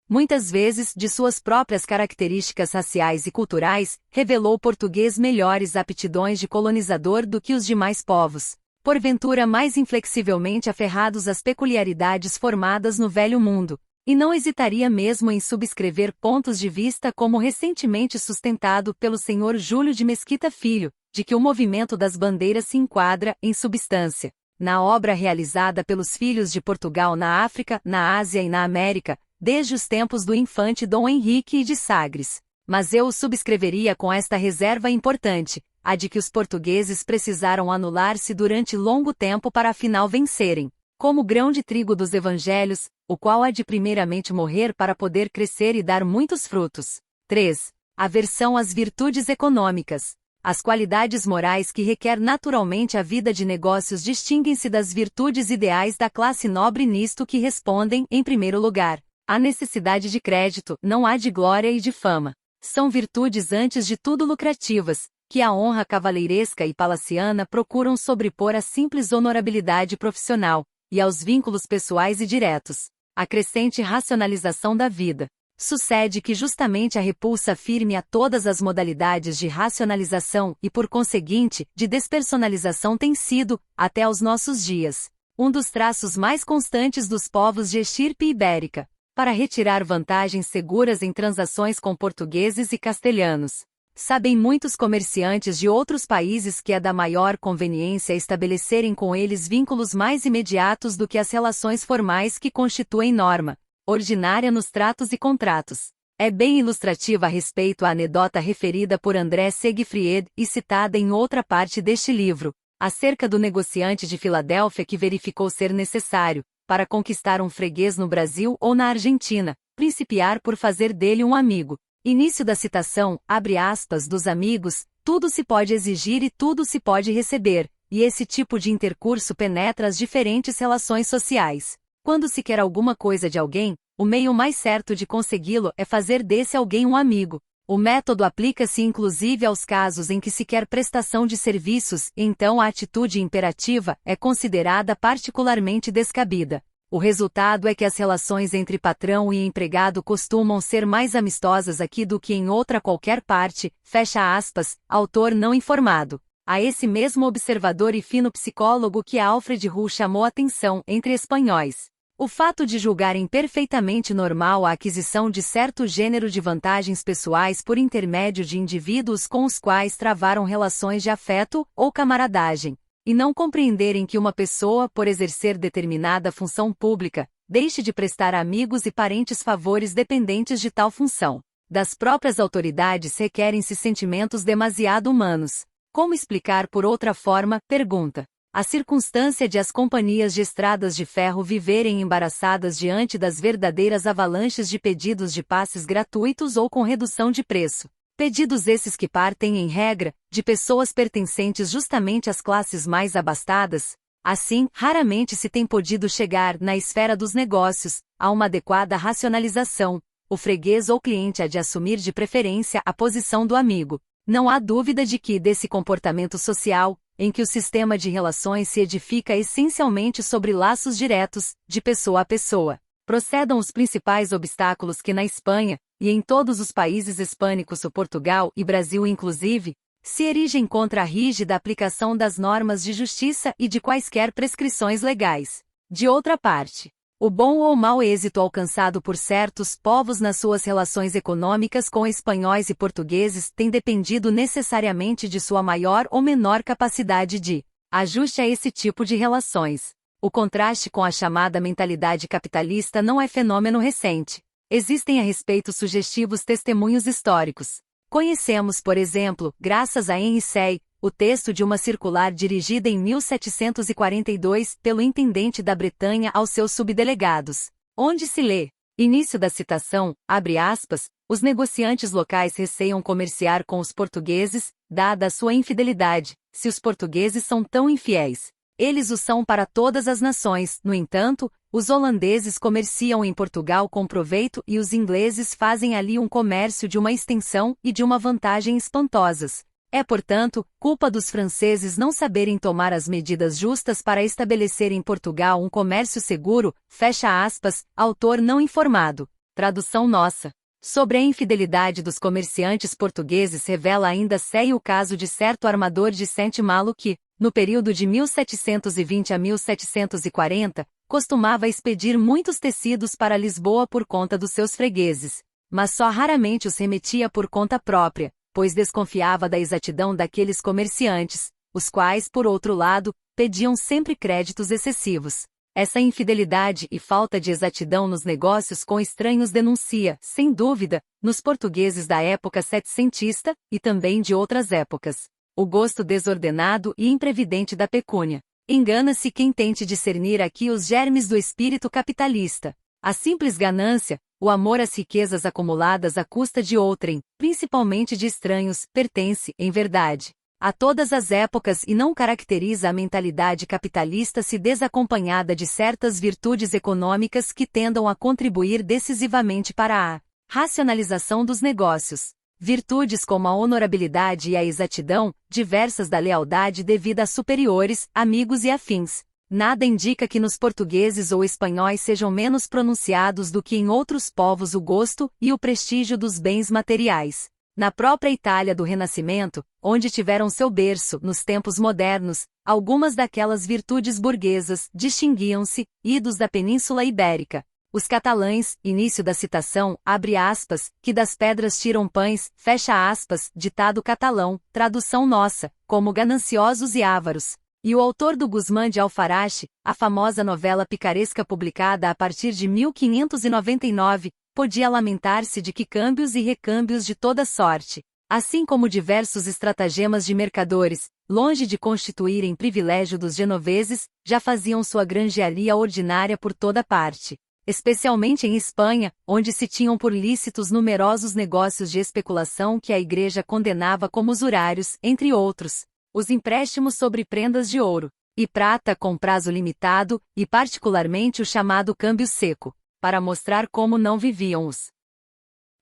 muitas vezes, de suas próprias características raciais e culturais, revelou o português melhores aptidões de colonizador do que os demais povos, porventura mais inflexivelmente aferrados às peculiaridades formadas no velho mundo, e não hesitaria mesmo em subscrever pontos de vista como recentemente sustentado pelo senhor Júlio de Mesquita Filho, de que o movimento das bandeiras se enquadra, em substância, na obra realizada pelos filhos de Portugal na África, na Ásia e na América, desde os tempos do infante Dom Henrique e de Sagres. Mas eu o subscreveria com esta reserva importante, a de que os portugueses precisaram anular-se durante longo tempo para afinal vencerem, como o grão de trigo dos evangelhos, o qual há de primeiramente morrer para poder crescer e dar muitos frutos. 3. Aversão às virtudes econômicas. As qualidades morais que requer naturalmente a vida de negócios distinguem-se das virtudes ideais da classe nobre nisto que respondem, em primeiro lugar, à necessidade de crédito, não há de glória e de fama. São virtudes antes de tudo lucrativas, que a honra cavaleiresca e palaciana procuram sobrepor à simples honorabilidade profissional, e aos vínculos pessoais e diretos. A crescente racionalização da vida. Sucede que justamente a repulsa firme a todas as modalidades de racionalização e, por conseguinte, de despersonalização tem sido, até aos nossos dias, um dos traços mais constantes dos povos de estirpe ibérica, para retirar vantagens seguras em transações com portugueses e castelhanos. Sabem muitos comerciantes de outros países que é da maior conveniência estabelecerem com eles vínculos mais imediatos do que as relações formais que constituem norma ordinária nos tratos e contratos. É bem ilustrativa a respeito a anedota referida por André Segfried e citada em outra parte deste livro, acerca do negociante de Filadélfia que verificou ser necessário, para conquistar um freguês no Brasil ou na Argentina, principiar por fazer dele um amigo. Início da citação, abre aspas, dos amigos, tudo se pode exigir e tudo se pode receber, e esse tipo de intercurso penetra as diferentes relações sociais. Quando se quer alguma coisa de alguém, o meio mais certo de consegui-lo é fazer desse alguém um amigo. O método aplica-se inclusive aos casos em que se quer prestação de serviços, e então a atitude imperativa é considerada particularmente descabida. O resultado é que as relações entre patrão e empregado costumam ser mais amistosas aqui do que em outra qualquer parte, fecha aspas, autor não informado. A esse mesmo observador e fino psicólogo que Alfred Ruhl chamou atenção entre espanhóis. O fato de julgarem perfeitamente normal a aquisição de certo gênero de vantagens pessoais por intermédio de indivíduos com os quais travaram relações de afeto ou camaradagem, e não compreenderem que uma pessoa, por exercer determinada função pública, deixe de prestar a amigos e parentes favores dependentes de tal função. Das próprias autoridades requerem-se sentimentos demasiado humanos. Como explicar por outra forma? Pergunta. A circunstância de as companhias de estradas de ferro viverem embaraçadas diante das verdadeiras avalanches de pedidos de passes gratuitos ou com redução de preço. Pedidos esses que partem, em regra, de pessoas pertencentes justamente às classes mais abastadas. Assim, raramente se tem podido chegar, na esfera dos negócios, a uma adequada racionalização. O freguês ou cliente há de assumir de preferência a posição do amigo. Não há dúvida de que, desse comportamento social, em que o sistema de relações se edifica essencialmente sobre laços diretos, de pessoa a pessoa, procedam os principais obstáculos que na Espanha, e em todos os países hispânicos, Portugal e Brasil inclusive, se erigem contra a rígida aplicação das normas de justiça e de quaisquer prescrições legais. De outra parte, o bom ou mau êxito alcançado por certos povos nas suas relações econômicas com espanhóis e portugueses tem dependido necessariamente de sua maior ou menor capacidade de ajuste a esse tipo de relações. O contraste com a chamada mentalidade capitalista não é fenômeno recente. Existem a respeito sugestivos testemunhos históricos. Conhecemos, por exemplo, graças a Henry Say, o texto de uma circular dirigida em 1742 pelo intendente da Bretanha aos seus subdelegados, onde se lê, início da citação, abre aspas, os negociantes locais receiam comerciar com os portugueses, dada a sua infidelidade, se os portugueses são tão infiéis. Eles o são para todas as nações, no entanto, os holandeses comerciam em Portugal com proveito e os ingleses fazem ali um comércio de uma extensão e de uma vantagem espantosas. É, portanto, culpa dos franceses não saberem tomar as medidas justas para estabelecer em Portugal um comércio seguro, fecha aspas, autor não informado. Tradução nossa. Sobre a infidelidade dos comerciantes portugueses revela ainda Say o caso de certo armador de Saint-Malo que, no período de 1720 a 1740, costumava expedir muitos tecidos para Lisboa por conta dos seus fregueses, mas só raramente os remetia por conta própria, pois desconfiava da exatidão daqueles comerciantes, os quais, por outro lado, pediam sempre créditos excessivos. Essa infidelidade e falta de exatidão nos negócios com estranhos denuncia, sem dúvida, nos portugueses da época setecentista, e também de outras épocas, o gosto desordenado e imprevidente da pecúnia. Engana-se quem tente discernir aqui os germes do espírito capitalista. A simples ganância, o amor às riquezas acumuladas à custa de outrem, principalmente de estranhos, pertence, em verdade, a todas as épocas e não caracteriza a mentalidade capitalista se desacompanhada de certas virtudes econômicas que tendam a contribuir decisivamente para a racionalização dos negócios. Virtudes como a honorabilidade e a exatidão, diversas da lealdade devida a superiores, amigos e afins. Nada indica que nos portugueses ou espanhóis sejam menos pronunciados do que em outros povos o gosto e o prestígio dos bens materiais. Na própria Itália do Renascimento, onde tiveram seu berço nos tempos modernos, algumas daquelas virtudes burguesas distinguiam-se, idos da Península Ibérica. Os catalães, início da citação, abre aspas, que das pedras tiram pães, fecha aspas, ditado catalão, tradução nossa, como gananciosos e ávaros. E o autor do Guzmán de Alfarache, a famosa novela picaresca publicada a partir de 1599, podia lamentar-se de que câmbios e recâmbios de toda sorte, assim como diversos estratagemas de mercadores, longe de constituírem privilégio dos genoveses, já faziam sua granjearia ordinária por toda parte. Especialmente em Espanha, onde se tinham por lícitos numerosos negócios de especulação que a Igreja condenava como usurários, entre outros, os empréstimos sobre prendas de ouro e prata com prazo limitado, e particularmente o chamado câmbio seco, para mostrar como não viviam os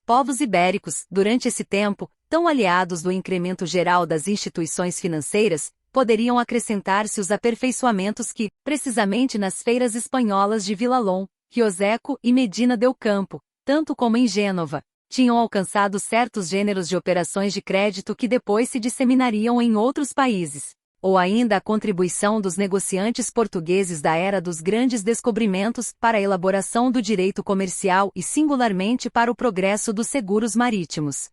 povos ibéricos, durante esse tempo, tão aliados do incremento geral das instituições financeiras, poderiam acrescentar-se os aperfeiçoamentos que, precisamente nas feiras espanholas de Vilalón, Rioseco e Medina del Campo, tanto como em Gênova, tinham alcançado certos gêneros de operações de crédito que depois se disseminariam em outros países. Ou ainda a contribuição dos negociantes portugueses da era dos grandes descobrimentos para a elaboração do direito comercial e singularmente para o progresso dos seguros marítimos.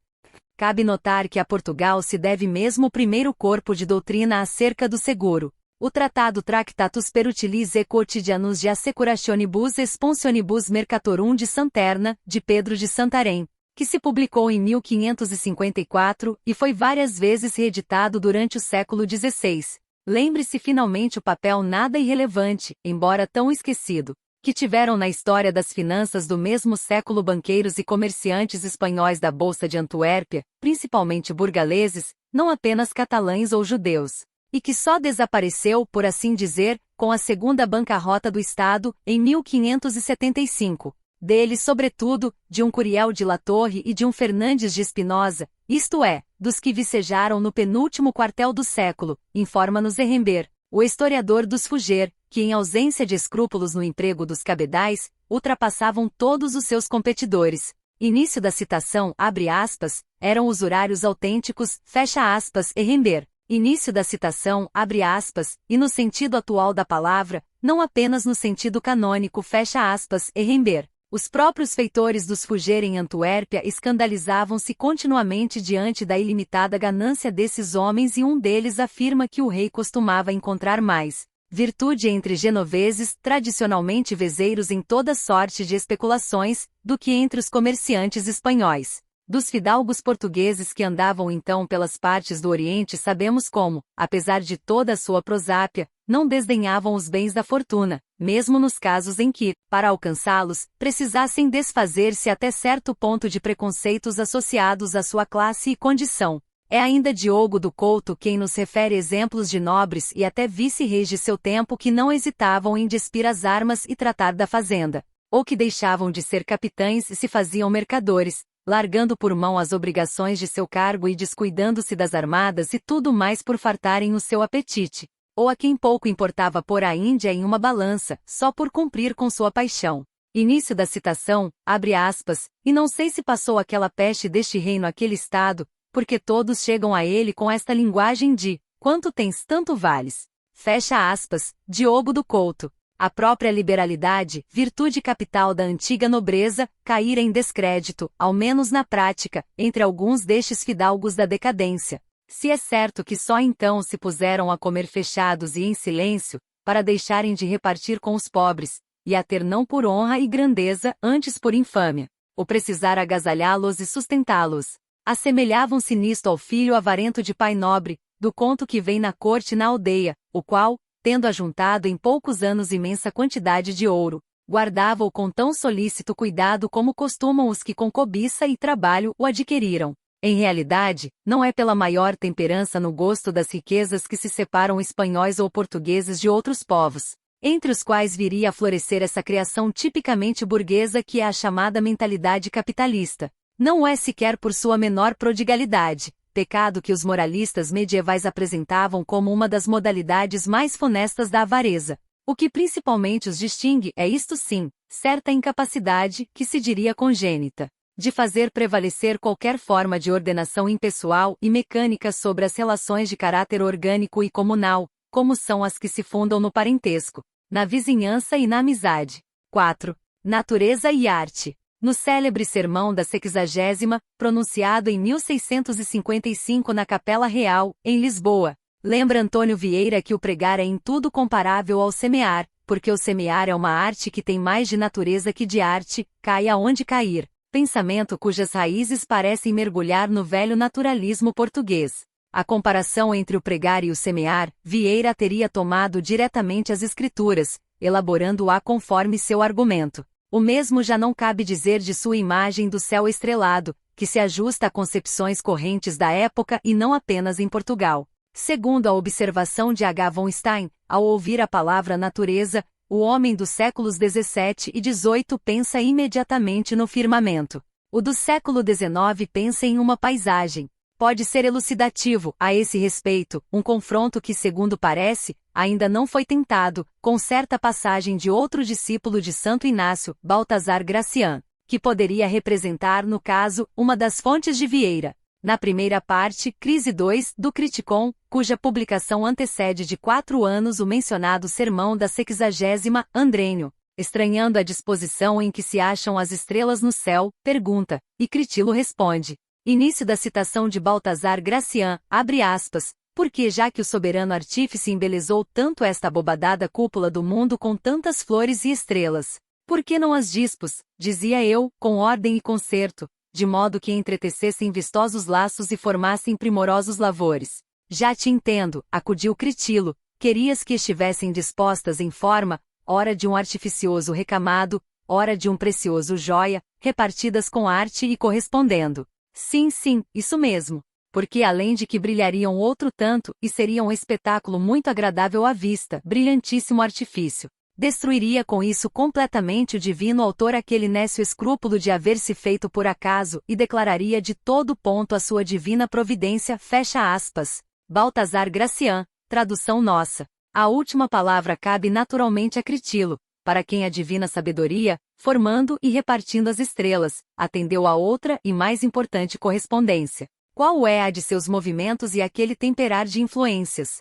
Cabe notar que a Portugal se deve mesmo o primeiro corpo de doutrina acerca do seguro, o Tratado Tractatus per Utilis Quotidianus de Assecurationibus et Sponsionibus Mercatorum de Santerna, de Pedro de Santarém, que se publicou em 1554 e foi várias vezes reeditado durante o século XVI. Lembre-se finalmente o papel nada irrelevante, embora tão esquecido, que tiveram na história das finanças do mesmo século banqueiros e comerciantes espanhóis da Bolsa de Antuérpia, principalmente burgaleses, não apenas catalães ou judeus, e que só desapareceu, por assim dizer, com a segunda bancarrota do Estado, em 1575. Deles sobretudo, de um Curiel de La Torre e de um Fernandes de Espinosa, isto é, dos que vicejaram no penúltimo quartel do século, informa-nos Herrember, o historiador dos Fugger, que em ausência de escrúpulos no emprego dos cabedais, ultrapassavam todos os seus competidores. Início da citação, abre aspas, eram usurários autênticos, fecha aspas, Herrember. Início da citação, abre aspas, e no sentido atual da palavra, não apenas no sentido canônico, fecha aspas, Herrember. Os próprios feitores dos Fugger em Antuérpia escandalizavam-se continuamente diante da ilimitada ganância desses homens e um deles afirma que o rei costumava encontrar mais virtude entre genoveses, tradicionalmente vezeiros em toda sorte de especulações, do que entre os comerciantes espanhóis. Dos fidalgos portugueses que andavam então pelas partes do Oriente sabemos como, apesar de toda a sua prosápia, não desdenhavam os bens da fortuna, mesmo nos casos em que, para alcançá-los, precisassem desfazer-se até certo ponto de preconceitos associados à sua classe e condição. É ainda Diogo do Couto quem nos refere exemplos de nobres e até vice-reis de seu tempo que não hesitavam em despir as armas e tratar da fazenda, ou que deixavam de ser capitães e se faziam mercadores, largando por mão as obrigações de seu cargo e descuidando-se das armadas e tudo mais por fartarem o seu apetite, ou a quem pouco importava pôr a Índia em uma balança, só por cumprir com sua paixão. Início da citação, abre aspas, e não sei se passou aquela peste deste reino àquele estado, porque todos chegam a ele com esta linguagem de, quanto tens tanto vales. Fecha aspas, Diogo do Couto. A própria liberalidade, virtude capital da antiga nobreza, caíra em descrédito, ao menos na prática, entre alguns destes fidalgos da decadência. Se é certo que só então se puseram a comer fechados e em silêncio, para deixarem de repartir com os pobres, e a ter não por honra e grandeza, antes por infâmia, o precisar agasalhá-los e sustentá-los. Assemelhavam-se nisto ao filho avarento de pai nobre, do conto que vem na corte e na aldeia, o qual, tendo ajuntado em poucos anos imensa quantidade de ouro, guardava-o com tão solícito cuidado como costumam os que com cobiça e trabalho o adquiriram. Em realidade, não é pela maior temperança no gosto das riquezas que se separam espanhóis ou portugueses de outros povos, entre os quais viria a florescer essa criação tipicamente burguesa que é a chamada mentalidade capitalista. Não é sequer por sua menor prodigalidade, pecado que os moralistas medievais apresentavam como uma das modalidades mais funestas da avareza. O que principalmente os distingue é isto sim, certa incapacidade, que se diria congênita, de fazer prevalecer qualquer forma de ordenação impessoal e mecânica sobre as relações de caráter orgânico e comunal, como são as que se fundam no parentesco, na vizinhança e na amizade. 4. Natureza e arte. No célebre sermão da 60ª, pronunciado em 1655 na Capela Real, em Lisboa, lembra Antônio Vieira que o pregar é em tudo comparável ao semear, porque o semear é uma arte que tem mais de natureza que de arte, cai aonde cair, pensamento cujas raízes parecem mergulhar no velho naturalismo português. A comparação entre o pregar e o semear, Vieira teria tomado diretamente as escrituras, elaborando-a conforme seu argumento. O mesmo já não cabe dizer de sua imagem do céu estrelado, que se ajusta a concepções correntes da época e não apenas em Portugal. Segundo a observação de H. von Stein, ao ouvir a palavra natureza, o homem dos séculos XVII e XVIII pensa imediatamente no firmamento. O do século XIX pensa em uma paisagem. pode ser elucidativo a esse respeito, um confronto que, segundo parece, ainda não foi tentado, com certa passagem de outro discípulo de Santo Inácio, Baltazar Gracian, que poderia representar, no caso, uma das fontes de Vieira. Na primeira parte, Crise 2, do Criticon, cuja publicação antecede de 4 anos o mencionado sermão da 60ª, Andrênio, estranhando a disposição em que se acham as estrelas no céu, pergunta, e Critilo responde. Início da citação de Baltazar Gracian, abre aspas, porque já que o soberano artífice embelezou tanto esta abobadada cúpula do mundo com tantas flores e estrelas, por que não as dispôs, dizia eu, com ordem e concerto, de modo que entretecessem vistosos laços e formassem primorosos lavores? Já te entendo, acudiu Critilo, querias que estivessem dispostas em forma, ora de um artificioso recamado, ora de um precioso joia, repartidas com arte e correspondendo. Sim, isso mesmo. Porque além de que brilhariam outro tanto, e seriam um espetáculo muito agradável à vista, brilhantíssimo artifício. Destruiria com isso completamente o divino autor aquele nécio escrúpulo de haver se feito por acaso, e declararia de todo ponto a sua divina providência, fecha aspas. Baltazar Gracian, tradução nossa. A última palavra cabe naturalmente a Critilo, para quem a divina sabedoria, formando e repartindo as estrelas, atendeu a outra e mais importante correspondência. Qual é a de seus movimentos e aquele temperar de influências?